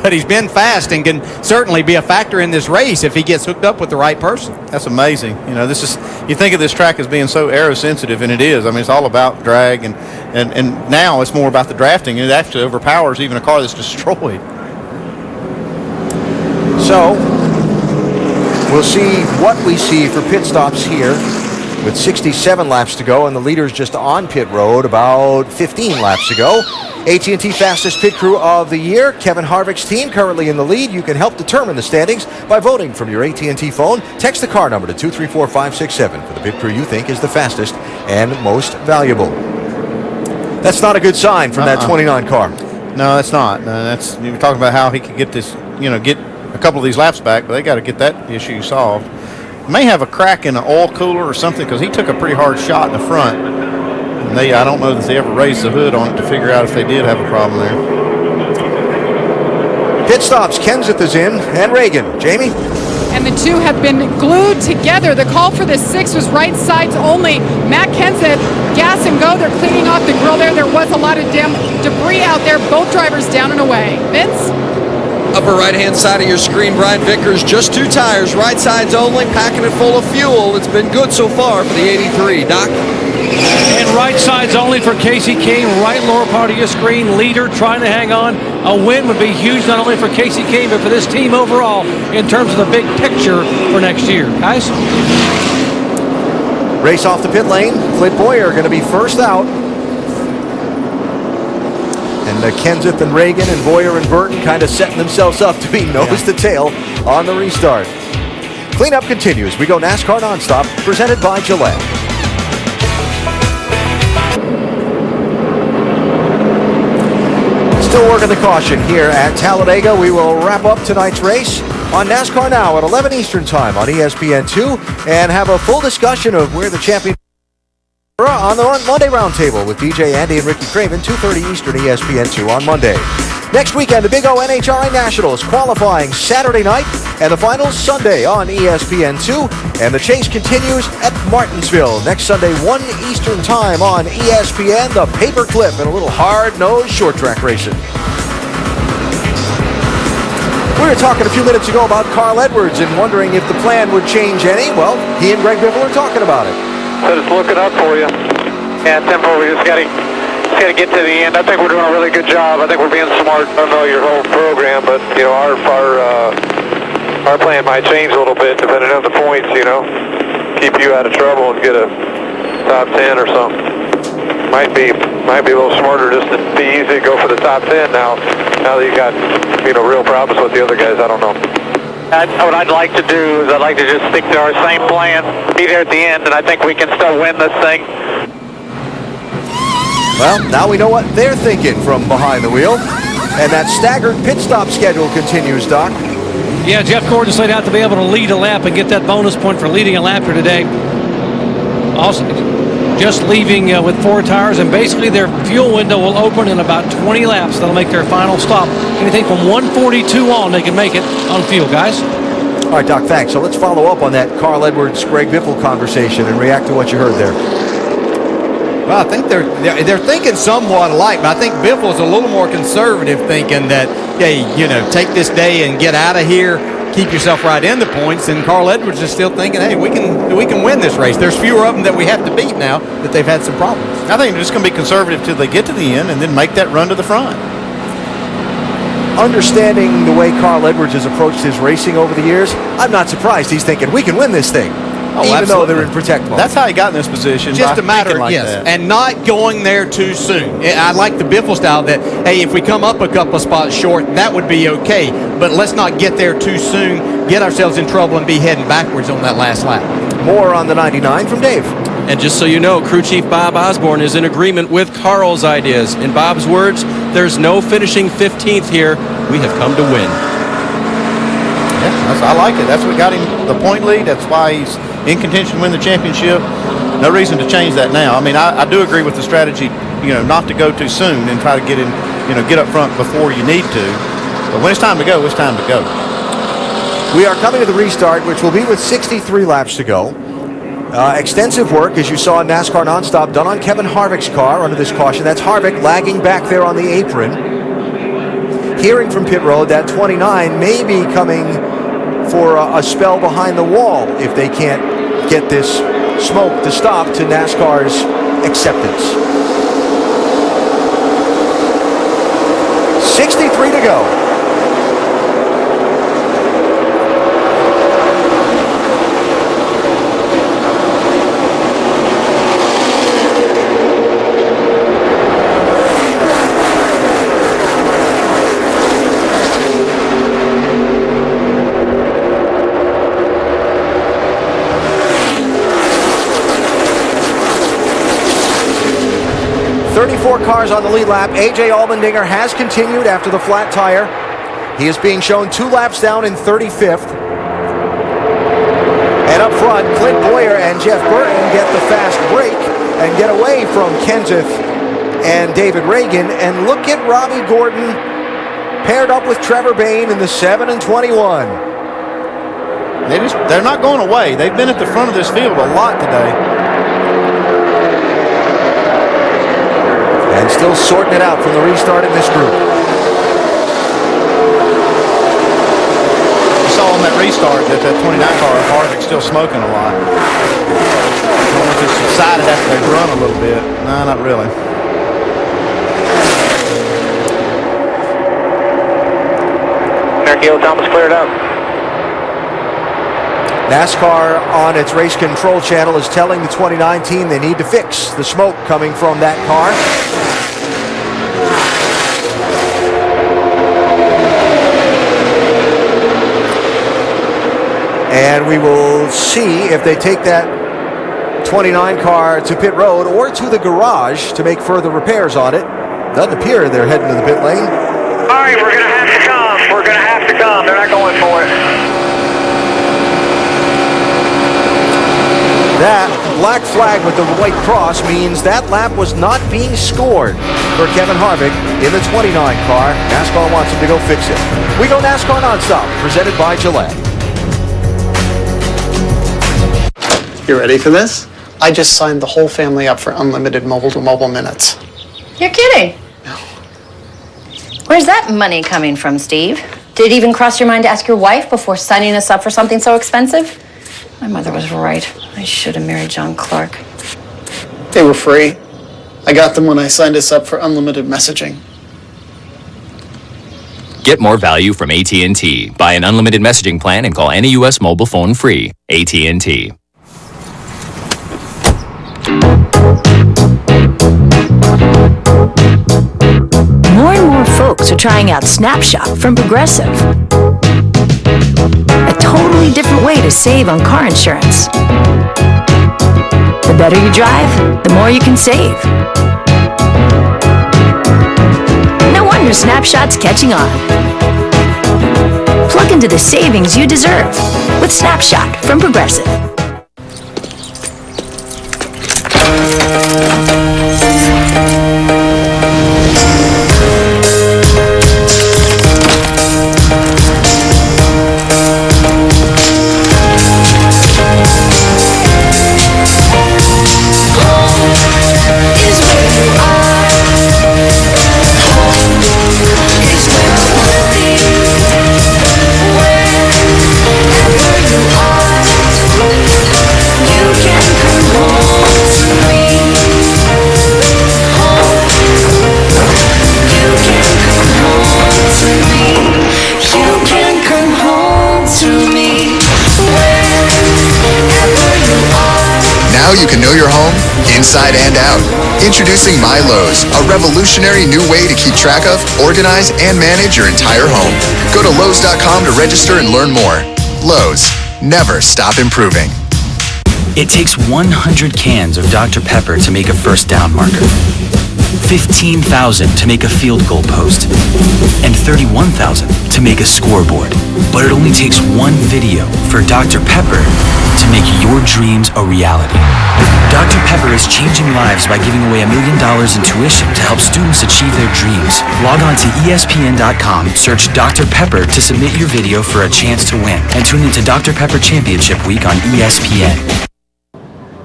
But he's been fast and can certainly be a factor in this race if he gets hooked up with the right person. That's amazing. You know, you think of this track as being so aero-sensitive, and it is. I mean, it's all about drag, and now it's more about the drafting. It actually overpowers even a car that's destroyed. So we'll see what we see for pit stops here with 67 laps to go, and the leader's just on pit road about 15 laps to go. AT&T Fastest Pit Crew of the Year, Kevin Harvick's team currently in the lead. You can help determine the standings by voting from your AT&T phone. Text the car number to 234567 for the pit crew you think is the fastest and most valuable. That's not a good sign from that 29 car. No, that's not. You were talking about how he could get this, get a couple of these laps back, but they got to get that issue solved. May have a crack in the oil cooler or something, because he took a pretty hard shot in the front. And I don't know that they ever raised the hood on it to figure out if they did have a problem there. Pit stops, Kenseth is in, and Reagan. Jamie? And the two have been glued together. The call for the 6 was right sides only. Matt Kenseth, gas and go. They're cleaning off the grill there. There was a lot of debris out there. Both drivers down and away. Vince? Upper right-hand side of your screen, Brian Vickers, just 2 tires, right sides only, packing it full of fuel. It's been good so far for the 83. Doc? And right sides only for Casey King, right lower part of your screen, leader trying to hang on. A win would be huge not only for Casey King, but for this team overall in terms of the big picture for next year. Guys? Race off the pit lane. Clint Boyer going to be first out. And Kenseth and Reagan and Boyer and Burton kind of setting themselves up to be nose to tail on the restart. Cleanup continues. We go NASCAR nonstop, presented by Gillette. Still working the caution here at Talladega. We will wrap up tonight's race on NASCAR Now at 11 Eastern Time on ESPN2 and have a full discussion of where the champion on the Monday Roundtable with DJ Andy and Ricky Craven, 2:30 Eastern, ESPN2 on Monday. Next weekend, the Big O NHRA Nationals qualifying Saturday night and the finals Sunday on ESPN2. And the chase continues at Martinsville next Sunday, 1 Eastern Time on ESPN. The paperclip and a little hard-nosed short track racing. We were talking a few minutes ago about Carl Edwards and wondering if the plan would change any. Well, he and Greg Biffle are talking about it. So just looking up for you. Yeah, Temple, we just got to get to the end. I think we're doing a really good job. I think we're being smart. I don't know your whole program, but our plan might change a little bit depending on the points. Keep you out of trouble and get a top 10 or something. Might be a little smarter just to be easy to go for the top 10 now that you got real problems with the other guys. I don't know. What I'd like to do is I'd like to just stick to our same plan, be there at the end, and I think we can still win this thing. Well, now we know what they're thinking from behind the wheel. And that staggered pit stop schedule continues, Doc. Yeah, Jeff Gordon laid out to be able to lead a lap and get that bonus point for leading a lap here today. Also, just leaving with 4 tires, and basically their fuel window will open in about 20 laps. That'll make their final stop. Anything from 142 on, they can make it on fuel, guys. All right, Doc, thanks. So let's follow up on that Carl Edwards, Greg Biffle conversation and react to what you heard there. Well, I think they're thinking somewhat alike, but I think Biffle's a little more conservative, thinking that, hey, take this day and get out of here, keep yourself right in the points. And Carl Edwards is still thinking, hey, we can win this race. There's fewer of them that we have to beat now that they've had some problems. I think they're just going to be conservative till they get to the end and then make that run to the front. Understanding the way Carl Edwards has approached his racing over the years, I'm not surprised he's thinking we can win this thing. Even though they're in protect mode. That's how he got in this position. Just a matter of, and not going there too soon. I like the Biffle style that, hey, if we come up a couple of spots short, that would be okay. But let's not get there too soon, get ourselves in trouble, and be heading backwards on that last lap. More on the 99 from Dave. And just so you know, Crew Chief Bob Osborne is in agreement with Carl's ideas. In Bob's words, there's no finishing 15th here. We have come to win. Yeah, I like it. That's what got him the point lead. That's why he's in contention to win the championship. No reason to change that now. I mean, I do agree with the strategy, not to go too soon and try to get in, get up front before you need to. But when it's time to go, it's time to go. We are coming to the restart, which will be with 63 laps to go. Extensive work, as you saw in NASCAR Nonstop, done on Kevin Harvick's car under this caution. That's Harvick lagging back there on the apron. Hearing from pit road that 29 may be coming for a spell behind the wall if they can't get this smoke to stop to NASCAR's acceptance. 63 to go. Cars on the lead lap. A.J. Allmendinger has continued after the flat tire. He is being shown 2 laps down in 35th. And up front, Clint Boyer and Jeff Burton get the fast break and get away from Kenseth and David Reagan. And look at Robbie Gordon paired up with Trevor Bayne in the 7 and 21. They're not going away. They've been at the front of this field a lot today. And still sorting it out from the restart in this group. You saw on that restart that 29 car of Harvick's still smoking a lot. I don't know if it's subsided after they run a little bit. No, not really. Mercule Thomas cleared up. NASCAR on its race control channel is telling the 29 team they need to fix the smoke coming from that car. And we will see if they take that 29 car to pit road or to the garage to make further repairs on it. Doesn't appear they're heading to the pit lane. All right, we're going to have to come. We're going to have to come. They're not going for it. That black flag with the white cross means that lap was not being scored for Kevin Harvick in the 29 car. NASCAR wants him to go fix it. We go NASCAR Nonstop, presented by Gillette. You ready for this? I just signed the whole family up for unlimited mobile-to-mobile minutes. You're kidding. No. Where's that money coming from, Steve? Did it even cross your mind to ask your wife before signing us up for something so expensive? My mother was right. I should have married John Clark. They were free. I got them when I signed us up for unlimited messaging. Get more value from AT&T. Buy an unlimited messaging plan and call any U.S. mobile phone free. AT&T. More and more folks are trying out Snapshot from Progressive. A totally different way to save on car insurance. The better you drive, the more you can save. No wonder Snapshot's catching on. Plug into the savings you deserve with Snapshot from Progressive. You can know your home inside and out. Introducing My Lowe's, a revolutionary new way to keep track of, organize, and manage your entire home. Go to Lowe's.com to register and learn more. Lowe's, never stop improving. It takes 100 cans of Dr. Pepper to make a first down marker, 15,000 to make a field goal post, and 31,000 to make a scoreboard. But it only takes one video for Dr. Pepper to make your dreams a reality. Dr. Pepper is changing lives by giving away $1 million in tuition to help students achieve their dreams. Log on to ESPN.com, search Dr. Pepper to submit your video for a chance to win, and tune into Dr. Pepper Championship Week on ESPN.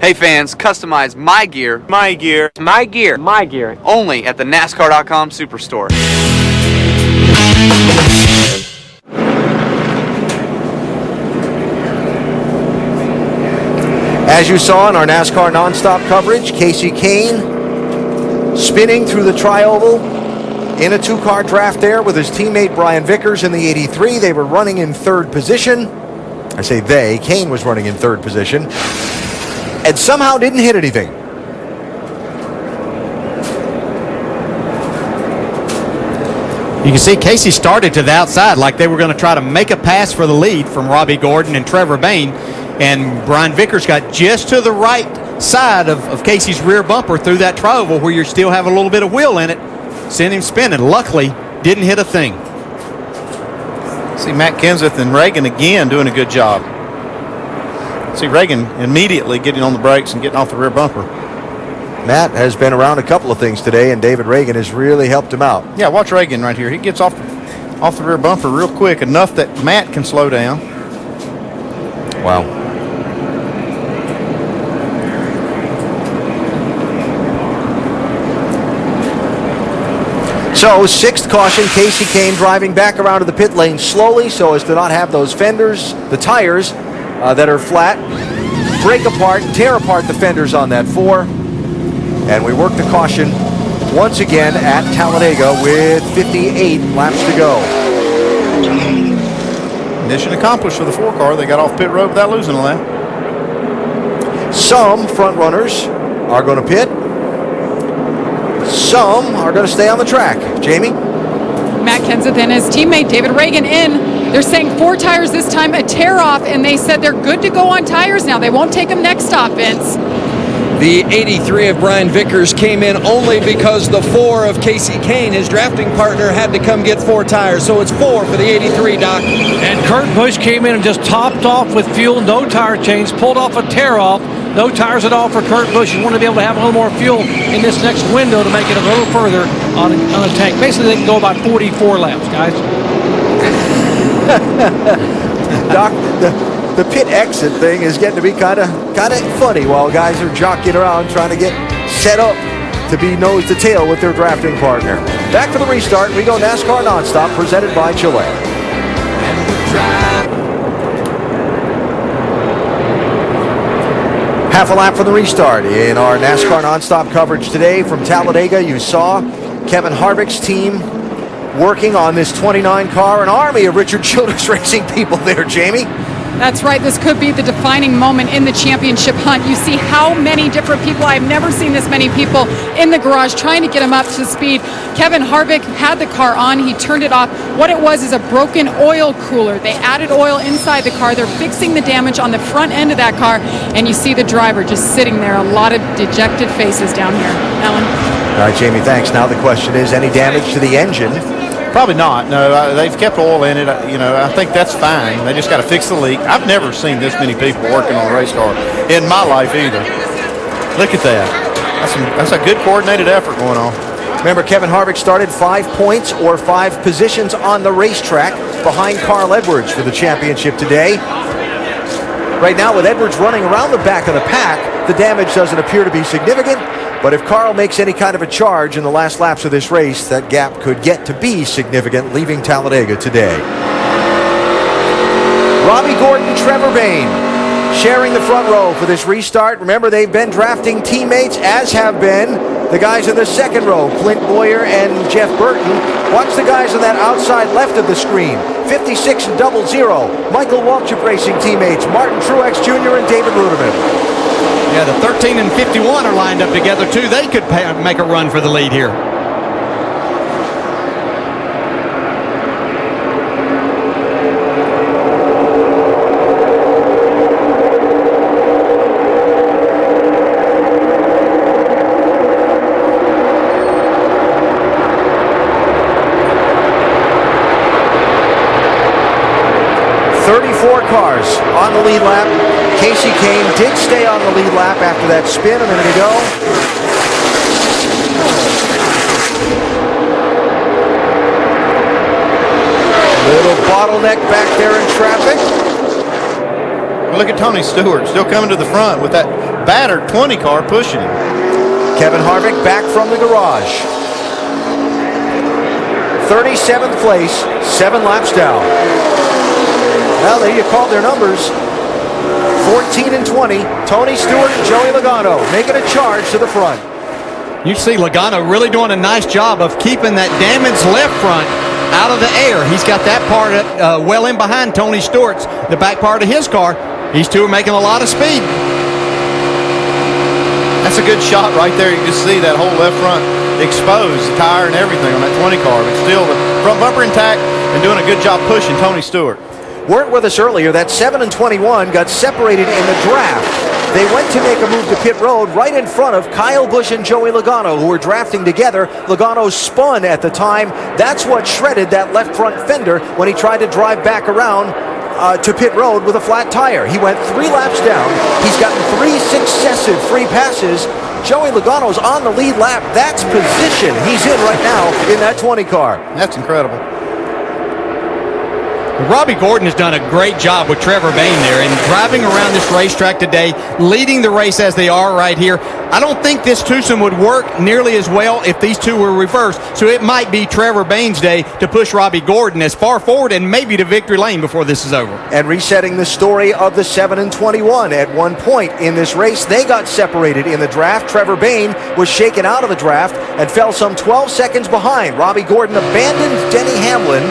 Hey fans, customize my gear. My gear. My gear. My gear. Only at the NASCAR.com Superstore. As you saw in our NASCAR nonstop coverage, Casey Kane spinning through the tri-oval in a two-car draft there with his teammate Brian Vickers in the 83. They were running in third position. I say they. Kane was running in third position and somehow didn't hit anything. You can see Casey started to the outside like they were going to try to make a pass for the lead from Robbie Gordon and Trevor Bayne. And Brian Vickers got just to the right side of Casey's rear bumper through that tri-oval where you still have a little bit of wheel in it. Sent him spinning. Luckily, didn't hit a thing. See Matt Kenseth and Reagan again doing a good job. See Reagan immediately getting on the brakes and getting off the rear bumper. Matt has been around a couple of things today, and David Reagan has really helped him out. Yeah, watch Reagan right here. He gets off the rear bumper real quick, enough that Matt can slow down. Wow. So, sixth caution, Casey Kane driving back around to the pit lane slowly so as to not have those fenders, the tires that are flat, break apart, tear apart the fenders on that 4. And we work the caution once again at Talladega with 58 laps to go. Mission accomplished for the 4 car. They got off pit road without losing a lap. Some front runners are going to pit. Some are going to stay on the track. Jamie? Matt Kenseth and his teammate David Reagan in. They're saying 4 tires this time, a tear off, and they said they're good to go on tires now. They won't take them next stop, Vince. The 83 of Brian Vickers came in only because the 4 of Casey Kane, his drafting partner, had to come get 4 tires. So it's 4 for the 83, Doc. And Kurt Busch came in and just topped off with fuel, no tire change, pulled off a tear off. No tires at all for Kurt Busch. You want to be able to have a little more fuel in this next window to make it a little further on a tank. Basically, they can go about 44 laps, guys. Doc, the pit exit thing is getting to be kind of funny while guys are jockeying around trying to get set up to be nose to tail with their drafting partner. Back for the restart. We go NASCAR Nonstop, presented by Chile. Half a lap for the restart. In our NASCAR Nonstop coverage today from Talladega, you saw Kevin Harvick's team working on this 29 car, an army of Richard Childress Racing people there, Jamie. That's right. This could be the defining moment in the championship hunt. You see how many different people. I've never seen this many people in the garage trying to get him up to speed. Kevin Harvick had the car on. He turned it off. What it was is a broken oil cooler. They added oil inside the car. They're fixing the damage on the front end of that car. And you see the driver just sitting there. A lot of dejected faces down here. Alan? All right, Jamie, thanks. Now the question is, any damage to the engine? Probably not. No, they've kept oil in it. I think that's fine. They just got to fix the leak. I've never seen this many people working on a race car in my life either. Look at that. That's a good coordinated effort going on. Remember, Kevin Harvick started 5 points or 5 positions on the racetrack behind Carl Edwards for the championship today. Right now, with Edwards running around the back of the pack, the damage doesn't appear to be significant. But if Carl makes any kind of a charge in the last laps of this race, that gap could get to be significant, leaving Talladega today. Robbie Gordon, Trevor Bayne sharing the front row for this restart. Remember, they've been drafting teammates, as have been the guys in the second row, Clint Boyer and Jeff Burton. Watch the guys on that outside left of the screen. 56 and 00. Michael Waltrip Racing teammates, Martin Truex Jr. and David Ludeman. Yeah, the 13 and 51 are lined up together, too. They could make a run for the lead here. Cars on the lead lap. Casey Kane did stay on the lead lap after that spin a minute ago. Little bottleneck back there in traffic. Well, look at Tony Stewart still coming to the front with that battered 20 car pushing him. Kevin Harvick back from the garage. 37th place, 7 laps down. Well, there you called their numbers. 14 and 20, Tony Stewart and Joey Logano making a charge to the front. You see Logano really doing a nice job of keeping that damaged left front out of the air. He's got that part well in behind Tony Stewart's, the back part of his car. These two are making a lot of speed. That's a good shot right there. You can see that whole left front exposed, the tire and everything on that 20 car, but still the front bumper intact and doing a good job pushing Tony Stewart. Weren't with us earlier, that 7 and 21 got separated in the draft. They went to make a move to pit road right in front of Kyle Busch and Joey Logano, who were drafting together. Logano spun at the time. That's what shredded that left front fender when he tried to drive back around to pit road with a flat tire. He went 3 laps down. He's gotten 3 successive free passes. Joey Logano's on the lead lap. That's position he's in right now in that 20 car. That's incredible. Robbie Gordon has done a great job with Trevor Bayne there and driving around this racetrack today, leading the race as they are right here. I don't think this twosome would work nearly as well if these two were reversed, so it might be Trevor Bayne's day to push Robbie Gordon as far forward and maybe to victory lane before this is over. And resetting the story of the 7 and 21. At one point in this race, they got separated in the draft. Trevor Bayne was shaken out of the draft and fell some 12 seconds behind. Robbie Gordon abandoned Denny Hamlin,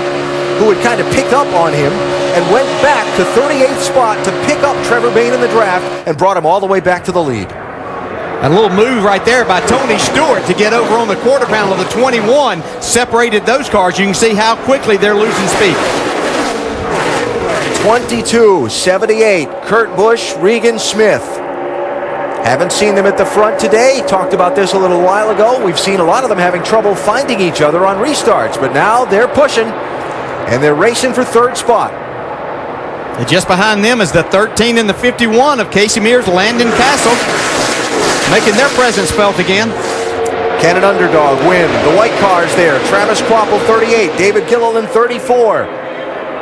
who had kind of picked up on him, and went back to 38th spot to pick up Trevor Bayne in the draft and brought him all the way back to the lead. A little move right there by Tony Stewart to get over on the quarter panel of the 21, separated those cars. You can see how quickly they're losing speed. 22-78, Kurt Busch, Regan Smith. Haven't seen them at the front today. Talked about this a little while ago. We've seen a lot of them having trouble finding each other on restarts, but now they're pushing. And they're racing for 3rd spot. And just behind them is the 13 and the 51 of Casey Mears, Landon Castle, making their presence felt again. Can an underdog win? The white cars there. Travis Kvapil, 38. David Gilliland, 34.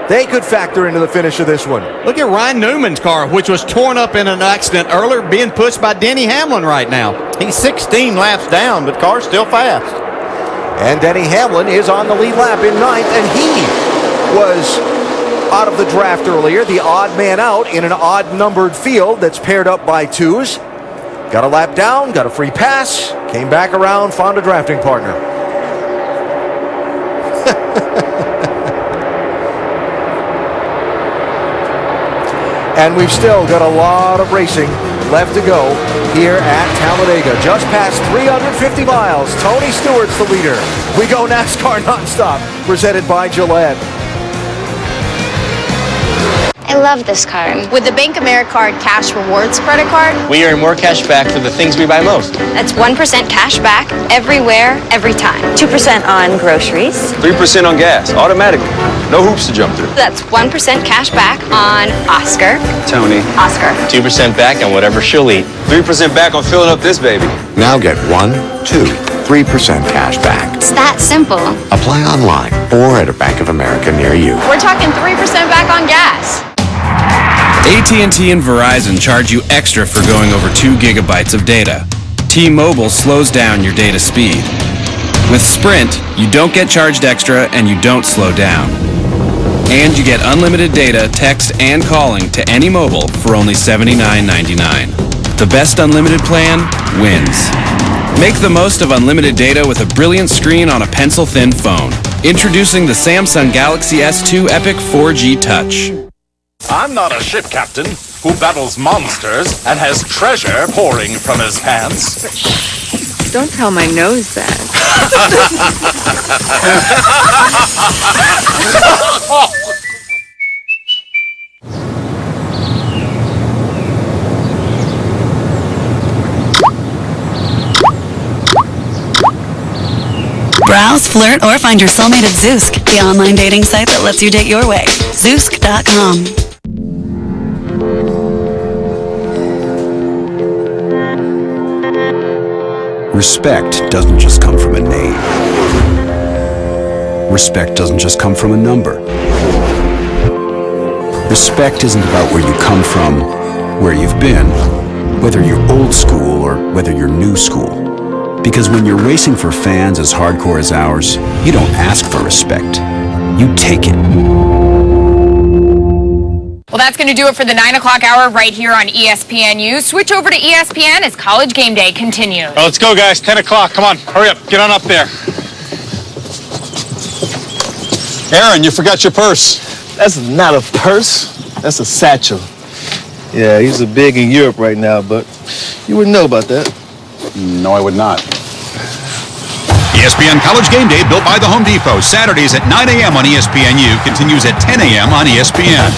They could factor into the finish of this one. Look at Ryan Newman's car, which was torn up in an accident earlier, being pushed by Denny Hamlin right now. He's 16 laps down, but car's still fast. And Denny Hamlin is on the lead lap in 9th, and he was out of the draft earlier, the odd man out in an odd numbered field that's paired up by 2s. Got a lap down, got a free pass, came back around, found a drafting partner. And we've still got a lot of racing left to go here at Talladega. Just past 350 miles. Tony Stewart's the leader. We go NASCAR nonstop, presented by Gillette. I love this card. With the Bank AmeriCard Cash Rewards credit card, we earn more cash back for the things we buy most. That's 1% cash back everywhere, every time. 2% on groceries. 3% on gas, automatically. No hoops to jump through. That's 1% cash back on Oscar. Tony. Oscar. 2% back on whatever she'll eat. 3% back on filling up this baby. Now get 1, 2, 3% cash back. It's that simple. Apply online or at a Bank of America near you. We're talking 3% back on gas. AT&T and Verizon charge you extra for going over 2 gigabytes of data. T-Mobile slows down your data speed. With Sprint, you don't get charged extra and you don't slow down. And you get unlimited data, text, and calling to any mobile for only $79.99. The best unlimited plan wins. Make the most of unlimited data with a brilliant screen on a pencil-thin phone. Introducing the Samsung Galaxy S2 Epic 4G Touch. I'm not a ship captain who battles monsters and has treasure pouring from his pants. Don't tell my nose that. Browse, flirt, or find your soulmate at Zoosk, the online dating site that lets you date your way. Zoosk.com. Respect doesn't just come from a name. Respect doesn't just come from a number. Respect isn't about where you come from, where you've been, Whether you're old school or whether you're new school. Because when you're racing for fans as hardcore as ours, you don't ask for respect. You take it. Well, that's going to do it for the 9 o'clock hour right here on ESPNU. Switch over to ESPN as College Game Day continues. Well, let's go, guys. 10 o'clock. Come on. Hurry up. Get on up there. Aaron, you forgot your purse. That's not a purse. That's a satchel. Yeah, he's a big in Europe right now, but you wouldn't know about that. No, I would not. ESPN College Game Day, built by the Home Depot. Saturdays at 9 a.m. on ESPNU. Continues at 10 a.m. on ESPN.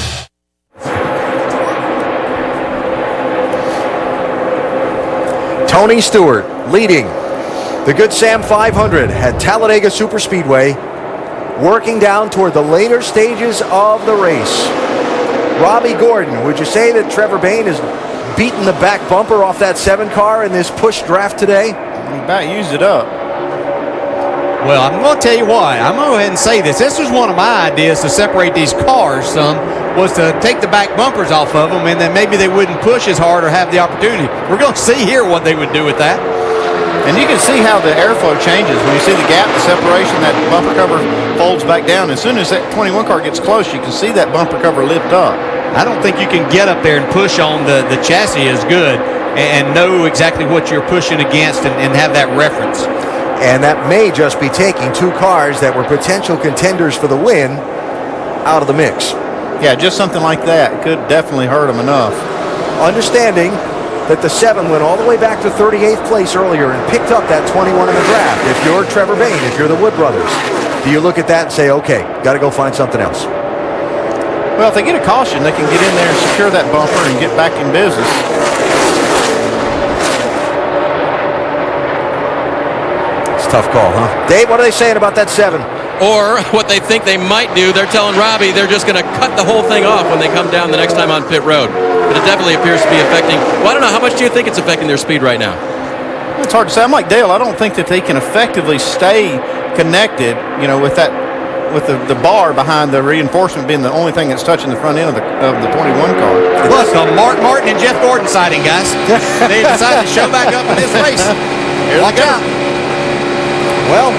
Tony Stewart leading the Good Sam 500 at Talladega Superspeedway, working down toward the later stages of the race. Robbie Gordon, would you say that Trevor Bayne has beaten the back bumper off that 7 car in this push draft today? He about used it up. Well, I'm going to tell you why. I'm going to go ahead and say this. This was one of my ideas to separate these cars some, was to take the back bumpers off of them, and then maybe they wouldn't push as hard or have the opportunity. We're going to see here what they would do with that. And you can see how the airflow changes. When you see the gap, the separation, that bumper cover folds back down. As soon as that 21 car gets close, you can see that bumper cover lift up. I don't think you can get up there and push on the chassis as good and know exactly what you're pushing against and have that reference. And that may just be taking 2 cars that were potential contenders for the win out of the mix. Yeah, just something like that could definitely hurt them enough. Understanding that the 7 went all the way back to 38th place earlier and picked up that 21 in the draft. If you're Trevor Bayne, if you're the Wood brothers, do you look at that and say, okay, got to go find something else? Well, if they get a caution, they can get in there and secure that bumper and get back in business. It's a tough call, huh? Dave, what are they saying about that 7? Or what they think they might do, they're telling Robbie they're just going to cut the whole thing off when they come down the next time on pit road. But it definitely appears to be affecting. Well, I don't know. How much do you think it's affecting their speed right now? It's hard to say. I'm like Dale. I don't think that they can effectively stay connected, with that, with the bar behind the reinforcement being the only thing that's touching the front end of the 21 car. Look, a Mark Martin and Jeff Gordon sighting, guys. They decided to show back up in this race. Watch out. Well,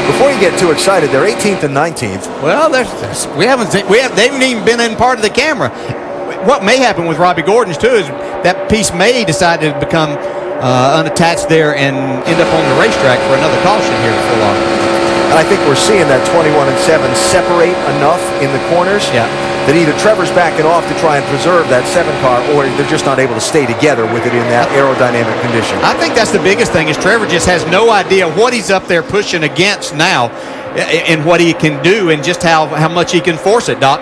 before you get too excited, they're 18th and 19th. Well, they haven't even been in part of the camera. What may happen with Robbie Gordon's too is that piece may decide to become unattached there and end up on the racetrack for another caution here before long. And I think we're seeing that 21 and 7 separate enough in the corners that either Trevor's backing off to try and preserve that 7 car, or they're just not able to stay together with it in that aerodynamic condition. I think that's the biggest thing, is Trevor just has no idea what he's up there pushing against now and what he can do and just how much he can force it, Doc.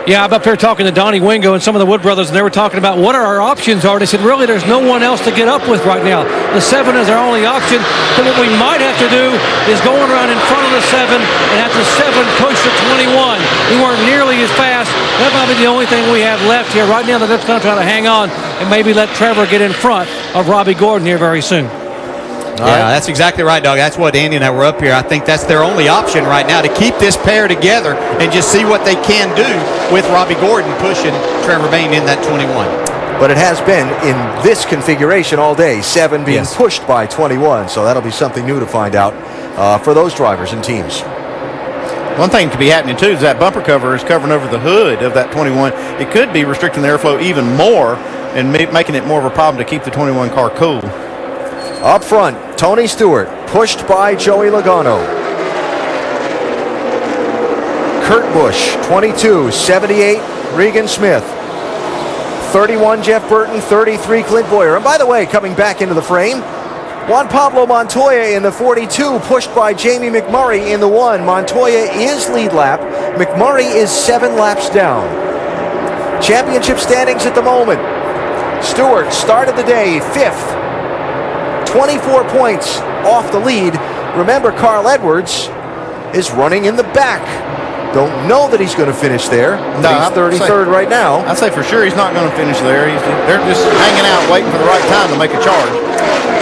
Yeah, I'm up here talking to Donnie Wingo and some of the Wood brothers, and they were talking about what our options are. They said, really, there's no one else to get up with right now. The 7 is our only option. So what we might have to do is go around in front of the 7 and have the 7 push the 21. We weren't nearly as fast. That might be the only thing we have left here right now. They're just going to try to hang on and maybe let Trevor get in front of Robbie Gordon here very soon. Yeah, that's exactly right, Doug. That's what Andy and I were up here. I think that's their only option right now, to keep this pair together and just see what they can do with Robbie Gordon pushing Trevor Bayne in that 21. But it has been in this configuration all day, 7 being pushed by 21, so that'll be something new to find out for those drivers and teams. One thing to be happening too is that bumper cover is covering over the hood of that 21. It could be restricting the airflow even more and making it more of a problem to keep the 21 car cool. Up front, Tony Stewart, pushed by Joey Logano. Kurt Busch, 22, 78, Regan Smith. 31, Jeff Burton, 33, Clint Boyer. And by the way, coming back into the frame, Juan Pablo Montoya in the 42, pushed by Jamie McMurray in the 1. Montoya is lead lap. McMurray is 7 laps down. Championship standings at the moment. Stewart started the day 5th. 24 points off the lead. Remember, Carl Edwards is running in the back. Don't know that he's going to finish there. No, he's 33rd right now. I'd say for sure he's not going to finish there. They're just hanging out, waiting for the right time to make a charge.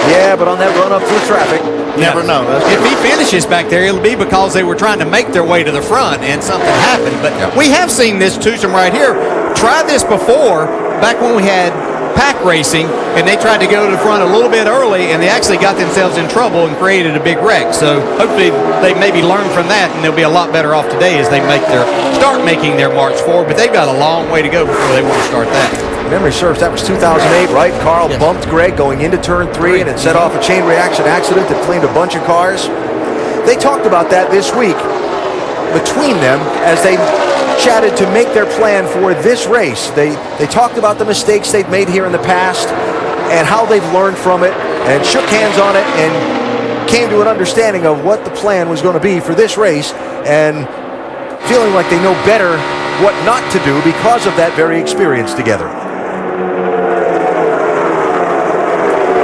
Yeah, but on that run up through traffic, never know. If he finishes back there, it'll be because they were trying to make their way to the front and something happened. But we have seen this twosome right here. Try this before, back when we had pack racing, and they tried to go to the front a little bit early, and they actually got themselves in trouble and created a big wreck. So hopefully they maybe learn from that, and they'll be a lot better off today as they start making their march forward. But they've got a long way to go before they want to start that. Memory serves, that was 2008, right? Carl bumped Greg going into turn 3, and it set off a chain reaction accident that claimed a bunch of cars. They talked about that this week between them as they chatted to make their plan for this race. They talked about the mistakes they've made here in the past and how they've learned from it, and shook hands on it and came to an understanding of what the plan was going to be for this race, and feeling like they know better what not to do because of that very experience together.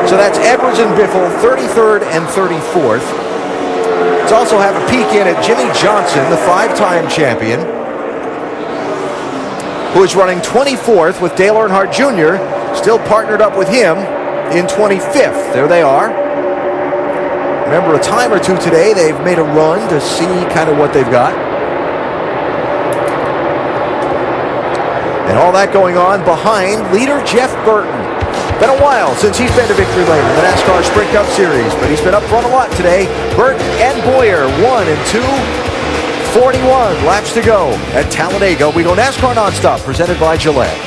So that's Edwards and Biffle, 33rd and 34th. Let's also have a peek in at Jimmy Johnson, the 5-time champion, who is running 24th with Dale Earnhardt Jr., still partnered up with him in 25th. There they are. Remember, a time or two today, they've made a run to see kind of what they've got. And all that going on behind leader Jeff Burton. Been a while since he's been to victory lane in the NASCAR Sprint Cup Series, but he's been up front a lot today. Burton and Boyer, 1 and 2. 41 laps to go at Talladega. We go NASCAR Nonstop, presented by Gillette.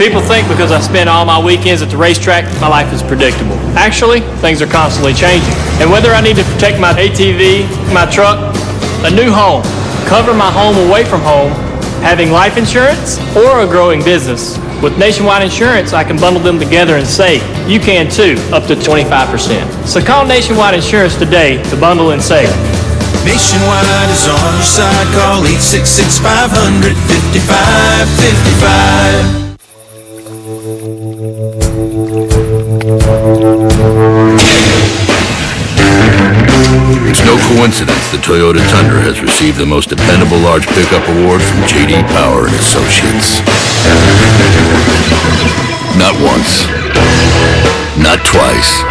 People think because I spend all my weekends at the racetrack, my life is predictable. Actually, things are constantly changing. And whether I need to protect my ATV, my truck, a new home, cover my home away from home, having life insurance, or a growing business, with Nationwide Insurance, I can bundle them together and save. You can too, up to 25%. So call Nationwide Insurance today to bundle and save. Nationwide is on your side. Call 866-500-5555. It's no coincidence the Toyota Tundra has received the most dependable large pickup award from J.D. Power and Associates. Not once, not twice,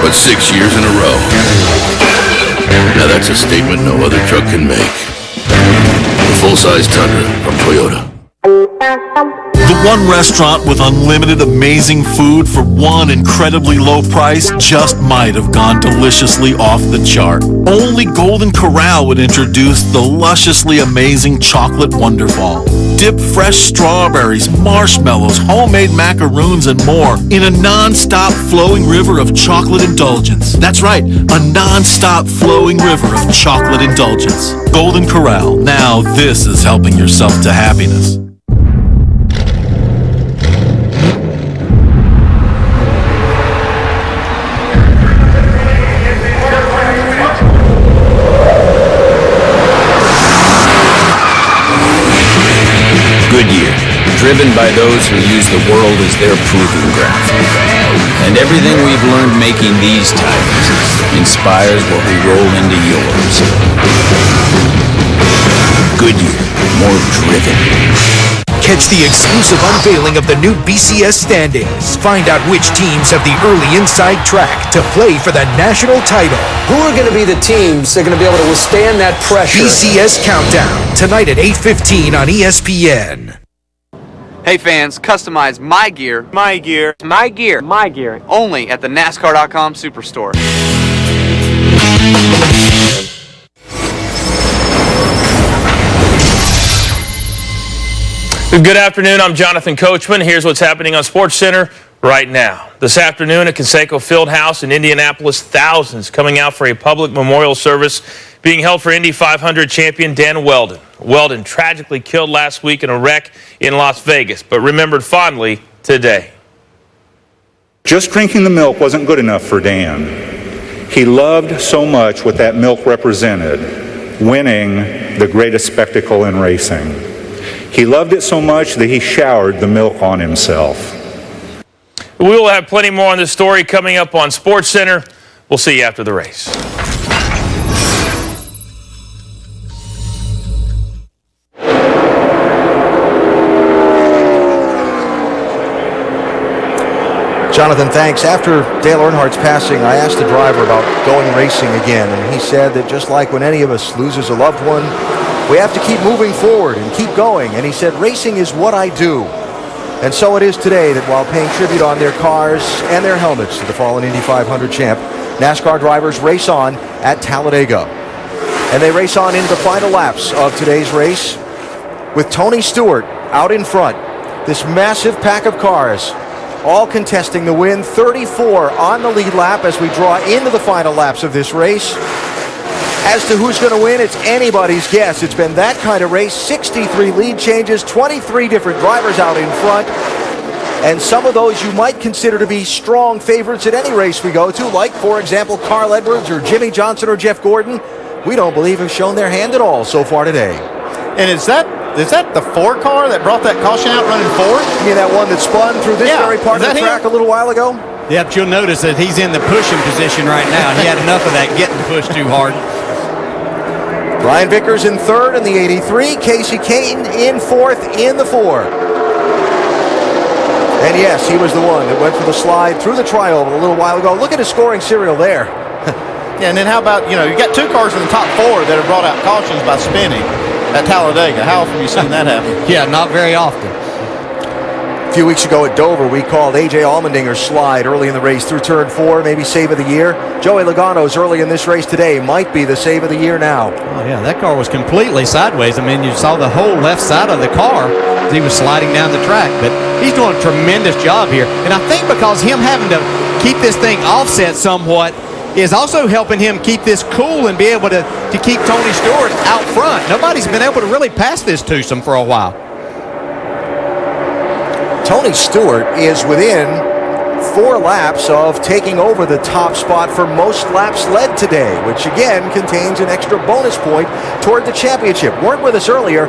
but 6 years in a row. Now that's a statement no other truck can make. The full-size Tundra from Toyota. The one restaurant with unlimited amazing food for one incredibly low price just might have gone deliciously off the chart. Only Golden Corral would introduce the lusciously amazing chocolate Wonderball. Dip fresh strawberries, marshmallows, homemade macaroons, and more in a non-stop flowing river of chocolate indulgence. That's right, a non-stop flowing river of chocolate indulgence. Golden Corral. Now this is helping yourself to happiness. Goodyear, driven by those who use the world as their proving ground. And everything we've learned making these tires inspires what we roll into yours. Goodyear, more driven. Catch the exclusive unveiling of the new BCS standings. Find out which teams have the early inside track to play for the national title. Who are going to be the teams that are going to be able to withstand that pressure? BCS Countdown, tonight at 8:15 on ESPN. Hey fans, customize my gear, only at the NASCAR.com Superstore. Good afternoon, I'm Jonathan Coachman. Here's what's happening on SportsCenter right now. This afternoon at Conseco Fieldhouse in Indianapolis, thousands coming out for a public memorial service being held for Indy 500 champion Dan Weldon. Weldon tragically killed last week in a wreck in Las Vegas, but remembered fondly today. Just drinking the milk wasn't good enough for Dan. He loved so much what that milk represented, winning the greatest spectacle in racing. He loved it so much that he showered the milk on himself. We will have plenty more on this story coming up on SportsCenter. We'll see you after the race. Jonathan, thanks. After Dale Earnhardt's passing, I asked the driver about going racing again, and he said that just like when any of us loses a loved one, we have to keep moving forward and keep going. And he said, racing is what I do. And so it is today that while paying tribute on their cars and their helmets to the fallen Indy 500 champ, NASCAR drivers race on at Talladega. And they race on into the final laps of today's race with Tony Stewart out in front. This massive pack of cars all contesting the win. 34 on the lead lap as we draw into the final laps of this race. As to who's going to win, it's anybody's guess. It's been that kind of race. 63 lead changes, 23 different drivers out in front. And some of those you might consider to be strong favorites at any race we go to, like, for example, Carl Edwards or Jimmy Johnson or Jeff Gordon, we don't believe have shown their hand at all so far today. And is that the 4 car that brought that caution out running forward? You mean that one that spun through this very part of the track a little while ago? Yep, you'll notice that he's in the pushing position right now. He had enough of that getting pushed too hard. Brian Vickers in third in the 83. Casey Kane in fourth in the 4. And yes, he was the one that went for the slide through the trioval a little while ago. Look at his scoring serial there. Yeah, and then how about, you got 2 cars in the top 4 that have brought out cautions by spinning at Talladega. How often have you seen that happen? Yeah, not very often. A few weeks ago at Dover, we called A.J. Allmendinger's slide early in the race through turn 4, maybe save of the year. Joey Logano's early in this race today might be the save of the year now. Oh, yeah, that car was completely sideways. I mean, you saw the whole left side of the car as he was sliding down the track. But he's doing a tremendous job here. And I think because him having to keep this thing offset somewhat is also helping him keep this cool and be able to keep Tony Stewart out front. Nobody's been able to really pass this twosome for a while. Tony Stewart is within 4 laps of taking over the top spot for most laps led today, which again contains an extra bonus point toward the championship. Weren't with us earlier.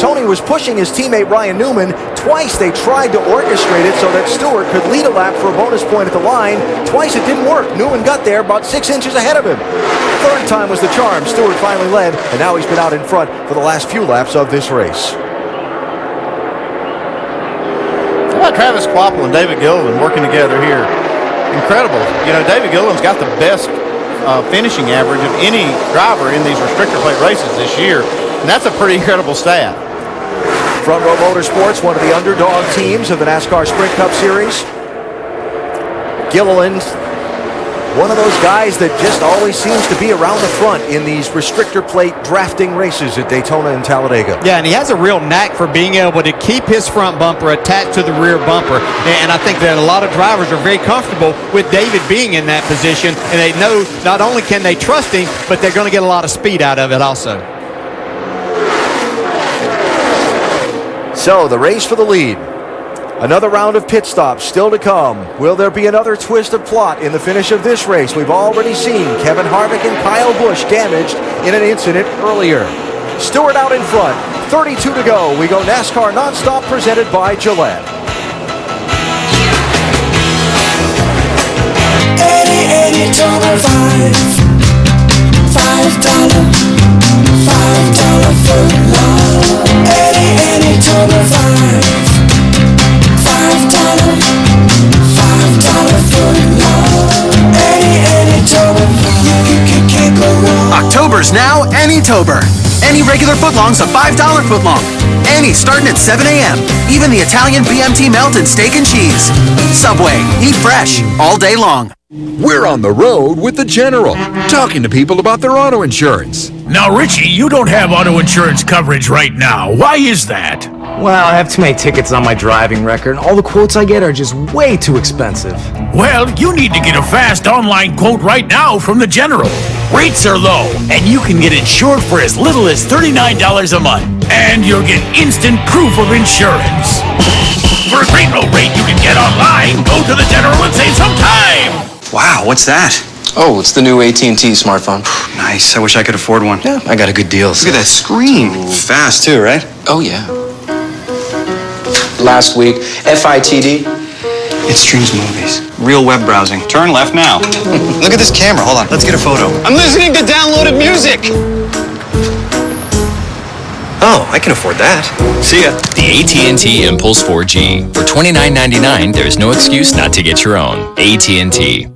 Tony was pushing his teammate Ryan Newman. Twice they tried to orchestrate it so that Stewart could lead a lap for a bonus point at the line. Twice it didn't work. Newman got there about 6 inches ahead of him. Third time was the charm. Stewart finally led, and now he's been out in front for the last few laps of this race. How about Travis Kvapil and David Gilliland working together here? Incredible. David Gilliland's got the best finishing average of any driver in these restrictor plate races this year, and that's a pretty incredible stat. Front Row Motorsports, one of the underdog teams of the NASCAR Sprint Cup Series. Gilliland, one of those guys that just always seems to be around the front in these restrictor plate drafting races at Daytona and Talladega. Yeah, and he has a real knack for being able to keep his front bumper attached to the rear bumper. And I think that a lot of drivers are very comfortable with David being in that position, and they know not only can they trust him, but they're going to get a lot of speed out of it also. So the race for the lead. Another round of pit stops still to come. Will there be another twist of plot in the finish of this race? We've already seen Kevin Harvick and Kyle Busch damaged in an incident earlier. Stewart out in front. 32 to go. We go NASCAR Nonstop presented by Gillette. Eddie Toner 5 $5 foot long. Eddie Toner 5 $5 foot long. Eddie Toner 5. Can't go wrong. October's now Anytober. Any regular footlongs a $5 footlong. Any starting at 7 a.m. Even the Italian BMT melt and steak and cheese. Subway, eat fresh all day long. We're on the road with the General, talking to people about their auto insurance. Now, Richie, you don't have auto insurance coverage right now. Why is that? Well, I have too many tickets on my driving record. All the quotes I get are just way too expensive. Well, you need to get a fast online quote right now from the General. Rates are low, and you can get insured for as little as $39 a month. And you'll get instant proof of insurance. For a great low rate you can get online, go to the General and save some time. Wow, what's that? Oh, it's the new AT&T smartphone. Nice. I wish I could afford one. Yeah, I got a good deal. So. Look at that screen. Fast, too, right? Oh, yeah. Last week, FITD. It streams movies. Real web browsing. Turn left now. Look at this camera. Hold on. Let's get a photo. I'm listening to downloaded music. Oh, I can afford that. See ya. The AT&T Impulse 4G. For $29.99, there's no excuse not to get your own. AT&T.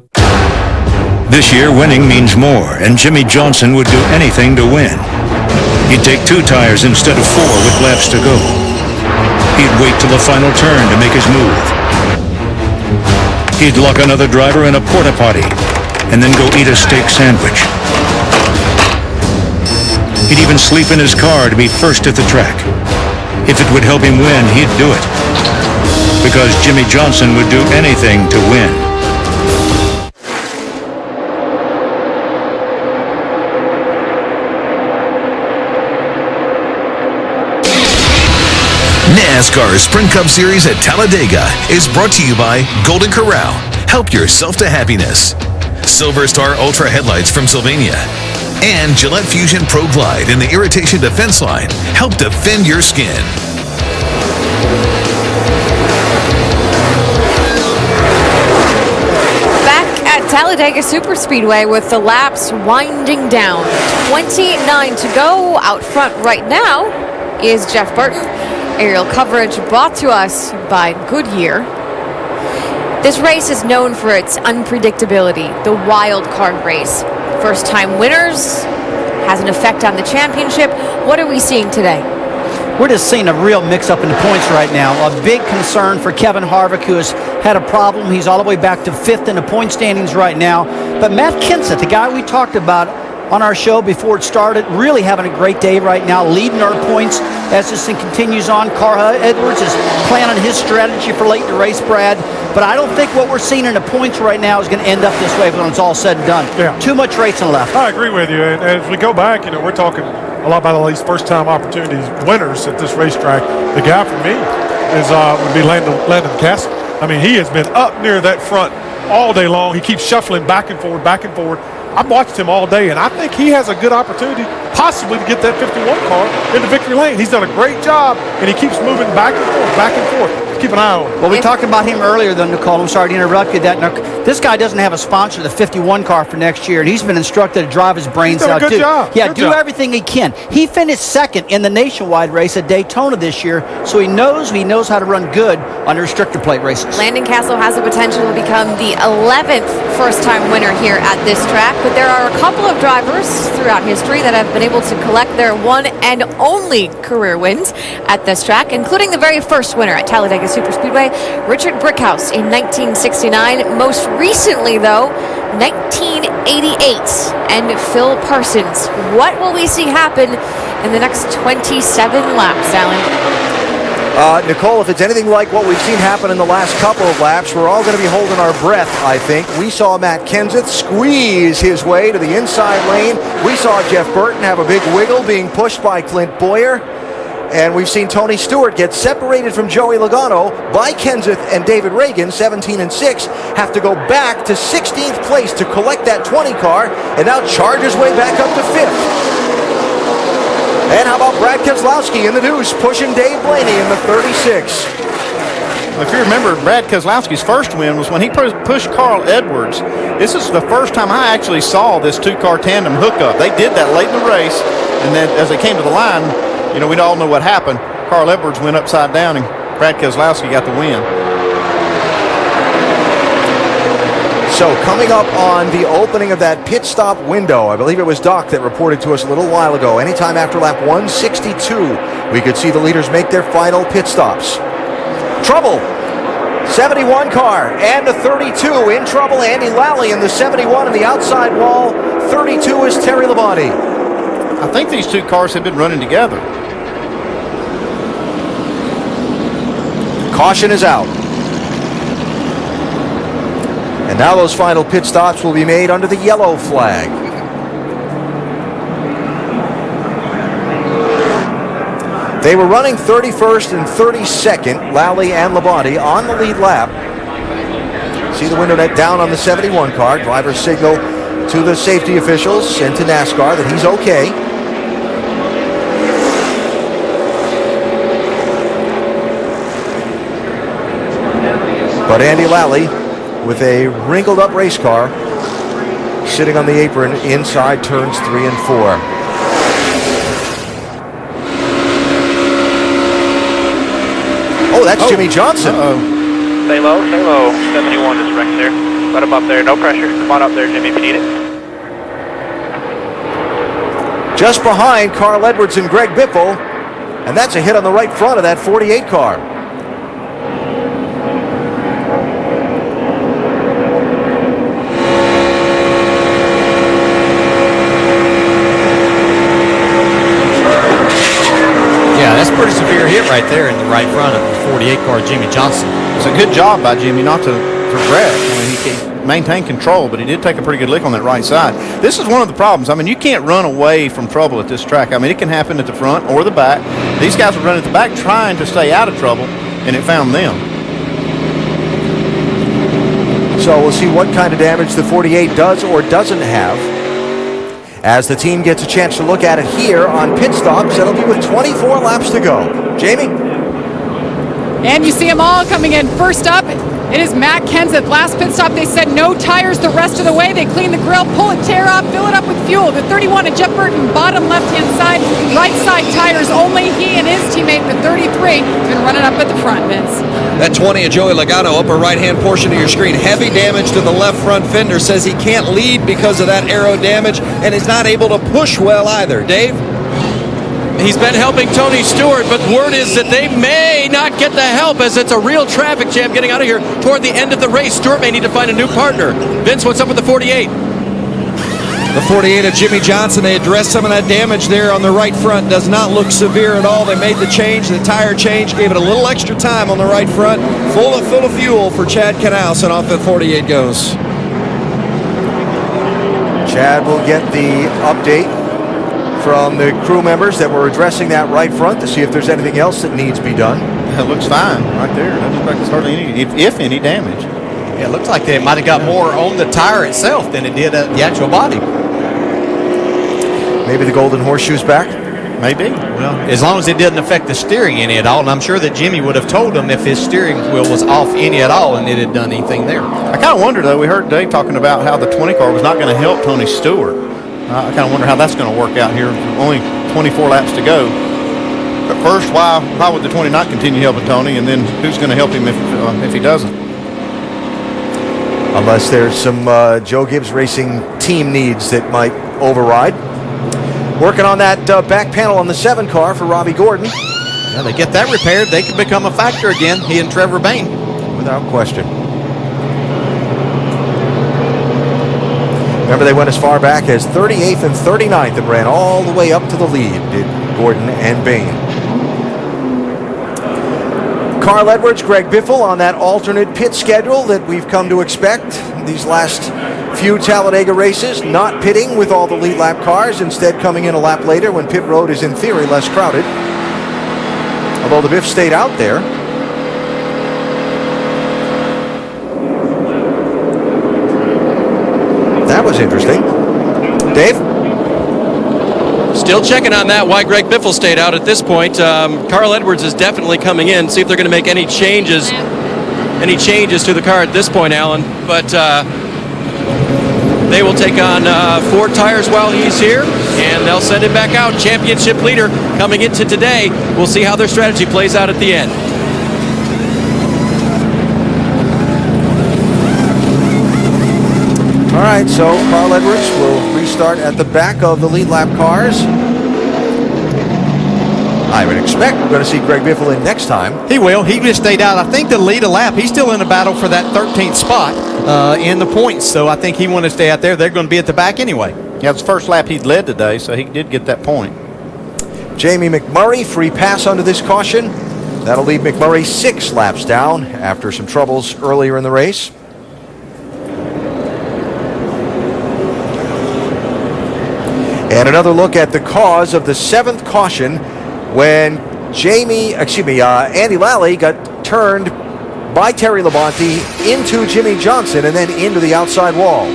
This year, winning means more, and Jimmy Johnson would do anything to win. He'd take 2 tires instead of 4 with laps to go. He'd wait till the final turn to make his move. He'd lock another driver in a porta potty and then go eat a steak sandwich. He'd even sleep in his car to be first at the track. If it would help him win, he'd do it. Because Jimmy Johnson would do anything to win. NASCAR's Sprint Cup Series at Talladega is brought to you by Golden Corral. Help yourself to happiness. Silver Star Ultra headlights from Sylvania. And Gillette Fusion Pro Glide in the Irritation Defense Line. Help defend your skin. Back at Talladega Superspeedway with the laps winding down. 29 to go. Out front right now is Jeff Burton. Aerial coverage brought to us by Goodyear. This race is known for its unpredictability, the wild card race. First-time winners has an effect on the championship. What are we seeing today? We're just seeing a real mix-up in the points right now. A big concern for Kevin Harvick, who has had a problem. He's all the way back to 5th in the point standings right now. But Matt Kenseth, the guy we talked about on our show before it started, really having a great day right now, leading our points as this thing continues on. Carl Edwards is planning his strategy for late in the race, Brad. But I don't think what we're seeing in the points right now is going to end up this way when it's all said and done. Yeah. Too much racing left. I agree with you. And as we go back, we're talking a lot about these first-time opportunities, winners at this racetrack. The guy for me would be Landon Castle. I mean, he has been up near that front all day long. He keeps shuffling back and forward, back and forward. I've watched him all day, and I think he has a good opportunity possibly to get that 51 car into victory lane. He's done a great job, and he keeps moving back and forth, back and forth. Keep an eye on him. Well, we talked about him earlier, though, Nicole. I'm sorry to interrupt you. This guy doesn't have a sponsor, the 51 car for next year, and he's been instructed to drive his brains out, too. Good job. Yeah, good do job. everything he can. He finished second in the nationwide race at Daytona this year, so he knows how to run good on restrictor plate races. Landon Castle has the potential to become the 11th first-time winner here at this track, but there are a couple of drivers throughout history that have been able to collect their one and only career wins at this track, including the very first winner at Talladega Superspeedway, Richard Brickhouse in 1969. Most recently, though, 1988, and Phil Parsons. What will we see happen in the next 27 laps, Alan? Nicole, if it's anything like what we've seen happen in the last couple of laps, we're all going to be holding our breath, I think. We saw Matt Kenseth squeeze his way to the inside lane. We saw Jeff Burton have a big wiggle being pushed by Clint Boyer. And we've seen Tony Stewart get separated from Joey Logano by Kenseth and David Reagan, 17 and 6, have to go back to 16th place to collect that 20 car, and now charge his way back up to 5th. And how about Brad Keselowski in the deuce, pushing Dave Blaney in the 36. If you remember, Brad Keselowski's first win was when he pushed Carl Edwards. This is the first time I actually saw this 2-car tandem hookup. They did that late in the race, and then as they came to the line, we all know what happened. Carl Edwards went upside down, and Brad Keselowski got the win. So coming up on the opening of that pit stop window, I believe it was Doc that reported to us a little while ago, anytime after lap 162, we could see the leaders make their final pit stops. Trouble. 71 car and the 32 in trouble. Andy Lally in the 71 on the outside wall. 32 is Terry Labonte. I think these 2 cars have been running together. Caution is out. And now those final pit stops will be made under the yellow flag. They were running 31st and 32nd, Lally and Labonte, on the lead lap. See the window net down on the 71 car. Driver signal to the safety officials and to NASCAR that he's okay. But Andy Lally, with a wrinkled up race car, sitting on the apron inside turns 3 and 4. Oh, that's Jimmy Johnson. Stay low, 71 is wrecked there. Let him up there, no pressure. Come on up there, Jimmy, if you need it. Just behind Carl Edwards and Greg Biffle, and that's a hit on the right front of that 48 car. Yeah, that's a pretty severe hit right there in the right front of the 48 car, Jimmy Johnson. It's a good job by Jimmy not to wreck. I mean, he maintained control, but he did take a pretty good lick on that right side. This is one of the problems. I mean, you can't run away from trouble at this track. I mean, it can happen at the front or the back. These guys were running at the back trying to stay out of trouble, and it found them. So we'll see what kind of damage the 48 does or doesn't have as the team gets a chance to look at it here on pit stops. That'll be with 24 laps to go. Jamie? And you see them all coming in. First up, it is Matt Kenseth. Last pit stop, they said no tires the rest of the way. They clean the grill, pull it, tear up, fill it up with fuel. The 31 of Jeff Burton, bottom left-hand side, right side tires only. He and his teammate, the 33, been running up at the front, Vince. That 20 of Joey Logano, upper right-hand portion of your screen. Heavy damage to the left front fender. Says he can't lead because of that aero damage, and is not able to push well either. Dave? He's been helping Tony Stewart, but word is that they may not get the help as it's a real traffic jam getting out of here toward the end of the race. Stewart may need to find a new partner. Vince, what's up with the 48? The 48 of Jimmy Johnson, they addressed some of that damage there on the right front. Does not look severe at all. They made the change, the tire change, gave it a little extra time on the right front. Full of fuel for Chad Knaus, and off the 48 goes. Chad will get the update from the crew members that were addressing that right front to see if there's anything else that needs to be done. It looks fine right there. It doesn't look like there's hardly any, if any, damage. Yeah, it looks like they might have got more on the tire itself than it did at the actual body. Maybe the golden horseshoe's back? Maybe. Well, as long as it didn't affect the steering any at all, and I'm sure that Jimmy would have told him if his steering wheel was off any at all and it had done anything there. I kind of wonder, though, we heard Dave talking about how the 20 car was not going to help Tony Stewart. I kind of wonder how that's going to work out here. Only 24 laps to go. But first, why would the 20 not continue helping Tony? And then who's going to help him if he doesn't? Unless there's some Joe Gibbs Racing team needs that might override. Working on that back panel on the 7 car for Robbie Gordon. Yeah, they get that repaired, they can become a factor again, he and Trevor Bain. Without question. Remember, they went as far back as 38th and 39th and ran all the way up to the lead, did Gordon and Bain. Carl Edwards, Greg Biffle on that alternate pit schedule that we've come to expect these last few Talladega races, not pitting with all the lead lap cars, instead coming in a lap later when pit road is in theory less crowded. Although the Biff stayed out there. That was interesting. Dave? Still checking on that, why Greg Biffle stayed out at this point. Carl Edwards is definitely coming in. See if they're going to make any changes to the car at this point, Alan. But they will take on 4 tires while he's here, and they'll send him back out. Championship leader coming into today. We'll see how their strategy plays out at the end. All right, so Carl Edwards will restart at the back of the lead lap cars. I would expect we're going to see Greg Biffle in next time. He will. He just stayed out, I think, to lead a lap. He's still in a battle for that 13th spot in the points, so I think he wanted to stay out there. They're going to be at the back anyway. Yeah, it's the first lap he'd led today, so he did get that point. Jamie McMurray, free pass under this caution. That'll leave McMurray 6 laps down after some troubles earlier in the race. And another look at the cause of the 7th caution when Andy Lally got turned by Terry Labonte into Jimmy Johnson and then into the outside wall.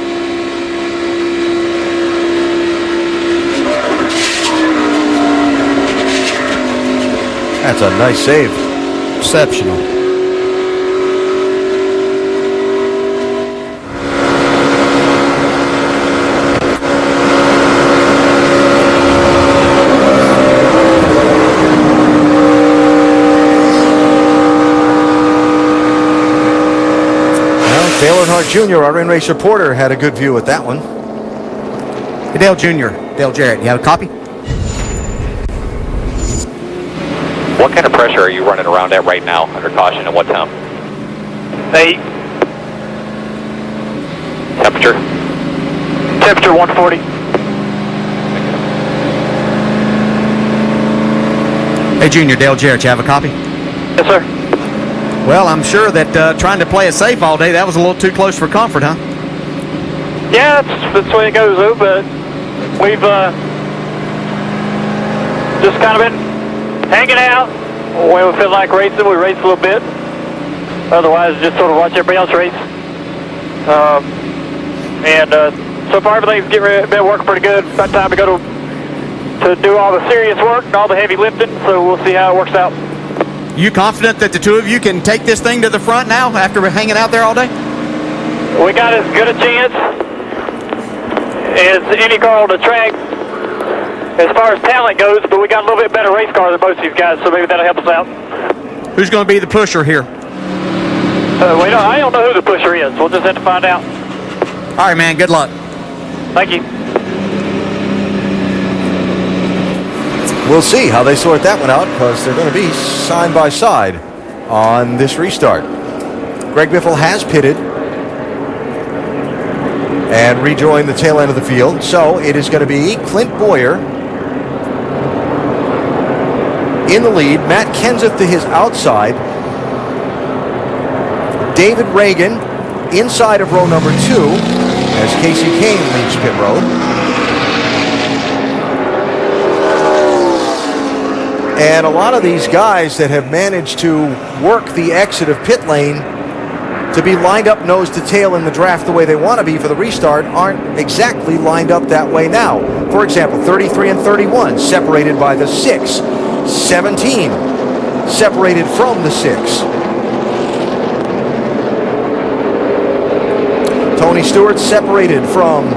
That's a nice save. Exceptional. Jarrett Jr., our in-race reporter, had a good view at that one. Hey, Dale Jr., Dale Jarrett, you have a copy? What kind of pressure are you running around at right now under caution and what temp? 8. Temperature? Temperature 140. Hey, Junior, Dale Jarrett, you have a copy? Yes, sir. Well, I'm sure that trying to play it safe all day, that was a little too close for comfort, huh? Yeah, that's the way it goes, though, but we've just kind of been hanging out. When we feel like racing, we race a little bit. Otherwise, just sort of watch everybody else race. And so far, everything's been working pretty good. About time to go to do all the serious work and all the heavy lifting, so we'll see how it works out. You confident that the two of you can take this thing to the front now after hanging out there all day? We got as good a chance as any car on the track as far as talent goes, but we got a little bit better race car than most of these guys, so maybe that'll help us out. Who's going to be the pusher here? I don't know who the pusher is. We'll just have to find out. All right, man. Good luck. Thank you. We'll see how they sort that one out because they're going to be side by side on this restart. Greg Biffle has pitted and rejoined the tail end of the field. So it is going to be Clint Boyer in the lead. Matt Kenseth to his outside. David Reagan inside of row number 2 as Casey Kane leaves pit road. And a lot of these guys that have managed to work the exit of pit lane to be lined up nose to tail in the draft the way they want to be for the restart aren't exactly lined up that way now. For example, 33 and 31 separated by the 6. 17 separated from the 6. Tony Stewart separated from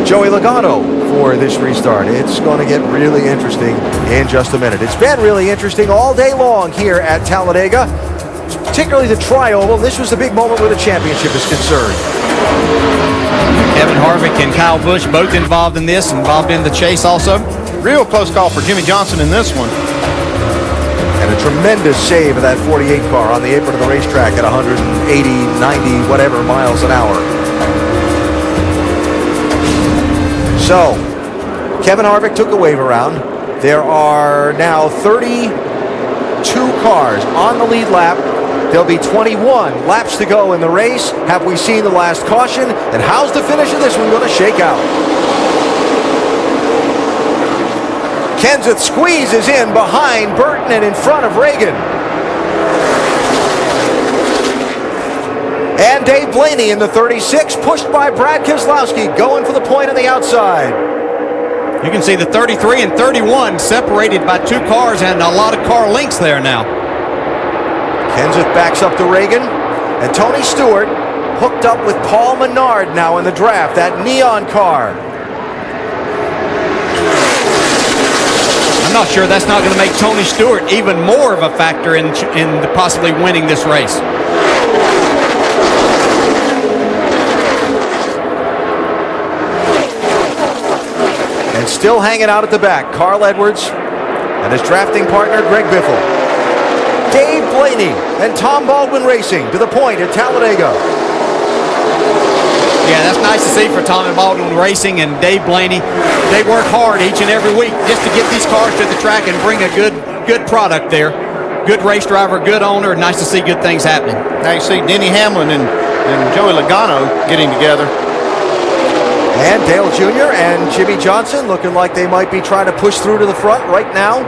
Joey Logano for this restart. It's going to get really interesting in just a minute. It's been really interesting all day long here at Talladega, particularly the tri-oval. This was the big moment where the championship is concerned. Kevin Harvick and Kyle Busch both involved in this, involved in the chase also. Real close call for Jimmy Johnson in this one. And a tremendous save of that 48 car on the apron of the racetrack at 180, 90, whatever miles an hour. So, Kevin Harvick took the wave around. There are now 32 cars on the lead lap. There'll be 21 laps to go in the race. Have we seen the last caution? And how's the finish of this one going to shake out? Kenseth squeezes in behind Burton and in front of Reagan. And Dave Blaney in the 36, pushed by Brad Keselowski, going for the point on the outside. You can see the 33 and 31 separated by 2 cars and a lot of car lengths there now. Kenseth backs up to Reagan, and Tony Stewart hooked up with Paul Menard now in the draft, that neon car. I'm not sure that's not going to make Tony Stewart even more of a factor in possibly winning this race. And still hanging out at the back, Carl Edwards and his drafting partner, Greg Biffle. Dave Blaney and Tom Baldwin Racing to the point at Talladega. Yeah, that's nice to see for Tom and Baldwin Racing and Dave Blaney. They work hard each and every week just to get these cars to the track and bring a good product there. Good race driver, good owner. Nice to see good things happening. Now you see Denny Hamlin and Joey Logano getting together. And Dale Jr. and Jimmy Johnson looking like they might be trying to push through to the front right now.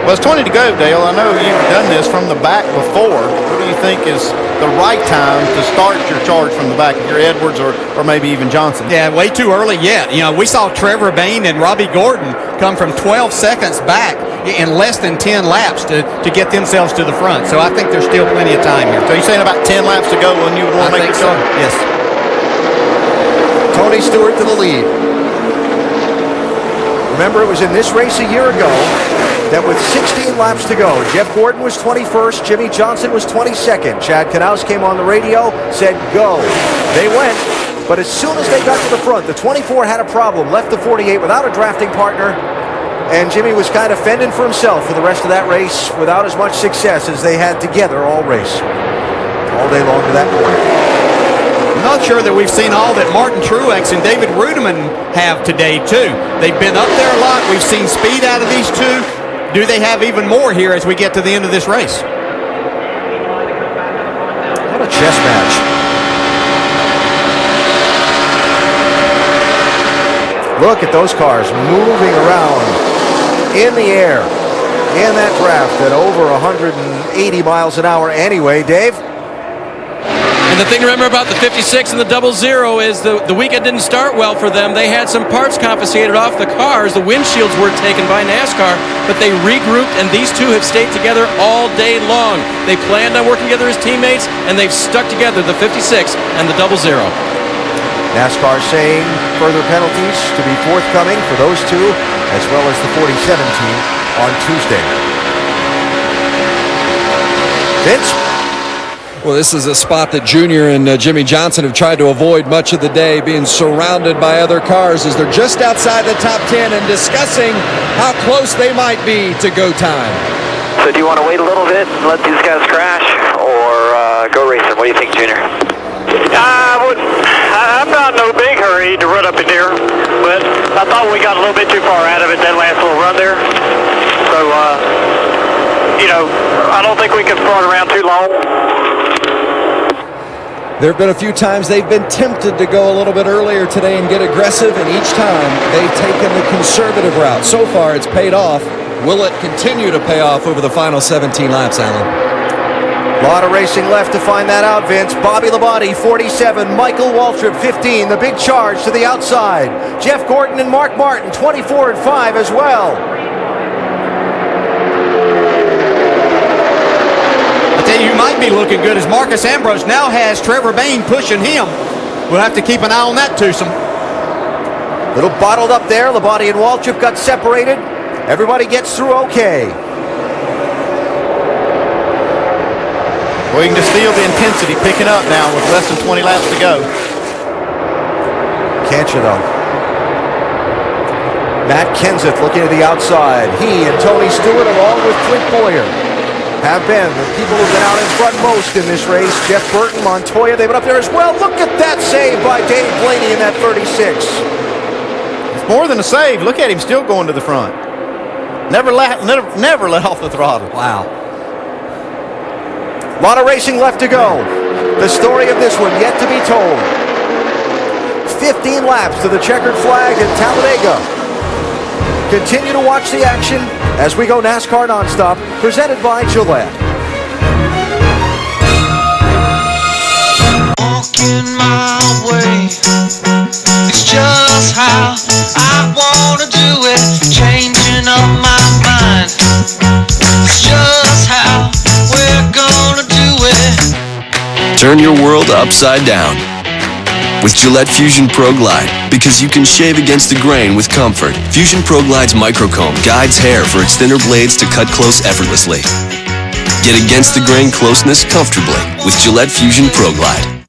Well, it's 20 to go, Dale. I know you've done this from the back before. What do you think is the right time to start your charge from the back, if you're Edwards or maybe even Johnson? Yeah, way too early yet. You know, we saw Trevor Bayne and Robbie Gordon come from 12 seconds back in less than 10 laps to get themselves to the front. So I think there's still plenty of time here. So you're saying about 10 laps to go when you would want to make the charge? Yes. Tony Stewart to the lead. Remember, it was in this race a year ago that with 16 laps to go, Jeff Gordon was 21st, Jimmy Johnson was 22nd. Chad Knaus came on the radio, said go. They went, but as soon as they got to the front, the 24 had a problem, left the 48 without a drafting partner, and Jimmy was kind of fending for himself for the rest of that race without as much success as they had together all race. All day long to that point. I'm not sure that we've seen all that Martin Truex and David Rudiman have today, too. They've been up there a lot. We've seen speed out of these two. Do they have even more here as we get to the end of this race? What a chess match. Look at those cars moving around in the air in that draft at over 180 miles an hour anyway, Dave. And the thing to remember about the 56 and the 00 is the weekend didn't start well for them. They had some parts confiscated off the cars. The windshields were taken by NASCAR, but they regrouped, and these two have stayed together all day long. They planned on working together as teammates, and they've stuck together, the 56 and the 00. NASCAR saying further penalties to be forthcoming for those two, as well as the 47 team on Tuesday. Vince? Well, this is a spot that Junior and Jimmy Johnson have tried to avoid much of the day, being surrounded by other cars as they're just outside the top 10 and discussing how close they might be to go time. So do you want to wait a little bit and let these guys crash, or go racing? What do you think, Junior? I'm not in no big hurry to run up in here, but I thought we got a little bit too far out of it that last little run there. So, I don't think we can start around too long. There have been a few times they've been tempted to go a little bit earlier today and get aggressive, and each time they've taken the conservative route. So far, it's paid off. Will it continue to pay off over the final 17 laps, Alan? A lot of racing left to find that out, Vince. Bobby Labonte, 47. Michael Waltrip, 15. The big charge to the outside. Jeff Gordon and Mark Martin, 24 and 5 as well. You might be looking good as Marcus Ambrose now has Trevor Bayne pushing him. We'll have to keep an eye on that twosome. Little bottled up there. Labonte and Waltrip got separated. Everybody gets through okay. Well, you can just feel the intensity picking up now with less than 20 laps to go. Can't you, though? Matt Kenseth looking at the outside. He and Tony Stewart, along with Clint Boyer, have been the people who've been out in front most in this race. Jeff Burton, Montoya, they've been up there as well. Look at that save by Dave Blaney in that 36. It's more than a save. Look at him still going to the front. Never let off the throttle. Wow. A lot of racing left to go. The story of this one yet to be told. 15 laps to the checkered flag in Talladega. Continue to watch the action as we go NASCAR nonstop, presented by Gillette. Walking my way, it's just how I want to do it. Changing up my mind, it's just how we're gonna do it. Turn your world upside down with Gillette Fusion Pro Glide, because you can shave against the grain with comfort. Fusion Pro Glide's microcomb guides hair for its thinner blades to cut close effortlessly. Get against the grain closeness comfortably with Gillette Fusion Pro Glide.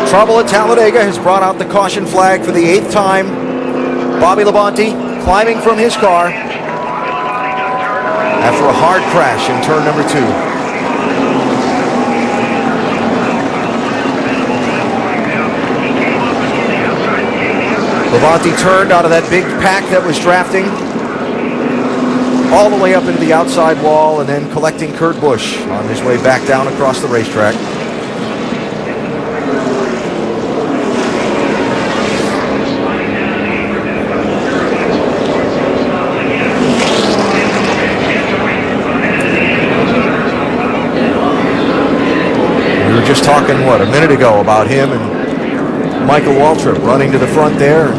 Trouble at Talladega has brought out the caution flag for the 8th time. Bobby Labonte climbing from his car after a hard crash in turn number 2. Labonte turned out of that big pack that was drafting all the way up into the outside wall and then collecting Kurt Busch on his way back down across the racetrack. Just talking, a minute ago about him and Michael Waltrip running to the front there. The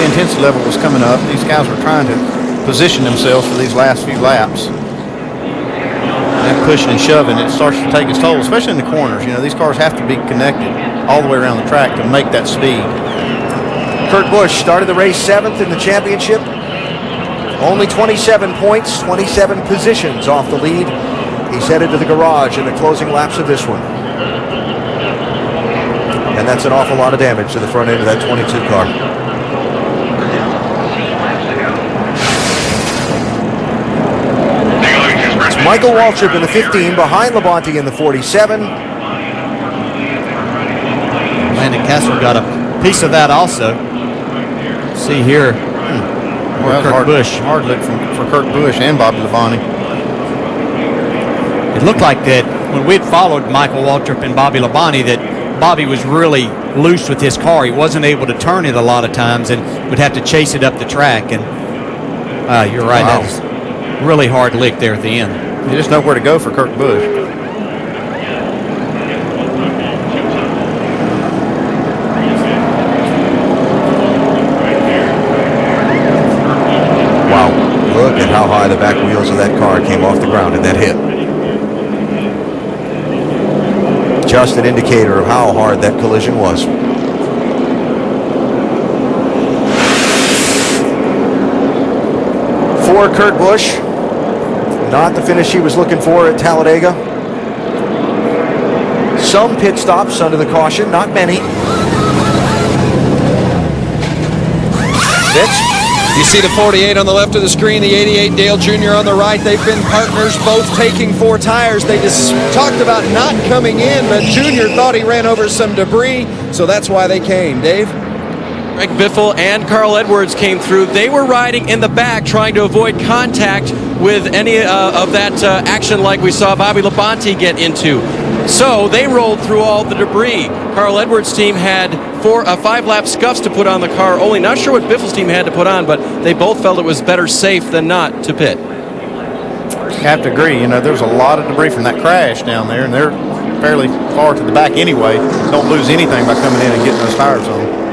intensity level was coming up. These guys were trying to position themselves for these last few laps. That pushing and shoving, it starts to take its toll, especially in the corners. These cars have to be connected all the way around the track to make that speed. Kurt Busch started the race 7th in the championship. Only 27 points, 27 positions off the lead. He's headed to the garage in the closing laps of this one. And that's an awful lot of damage to the front end of that 22 car. It's Michael Waltrip in the 15, behind Labonte in the 47. Landon Kessler got a piece of that also. See here. Well, Kurt Busch. Hard look for Kurt Busch and Bobby Labonte. It looked like that when we'd followed Michael Waltrip and Bobby Labonte that Bobby was really loose with his car. He wasn't able to turn it a lot of times and would have to chase it up the track. And you're right, Wow. that was a really hard lick there at the end. You just know where to go for Kurt Busch. Wow, look at how high the back wheels of that car came off the ground in that hit. Just an indicator of how hard that collision was. For Kurt Busch, not the finish he was looking for at Talladega. Some pit stops under the caution, not many. Vince? You see the 48 on the left of the screen, the 88 Dale Jr. on the right. They've been partners, both taking 4 tires. They just talked about not coming in, but Jr. thought he ran over some debris, so that's why they came. Dave? Greg Biffle and Carl Edwards came through. They were riding in the back trying to avoid contact with any of that action like we saw Bobby Labonte get into. So they rolled through all the debris. Carl Edwards' team had 5-lap scuffs to put on the car only. Not sure what Biffle's team had to put on, but they both felt it was better safe than not to pit. I have to agree. There was a lot of debris from that crash down there, and they're fairly far to the back anyway. Don't lose anything by coming in and getting those tires on.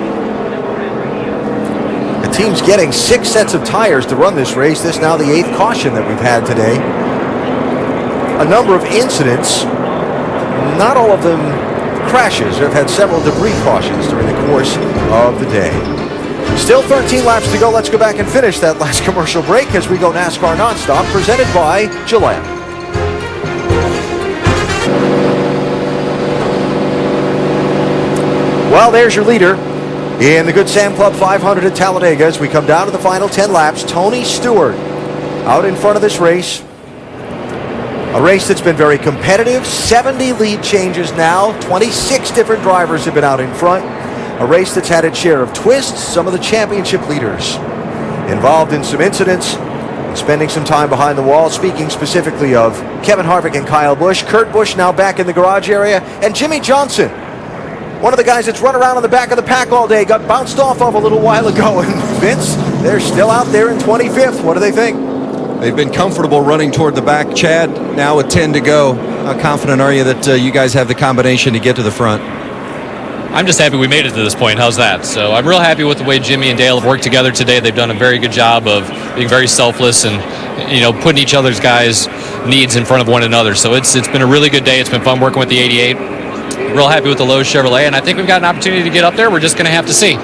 The team's getting 6 sets of tires to run this race. This now the 8th caution that we've had today. A number of incidents, not all of them crashes. They've had several debris cautions during the course of the day. Still 13 laps to go. Let's go back and finish that last commercial break as we go NASCAR Nonstop, presented by Gillette. Well, there's your leader in the Good Sam Club 500 at Talladega as we come down to the final 10 laps. Tony Stewart out in front of this race. A race that's been very competitive, 70 lead changes now, 26 different drivers have been out in front. A race that's had its share of twists, some of the championship leaders involved in some incidents, spending some time behind the wall, speaking specifically of Kevin Harvick and Kyle Busch. Kurt Busch now back in the garage area, and Jimmy Johnson, one of the guys that's run around on the back of the pack all day, got bounced off of a little while ago. And Vince, they're still out there in 25th. What do they think? They've been comfortable running toward the back. Chad, now with 10 to go, how confident are you that you guys have the combination to get to the front? I'm just happy we made it to this point. How's that? So I'm real happy with the way Jimmy and Dale have worked together today. They've done a very good job of being very selfless and, putting each other's guys' needs in front of one another. So it's been a really good day. It's been fun working with the 88. Real happy with the Lowe's Chevrolet, and I think we've got an opportunity to get up there. We're just going to have to see.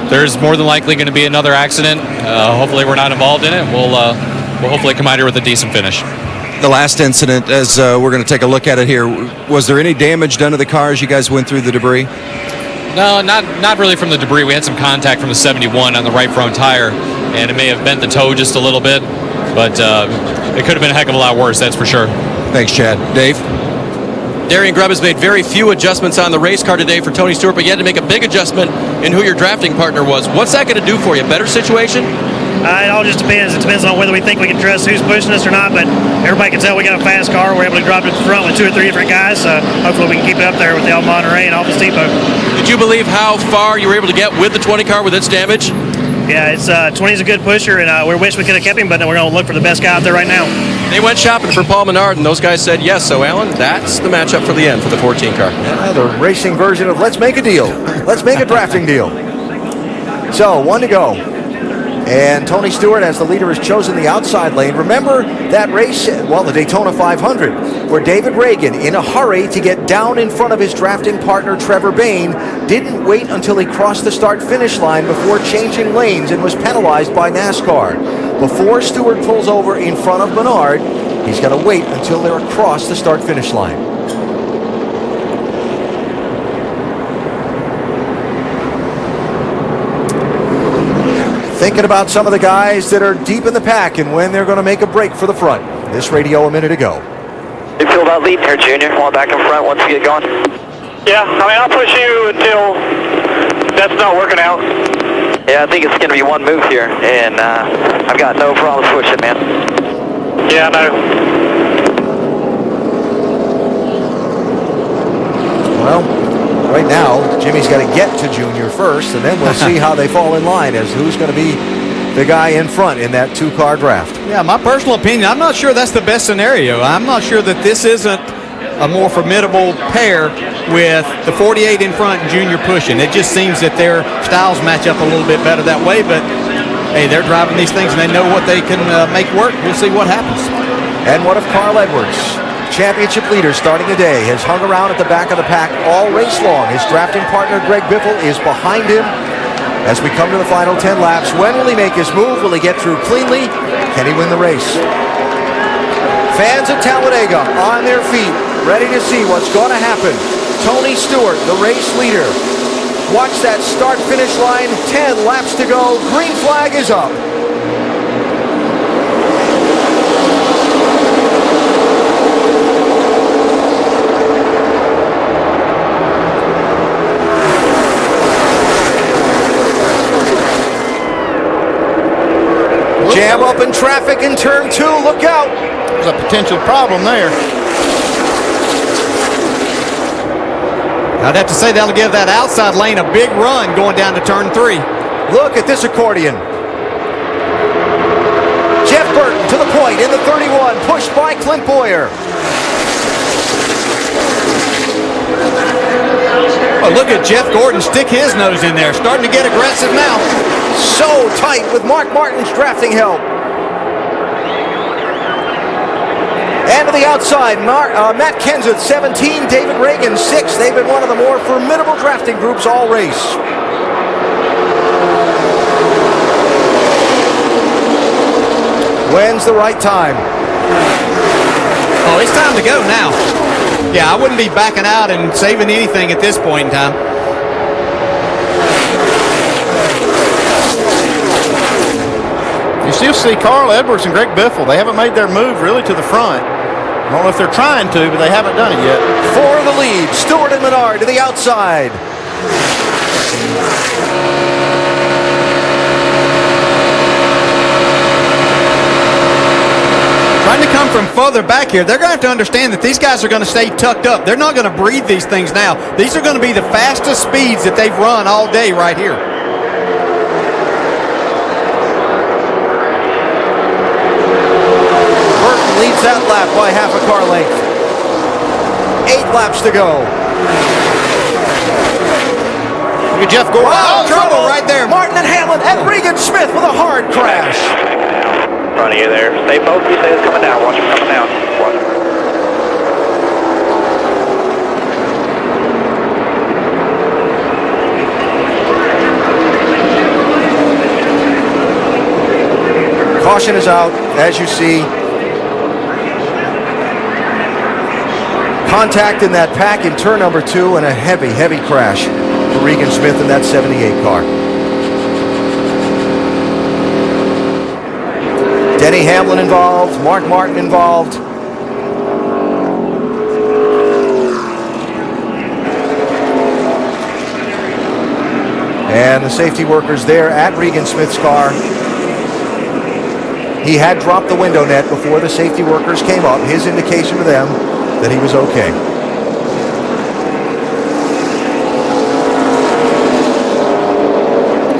There's more than likely going to be another accident. Hopefully we're not involved in it. We'll hopefully come out here with a decent finish. The last incident, as we're going to take a look at it here, was there any damage done to the car as you guys went through the debris? No, not really from the debris. We had some contact from the 71 on the right front tire, and it may have bent the toe just a little bit, but it could have been a heck of a lot worse, that's for sure. Thanks, Chad. Dave? Darian Grubb has made very few adjustments on the race car today for Tony Stewart, but you had to make a big adjustment in who your drafting partner was. What's that going to do for you? Better situation? It all just depends. It depends on whether we think we can trust who's pushing us or not, but everybody can tell we got a fast car. We're able to drop it to the front with 2 or 3 different guys, so hopefully we can keep it up there with the El Monterey and Office Depot. Did you believe how far you were able to get with the 20 car with its damage? Yeah, 20's a good pusher, and we wish we could have kept him, but we're going to look for the best guy out there right now. They went shopping for Paul Menard, and those guys said yes. So, Alan, that's the matchup for the end for the 14 car. Yeah, the racing version of let's make a deal. Let's make a drafting deal. So, 1 to go. And Tony Stewart, as the leader, has chosen the outside lane. Remember that race, well, the Daytona 500, where David Reagan, in a hurry to get down in front of his drafting partner Trevor Bayne, didn't wait until he crossed the start-finish line before changing lanes and was penalized by NASCAR. Before Stewart pulls over in front of Menard, he's got to wait until they're across the start-finish line. Thinking about some of the guys that are deep in the pack and when they're going to make a break for the front. This radio a minute ago. You feel about leading here, Junior? Want back in front once you get going? Yeah, I mean, I'll push you until that's not working out. Yeah, I think it's going to be one move here, and I've got no problems pushing, man. Yeah, I know. Well, right now, Jimmy's got to get to Junior first, and then we'll see how they fall in line as who's going to be the guy in front in that two-car draft. Yeah, my personal opinion, I'm not sure that's the best scenario. I'm not sure that this isn't a more formidable pair with the 48 in front and Junior pushing. It just seems that their styles match up a little bit better that way, but hey, they're driving these things and they know what they can make work. We'll see what happens. And what if Carl Edwards, championship leader starting the day, has hung around at the back of the pack all race long? His drafting partner Greg Biffle is behind him as we come to the final 10 laps. When will he make his move? Will he get through cleanly? Can he win the race? Fans of Talladega on their feet, ready to see what's going to happen. Tony Stewart, the race leader. Watch that start-finish line. 10 laps to go. Green flag is up. Jam up in traffic in turn 2. Look out. There's a potential problem there. I'd have to say that'll give that outside lane a big run going down to turn 3. Look at this accordion. Jeff Burton to the point in the 31, pushed by Clint Boyer. Oh, look at Jeff Gordon stick his nose in there, starting to get aggressive now. So tight with Mark Martin's drafting help. And to the outside, Matt Kenseth, 17, David Reagan, 6. They've been one of the more formidable drafting groups all race. When's the right time? Oh, it's time to go now. Yeah, I wouldn't be backing out and saving anything at this point in time. You still see Carl Edwards and Greg Biffle. They haven't made their move really to the front. I don't know if they're trying to, but they haven't done it yet. For the lead, Stewart and Menard to the outside. Trying to come from further back here, they're going to have to understand that these guys are going to stay tucked up. They're not going to breathe these things now. These are going to be the fastest speeds that they've run all day right here. Leads that lap by half a car length. 8 laps to go. Look at Jeff Gordon. Oh, trouble right there. Martin and Hamlin and Regan Smith with a hard crash. In front of you there. Stay focused. You say it's coming down. Watch it coming down. Watch it. Caution is out, as you see. Contact in that pack in turn number 2 and a heavy, heavy crash for Regan Smith in that 78 car. Denny Hamlin involved, Mark Martin involved. And the safety workers there at Regan Smith's car. He had dropped the window net before the safety workers came up. His indication to them that he was okay.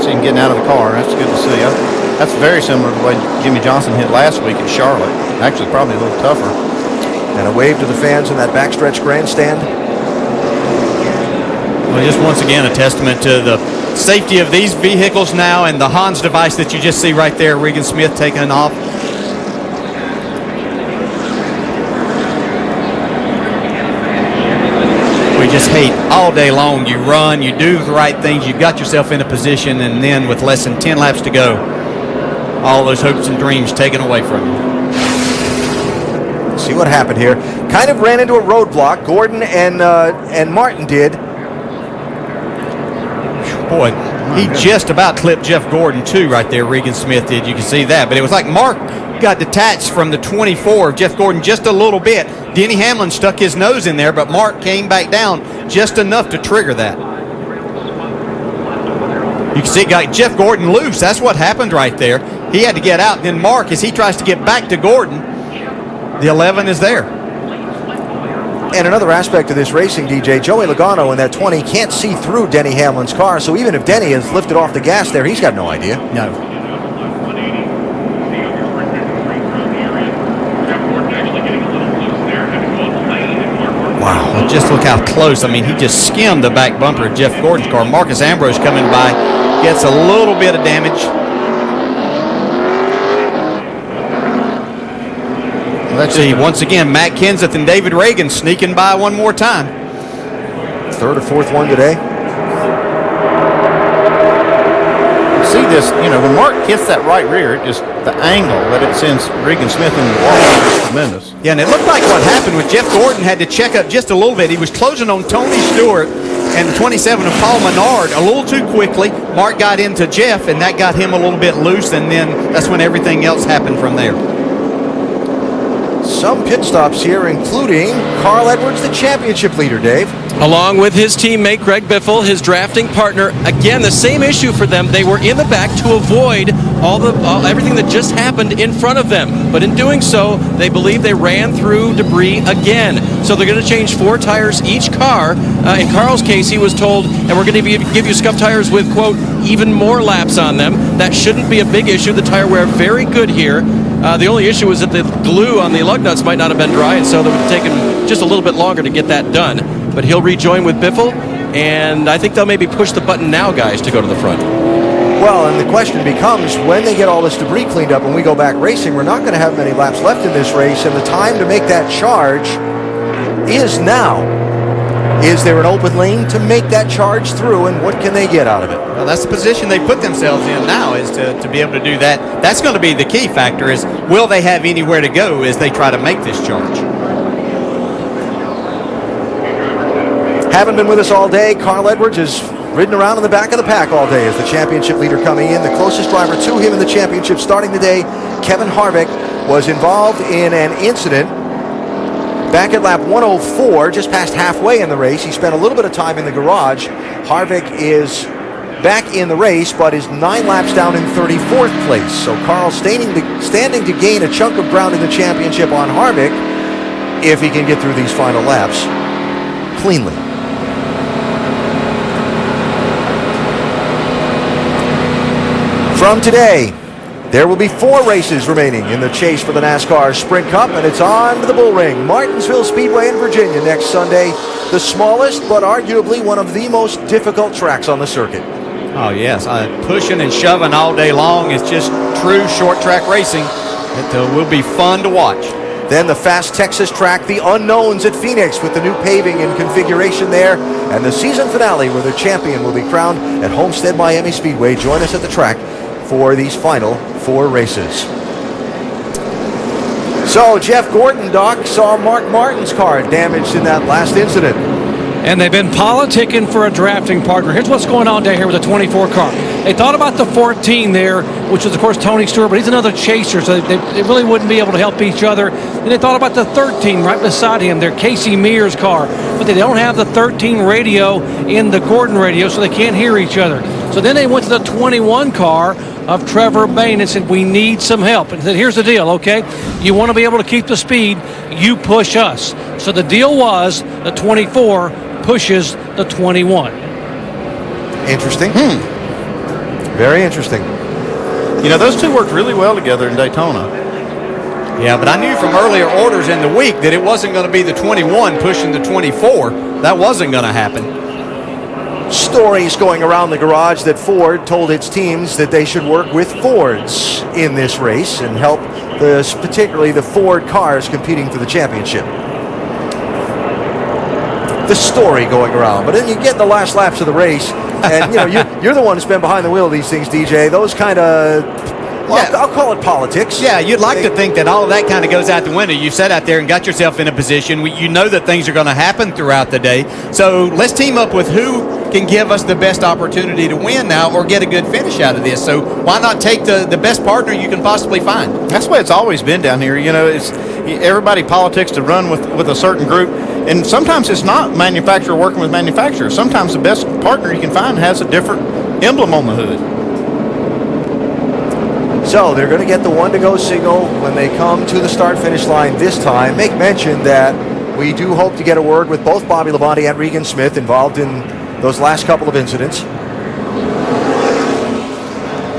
See him getting out of the car. That's good to see. That's very similar to the way Jimmy Johnson hit last week in Charlotte. Actually, probably a little tougher. And a wave to the fans in that backstretch grandstand. Well, just once again, a testament to the safety of these vehicles now and the Hans device that you just see right there, Regan Smith taking off. We just hate all day long. You run, you do the right things, you got yourself in a position, and then with less than 10 laps to go, all those hopes and dreams taken away from you. See what happened here. Kind of ran into a roadblock. Gordon and Martin did. Boy, he just about clipped Jeff Gordon too right there. Regan Smith did. You can see that. But it was like Mark got detached from the 24 of Jeff Gordon just a little bit. Denny Hamlin stuck his nose in there, but Mark came back down just enough to trigger that. You can see it got Jeff Gordon loose. That's what happened right there. He had to get out. Then Mark, as he tries to get back to Gordon, the 11 is there. And another aspect of this racing, DJ, Joey Logano in that 20 can't see through Denny Hamlin's car, so even if Denny has lifted off the gas there, he's got no idea. No. Wow, well, just look how close. I mean, he just skimmed the back bumper of Jeff Gordon's car. Marcus Ambrose coming by, gets a little bit of damage. Let's see, once again, Matt Kenseth and David Reagan sneaking by one more time. Third or fourth one today. See this, when Mark hits that right rear, just the angle that it sends Regan Smith into the wall is tremendous. Yeah, and it looked like what happened with Jeff Gordon had to check up just a little bit. He was closing on Tony Stewart and the 27 of Paul Menard a little too quickly. Mark got into Jeff, and that got him a little bit loose, and then that's when everything else happened from there. Some pit stops here, including Carl Edwards, the championship leader, Dave. Along with his teammate Greg Biffle, his drafting partner. Again, the same issue for them. They were in the back to avoid everything that just happened in front of them. But in doing so, they believe they ran through debris again. So they're going to change 4 tires each car. In Carl's case, he was told, and we're going to give you scuff tires with, quote, even more laps on them. That shouldn't be a big issue. The tire wear very good here. The only issue is that the glue on the lug nuts might not have been dry, and so that would have taken just a little bit longer to get that done. But he'll rejoin with Biffle, and I think they'll maybe push the button now, guys, to go to the front. Well, and the question becomes, when they get all this debris cleaned up and we go back racing, we're not going to have many laps left in this race, and the time to make that charge is now. Is there an open lane to make that charge through, and what can they get out of it? Well, that's the position they put themselves in now, is to be able to do that. That's going to be the key factor, is will they have anywhere to go as they try to make this charge? Haven't been with us all day. Carl Edwards has ridden around in the back of the pack all day as the championship leader coming in. The closest driver to him in the championship starting today, Kevin Harvick, was involved in an incident back at lap 104, just past halfway in the race. He spent a little bit of time in the garage. Harvick is back in the race, but is 9 laps down in 34th place. So Carl standing to gain a chunk of ground in the championship on Harvick if he can get through these final laps cleanly. From today, there will be 4 races remaining in the chase for the NASCAR Sprint Cup, and it's on to the Bull Ring, Martinsville Speedway in Virginia next Sunday. The smallest, but arguably one of the most difficult tracks on the circuit. Oh, yes. Pushing and shoving all day long. It's just true short track racing. It will be fun to watch. Then the fast Texas track, the unknowns at Phoenix with the new paving and configuration there, and the season finale where the champion will be crowned at Homestead Miami Speedway. Join us at the track for these final 4 races. So Jeff Gordon, Doc, saw Mark Martin's car damaged in that last incident. And they've been politicking for a drafting partner. Here's what's going on down here with the 24 car. They thought about the 14 there, which was, of course, Tony Stewart, but he's another chaser, so they really wouldn't be able to help each other. And they thought about the 13 right beside him, their Casey Mears car. But they don't have the 13 radio in the Gordon radio, so they can't hear each other. So then they went to the 21 car of Trevor Bayne and said, we need some help. And said, here's the deal, okay? You want to be able to keep the speed, you push us. So the deal was the 24 pushes the 21. Interesting. Very interesting. Those two worked really well together in Daytona. Yeah, but I knew from earlier orders in the week that it wasn't going to be the 21 pushing the 24. That wasn't going to happen. stories going around the garage that Ford told its teams that they should work with Fords in this race and help particularly the Ford cars competing for the championship. The story going around, but then you get in the last laps of the race, and you're the one who's been behind the wheel of these things, DJ. Those kind of, I'll call it politics. Yeah, you'd like to think that all of that kind of goes out the window. You've sat out there and got yourself in a position. You know that things are going to happen throughout the day. So let's team up with who can give us the best opportunity to win now or get a good finish out of this. So why not take the best partner you can possibly find? That's the way it's always been down here. It's everybody politics to run with a certain group. And sometimes it's not manufacturer working with manufacturer. Sometimes the best partner you can find has a different emblem on the hood. So they're going to get the 1-to-go signal when they come to the start-finish line this time. Make mention that we do hope to get a word with both Bobby Labonte and Regan Smith involved in those last couple of incidents.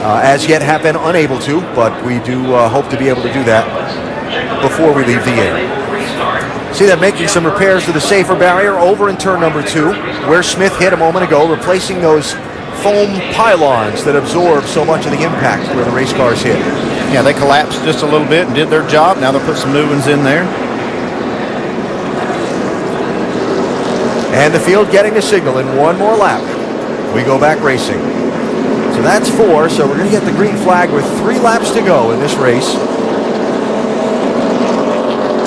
As yet have been unable to, but we do hope to be able to do that before we leave the air. See them making some repairs to the safer barrier over in turn number 2, where Smith hit a moment ago, replacing those foam pylons that absorb so much of the impact where the race cars hit. Yeah, they collapsed just a little bit and did their job. Now they'll put some new ones in there. And the field getting the signal in one more lap. We go back racing. So that's 4, so we're going to get the green flag with 3 laps to go in this race.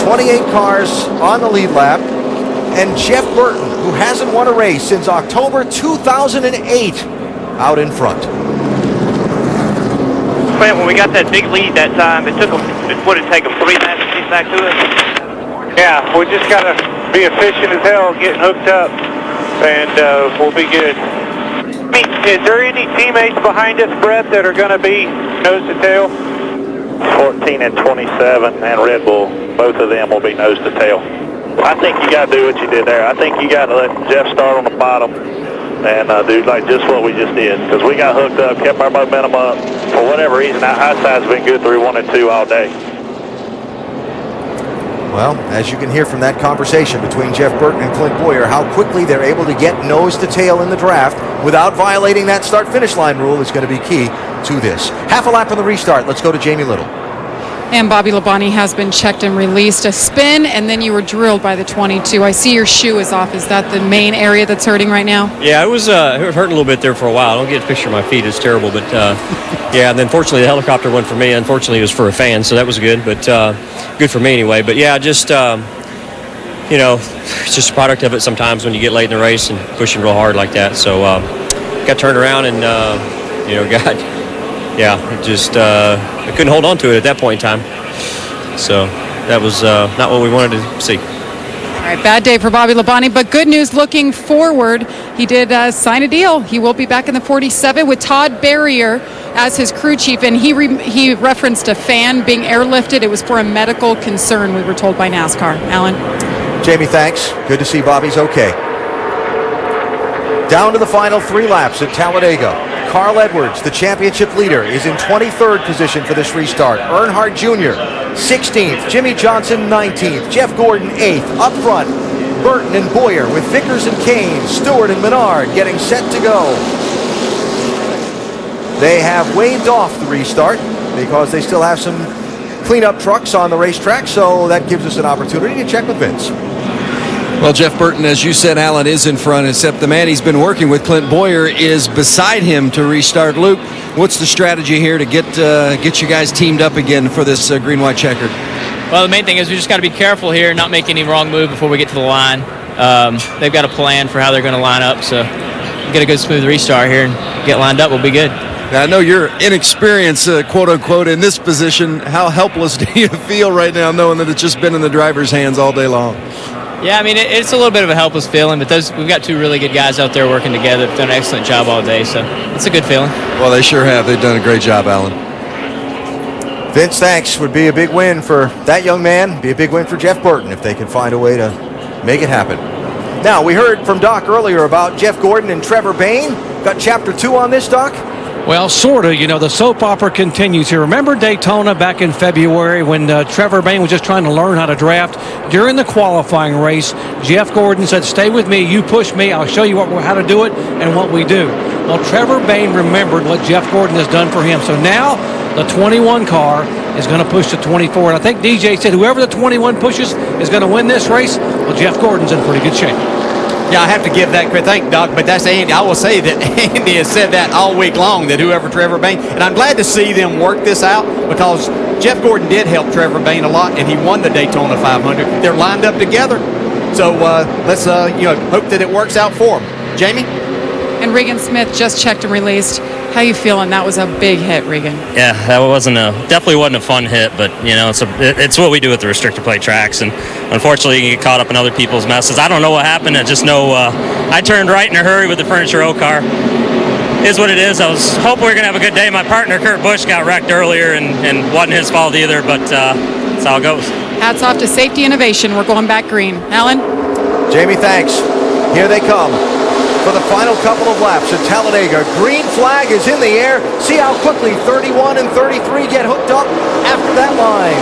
28 cars on the lead lap. And Jeff Burton, who hasn't won a race since October 2008, out in front. Clint, when we got that big lead that time, it would have taken 3 laps to get back to us. Yeah, we just got to be efficient as hell getting hooked up, and we'll be good. Is there any teammates behind us, Brett, that are going to be nose to tail? 14 and 27 and Red Bull, both of them will be nose to tail. I think you got to do what you did there. I think you got to let Jeff start on the bottom and do like just what we just did, because we got hooked up, kept our momentum up. For whatever reason, our outside's been good through 1 and 2 all day. Well, as you can hear from that conversation between Jeff Burton and Clint Boyer, how quickly they're able to get nose to tail in the draft without violating that start-finish line rule is going to be key to this. Half a lap on the restart. Let's go to Jamie Little. And Bobby Labonte has been checked and released. A spin, and then you were drilled by the 22. I see your shoe is off. Is that the main area that's hurting right now? Yeah, it was hurting a little bit there for a while. I don't get a picture of my feet. It's terrible. But, yeah, and then fortunately the helicopter went for me. Unfortunately, it was for a fan, so that was good. But good for me anyway. But, yeah, just, it's just a product of it sometimes when you get late in the race and pushing real hard like that. So got turned around and, I couldn't hold on to it at that point in time. So that was not what we wanted to see. All right, bad day for Bobby Labonte, but good news looking forward. He did sign a deal. He will be back in the 47 with Todd Barrier as his crew chief, and he referenced a fan being airlifted. It was for a medical concern, we were told by NASCAR. Alan? Jamie, thanks. Good to see Bobby's okay. Down to the final 3 laps at Talladega. Carl Edwards, the championship leader, is in 23rd position for this restart. Earnhardt Jr., 16th. Jimmy Johnson, 19th. Jeff Gordon, 8th. Up front, Burton and Boyer with Vickers and Kane, Stewart and Menard getting set to go. They have waved off the restart because they still have some cleanup trucks on the racetrack, so that gives us an opportunity to check with Vince. Well, Jeff Burton, as you said, Alan, is in front, except the man he's been working with, Clint Boyer, is beside him to restart. Luke, what's the strategy here to get you guys teamed up again for this green-white checkered? Well, the main thing is we just got to be careful here and not make any wrong move before we get to the line. They've got a plan for how they're going to line up, so get a good smooth restart here and get lined up. We'll be good. Now, I know you're inexperienced, quote-unquote, in this position. How helpless do you feel right now knowing that it's just been in the driver's hands all day long? Yeah, I mean, it's a little bit of a helpless feeling, but we've got 2 really good guys out there working together. They've done an excellent job all day, so it's a good feeling. Well, they sure have. They've done a great job, Alan. Vince, thanks. Would be a big win for that young man. Be a big win for Jeff Burton if they can find a way to make it happen. Now, we heard from Doc earlier about Jeff Gordon and Trevor Bayne. Got Chapter 2 on this, Doc? Well, sort of. You know, the soap opera continues here. Remember Daytona back in February when Trevor Bayne was just trying to learn how to draft? During the qualifying race, Jeff Gordon said, stay with me, you push me, I'll show you how to do it and what we do. Well, Trevor Bayne remembered what Jeff Gordon has done for him. So now the 21 car is going to push the 24. And I think DJ said whoever the 21 pushes is going to win this race. Well, Jeff Gordon's in pretty good shape. Yeah, I have to give that credit. Thank you, Doc, but that's Andy. I will say that Andy has said that all week long, that whoever Trevor Bayne, and I'm glad to see them work this out because Jeff Gordon did help Trevor Bayne a lot, and he won the Daytona 500. They're lined up together, so let's hope that it works out for them. Jamie? And Regan Smith just checked and released. How you feeling? That was a big hit, Regan. Yeah, that definitely wasn't a fun hit, but it's what we do with the restrictor plate tracks, and unfortunately you get caught up in other people's messes. I don't know what happened. I just know I turned right in a hurry with the Furniture O car. Is what it is. I was hoping we were gonna have a good day. My partner Kurt Busch got wrecked earlier, and wasn't his fault either, but that's how it goes. Hats off to Safety Innovation. We're going back green. Alan? Jamie, thanks. Here they come for the final couple of laps at Talladega. Green flag is in the air. See how quickly 31 and 33 get hooked up after that line.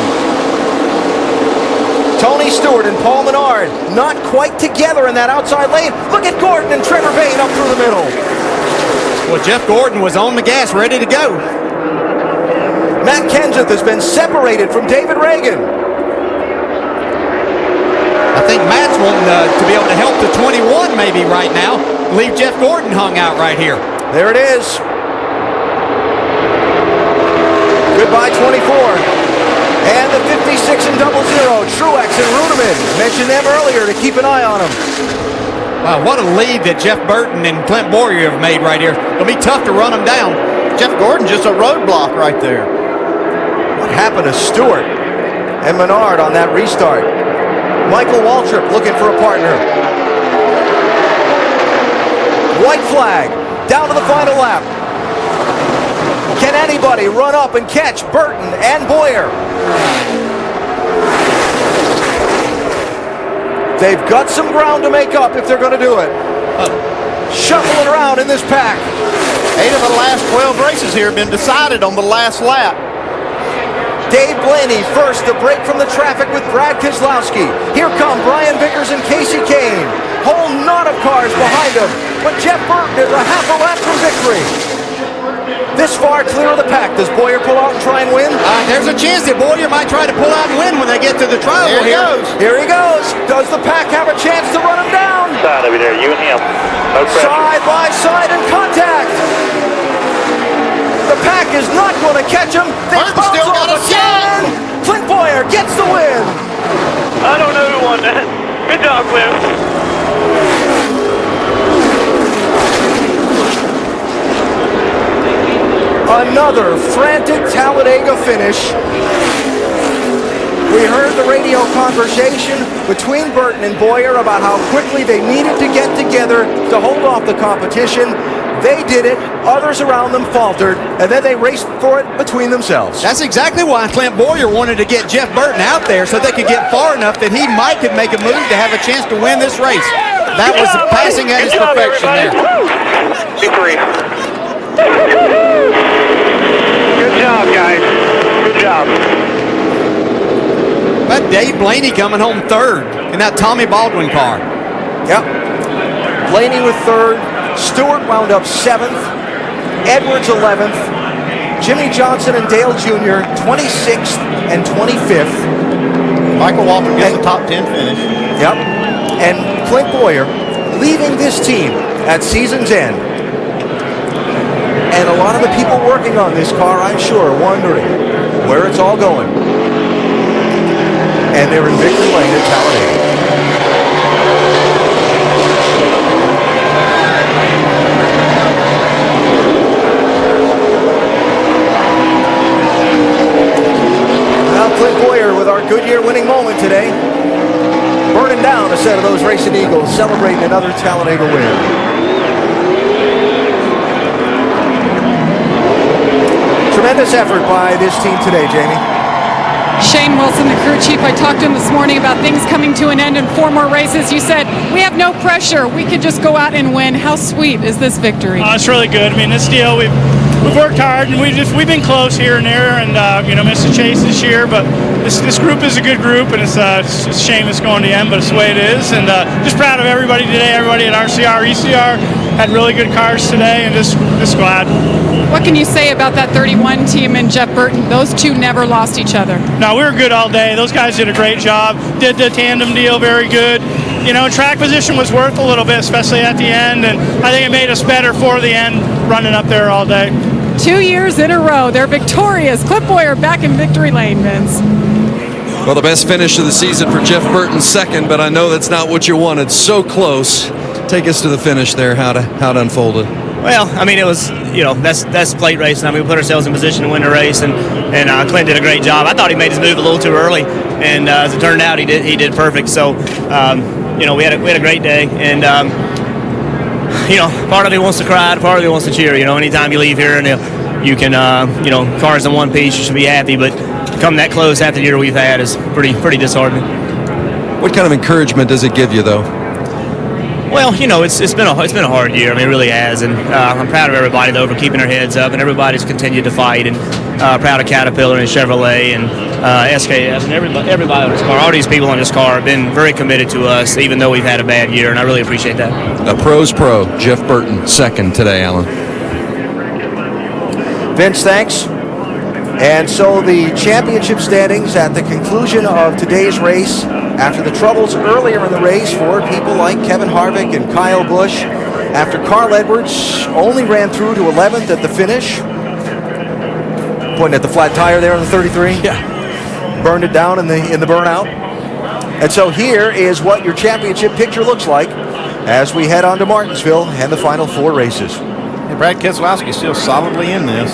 Tony Stewart and Paul Menard not quite together in that outside lane. Look at Gordon and Trevor Bayne up through the middle. Well, Jeff Gordon was on the gas, ready to go. Matt Kenseth has been separated from David Reagan. I think Matt's wanting to be able to help the 21 maybe right now. Leave Jeff Gordon hung out right here. There it is. Goodbye 24. And the 56 and 00, Truex and Runeman. Mentioned them earlier to keep an eye on them. Wow, what a lead that Jeff Burton and Clint Boyer have made right here. It'll be tough to run them down. Jeff Gordon just a roadblock right there. What happened to Stewart and Menard on that restart? Michael Waltrip looking for a partner. White flag, down to the final lap. Can anybody run up and catch Burton and Boyer? They've got some ground to make up if they're going to do it. Shuffling around in this pack. 8 of the last 12 races here have been decided on the last lap. Dave Blaney first to break from the traffic with Brad Keselowski. Here come Brian Vickers and Casey Kane. Whole knot of cars behind them, but Jeff Burton is a half a lap from victory. This far clear of the pack. Does Boyer pull out and try and win? There's a chance that Boyer might try to pull out and win when they get to the trial. Here he goes. Here he goes. Does the pack have a chance to run him down? Side over there, you and him. No pressure. Side by side in contact. The pack is not going to catch him. They bounce still got off a shot. again. Clint Boyer gets the win. I don't know who won that. Good job, Clint. Another frantic Talladega finish. We heard the radio conversation between Burton and Boyer about how quickly they needed to get together to hold off the competition. They did it, others around them faltered, and then they raced for it between themselves. That's exactly why Clint Boyer wanted to get Jeff Burton out there so they could get far enough that he could make a move to have a chance to win this race. That was passing at his perfection there. Victory. Good job, guys. Good job. But Dave Blaney coming home third in that Tommy Baldwin car. Yep. Blaney with third. Stewart wound up 7th. Edwards 11th. Jimmy Johnson and Dale Jr. 26th and 25th. Michael Waltrip gets the top 10 finish. Yep. And Clint Boyer leaving this team at season's end. And a lot of the people working on this car, I'm sure, are wondering where it's all going. And they're in victory lane at Talladega. Clint Boyer with our Goodyear winning moment today. Burning down a set of those Racing Eagles, celebrating another Talladega win. Tremendous effort by this team today, Jamie. Shane Wilson, the crew chief, I talked to him this morning about things coming to an end in 4 more races. You said, we have no pressure. We could just go out and win. How sweet is this victory? It's really good. I mean, this deal, we've we've worked hard, and we've been close here and there, and missed a chase this year. But this group is a good group, and it's a shame it's going to the end, but it's the way it is. And just proud of everybody today. Everybody at RCR, ECR had really good cars today, and just glad. What can you say about that 31 team and Jeff Burton? Those two never lost each other. No, we were good all day. Those guys did a great job. Did the tandem deal very good. Track position was worth a little bit, especially at the end, and I think it made us better for the end running up there all day. 2 years in a row, they're victorious. Clint Boyer back in victory lane, Vince. Well, the best finish of the season for Jeff Burton, second, but I know that's not what you wanted. So close. Take us to the finish there, how it unfolded. Well, I mean, it was, that's plate racing. I mean, we put ourselves in position to win the race, and Clint did a great job. I thought he made his move a little too early, and as it turned out, he did perfect. So, we had a great day, and part of me wants to cry, part of me wants to cheer. Anytime you leave here and you can, cars in one piece, you should be happy. But to come that close after the year we've had is pretty disheartening. What kind of encouragement does it give you, though? Well, it's been a hard year. I mean, it really has, and I'm proud of everybody though for keeping their heads up, and everybody's continued to fight. And proud of Caterpillar and Chevrolet and SKF and everybody on this car. All these people on this car have been very committed to us, even though we've had a bad year, and I really appreciate that. A pro's pro, Jeff Burton, second today, Alan. Vince, thanks. And so the championship standings at the conclusion of today's race, after the troubles earlier in the race for people like Kevin Harvick and Kyle Busch, after Carl Edwards only ran through to 11th at the finish, pointing at the flat tire there on the 33. Yeah. Burned it down in the burnout. And so here is what your championship picture looks like as we head on to Martinsville and the final four races. And Brad Keselowski still solidly in this.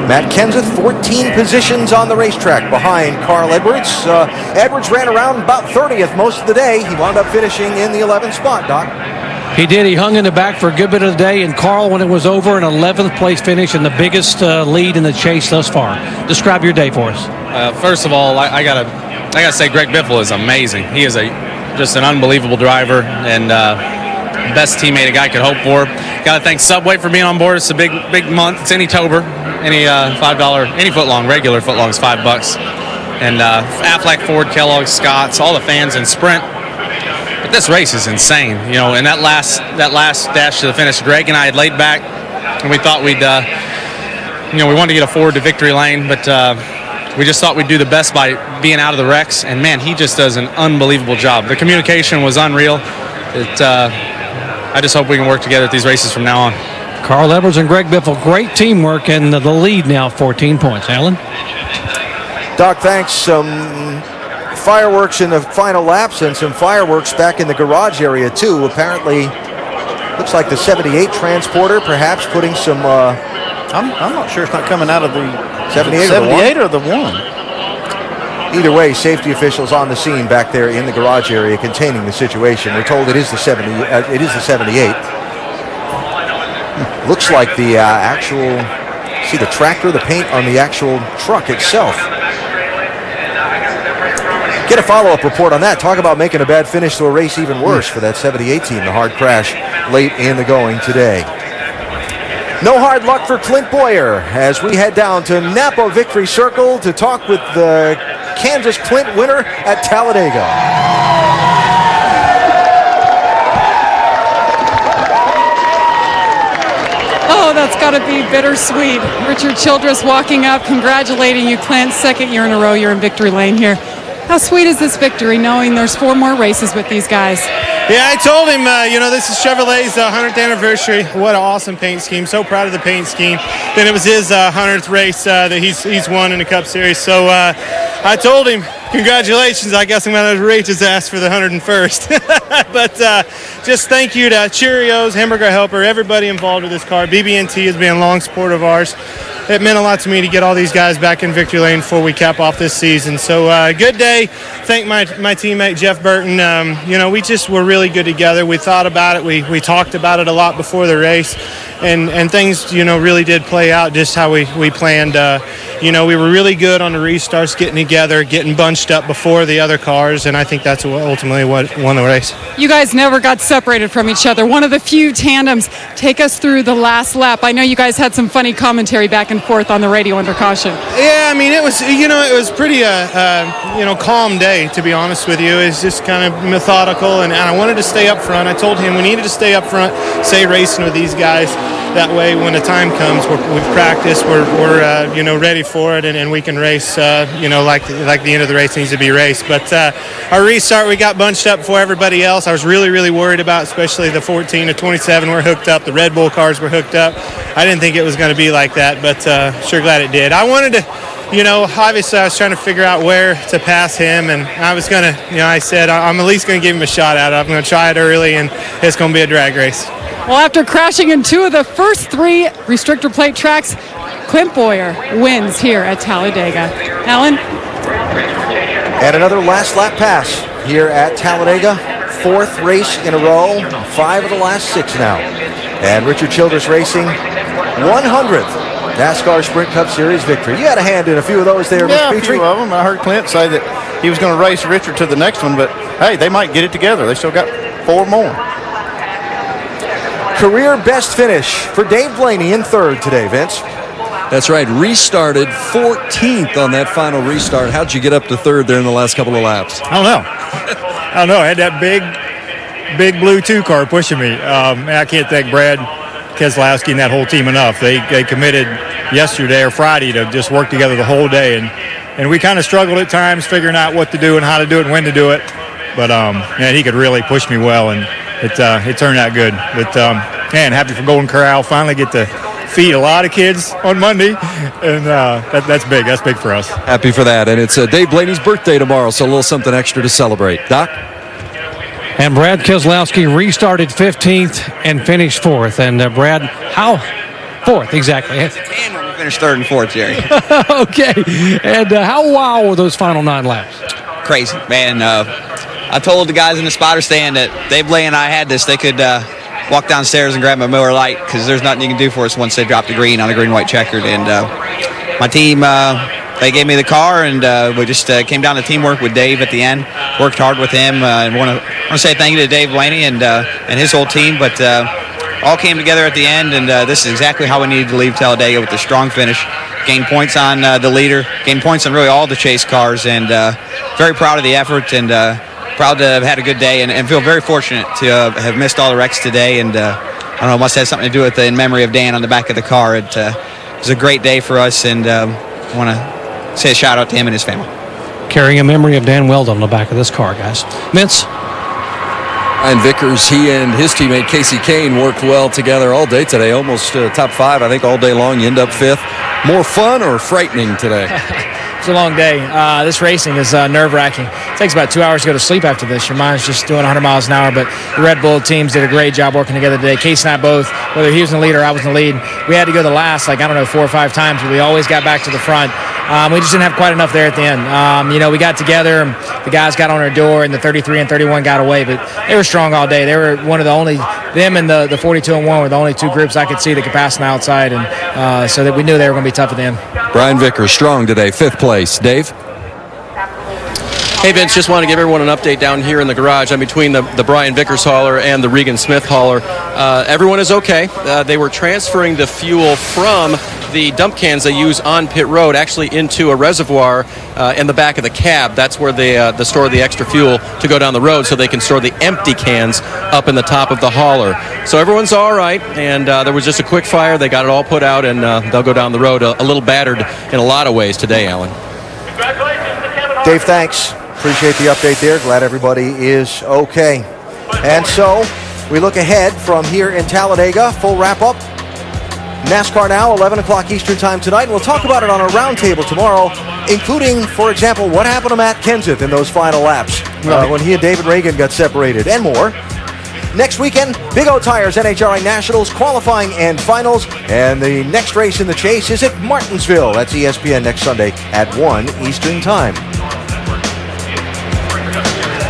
Matt Kenseth, 14 positions on the racetrack behind Carl Edwards. Edwards ran around about 30th most of the day. He wound up finishing in the 11th spot, Doc. He did. He hung in the back for a good bit of the day, and Carl, when it was over, an 11th place finish and the biggest lead in the chase thus far. Describe your day for us. First of all, I gotta say Greg Biffle is amazing. He is just an unbelievable driver and best teammate a guy could hope for. Got to thank Subway for being on board. It's a big month. It's any Tober. Any $5, any footlong, regular footlong is $5. And Aflac, Ford, Kellogg, Scott's, all the fans in Sprint. But this race is insane, And that last dash to the finish, Greg and I had laid back, and we thought we'd, we wanted to get a Ford to victory lane, but we just thought we'd do the best by being out of the wrecks. And man, he just does an unbelievable job. The communication was unreal. I just hope we can work together at these races from now on. Carl Edwards and Greg Biffle, great teamwork, and the lead now 14 points. Alan? Doc, thanks. Some fireworks in the final laps and some fireworks back in the garage area, too. Apparently, looks like the 78 transporter perhaps putting some... I'm not sure it's not coming out of the 78 or the one. Either way, safety officials on the scene back there in the garage area containing the situation. We're told it is the 78. Looks like the actual, see the tractor, the paint on the actual truck itself. Get a follow-up report on that. Talk about making a bad finish to a race even worse for that 78 team. The hard crash late in the going today. No hard luck for Clint Boyer as we head down to Napa Victory Circle to talk with the Kansas Clint winner at Talladega. Oh, that's got to be bittersweet. Richard Childress walking up, congratulating you, Clint. Second year in a row you're in victory lane here. How sweet is this victory, knowing there's 4 more races with these guys? Yeah, I told him, this is Chevrolet's 100th anniversary. What an awesome paint scheme. So proud of the paint scheme. Then it was his 100th race that he's won in the Cup Series. So I told him, congratulations. I guess I'm going to reach his ass for the 101st. But just thank you to Cheerios, Hamburger Helper, everybody involved with this car. BB&T has been a long support of ours. It meant a lot to me to get all these guys back in victory lane before we cap off this season. So good day. Thank my teammate Jeff Burton. We just were really good together. We thought about it. We talked about it a lot before the race, and things really did play out just how we planned. we were really good on the restarts, getting together, getting bunched up before the other cars, and I think that's ultimately what won the race. You guys never got separated from each other. One of the few tandems. Take us through the last lap. I know you guys had some funny commentary back and forth on the radio under caution. Yeah, I mean, it was pretty calm day, to be honest with you. It's just kind of methodical, and I wanted to stay up front. I told him we needed to stay up front, stay racing with these guys. That way, when the time comes, we've practiced, we're ready for it, and we can race, like the end of the race needs to be raced. But our restart, we got bunched up before everybody else. I was really, really worried about, especially the 14 to 27 were hooked up. The Red Bull cars were hooked up. I didn't think it was going to be like that, but sure glad it did. I wanted to, obviously I was trying to figure out where to pass him, and I was going to, I said, I'm at least going to give him a shot at it. I'm going to try it early, and it's going to be a drag race. Well, after crashing in 2 of the first 3 restrictor plate tracks, Clint Boyer wins here at Talladega. Alan? And another last lap pass here at Talladega. 4th race in a row, 5 of the last 6 now. And Richard Childress Racing, 100th NASCAR Sprint Cup Series victory. You had a hand in a few of those there, Yeah, Mr. a Petrie. few of them. I heard Clint say that he was going to race Richard to the next one, but hey, they might get it together. They still got 4 more. Career best finish for Dave Blaney in third today, Vince. That's right. Restarted 14th on that final restart. How'd you get up to third there in the last couple of laps? I don't know. I had that big blue 2 car pushing me. I can't thank Brad Keselowski and that whole team enough. They committed yesterday or Friday to just work together the whole day, and we kind of struggled at times figuring out what to do and how to do it and when to do it. But man, he could really push me well, and it turned out good. But man, happy for Golden Corral. Finally get to feed a lot of kids on Monday, and that's big. That's big for us. Happy for that. And it's Dave Blaney's birthday tomorrow, so a little something extra to celebrate. Doc? And Brad Keselowski restarted 15th and finished 4th. And Brad, how? 4th, exactly. We finished 3rd and 4th, Jerry. Okay. And how wow were those final 9 laps? Crazy, man. I told the guys in the spotter stand that Dave Blaney and I had this. They could walk downstairs and grab my Miller Lite because there's nothing you can do for us once they drop the green on the green-white checkered. And my team, they gave me the car, and we just came down to teamwork with Dave at the end. Worked hard with him, and want to say thank you to Dave Blaney and his whole team. But all came together at the end, and this is exactly how we needed to leave Talladega with a strong finish. Gained points on the leader, gained points on really all the chase cars, and very proud of the effort, and proud to have had a good day, and feel very fortunate to have missed all the wrecks today. And I don't know, it must have something to do with the in memory of Dan on the back of the car. It was a great day for us, and I want to say a shout out to him and his family. Carrying a memory of Dan Weldon on the back of this car, guys. Vince? Ryan Vickers, he and his teammate Casey Kane worked well together all day today, almost top 5, I think, all day long. You end up 5th. More fun or frightening today? It's a long day. This racing is nerve-wracking. It takes about 2 hours to go to sleep after this. Your mind's just doing 100 miles an hour, but the Red Bull teams did a great job working together today. Casey and I both, whether he was in the lead or I was in the lead, we had to go the last, 4 or 5 times, but we always got back to the front. We just didn't have quite enough there at the end. We got together, the guys got on our door, and the 33 and 31 got away, but they were strong all day. They were one of the only, them and the 42 and 1 were the only 2 groups I could see that could pass on the outside, and so that we knew they were going to be tough at the end. Brian Vickers, strong today, 5th place. Dave? Hey, Vince, just want to give everyone an update down here in the garage. I'm between the Brian Vickers hauler and the Regan Smith hauler. Everyone is okay. They were transferring the fuel from the dump cans they use on pit road actually into a reservoir in the back of the cab. That's where they store the extra fuel to go down the road so they can store the empty cans up in the top of the hauler. So everyone's all right, and there was just a quick fire. They got it all put out, and they'll go down the road a little battered in a lot of ways today, Alan. Dave, thanks. Appreciate the update there. Glad everybody is okay. And so we look ahead from here in Talladega. Full wrap-up. NASCAR Now, 11 o'clock Eastern Time tonight. And we'll talk about it on our roundtable tomorrow, including, for example, what happened to Matt Kenseth in those final laps when he and David Reagan got separated, and more. Next weekend, Big O Tires NHRA Nationals qualifying and finals. And the next race in the chase is at Martinsville. That's ESPN next Sunday at 1 Eastern Time.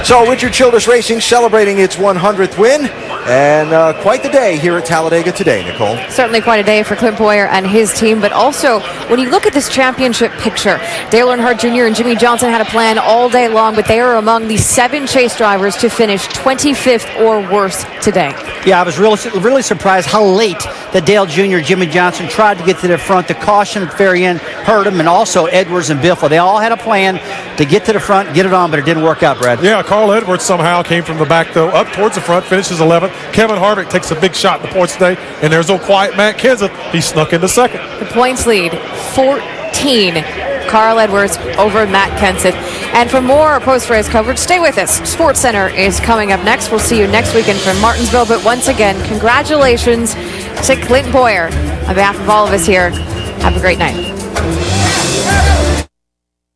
So Richard Childress Racing celebrating its 100th win. And quite the day here at Talladega today, Nicole. Certainly quite a day for Clint Boyer and his team, but also when you look at this championship picture, Dale Earnhardt Jr. and Jimmy Johnson had a plan all day long, but they are among the 7 chase drivers to finish 25th or worse today. Yeah, I was really surprised how late that Dale Jr. and Jimmy Johnson tried to get to the front. The caution at the very end hurt them, and also Edwards and Biffle. They all had a plan to get to the front, get it on, but it didn't work out, Brad. Yeah, Carl Edwards somehow came from the back, though, up towards the front, finishes 11th. Kevin Harvick takes a big shot in the points today, and there's old quiet Matt Kenseth. He snuck into second. The points lead, 14. Carl Edwards over Matt Kenseth. And for more post-race coverage, stay with us. Sports Center is coming up next. We'll see you next weekend from Martinsville. But once again, congratulations to Clint Boyer. On behalf of all of us here, have a great night.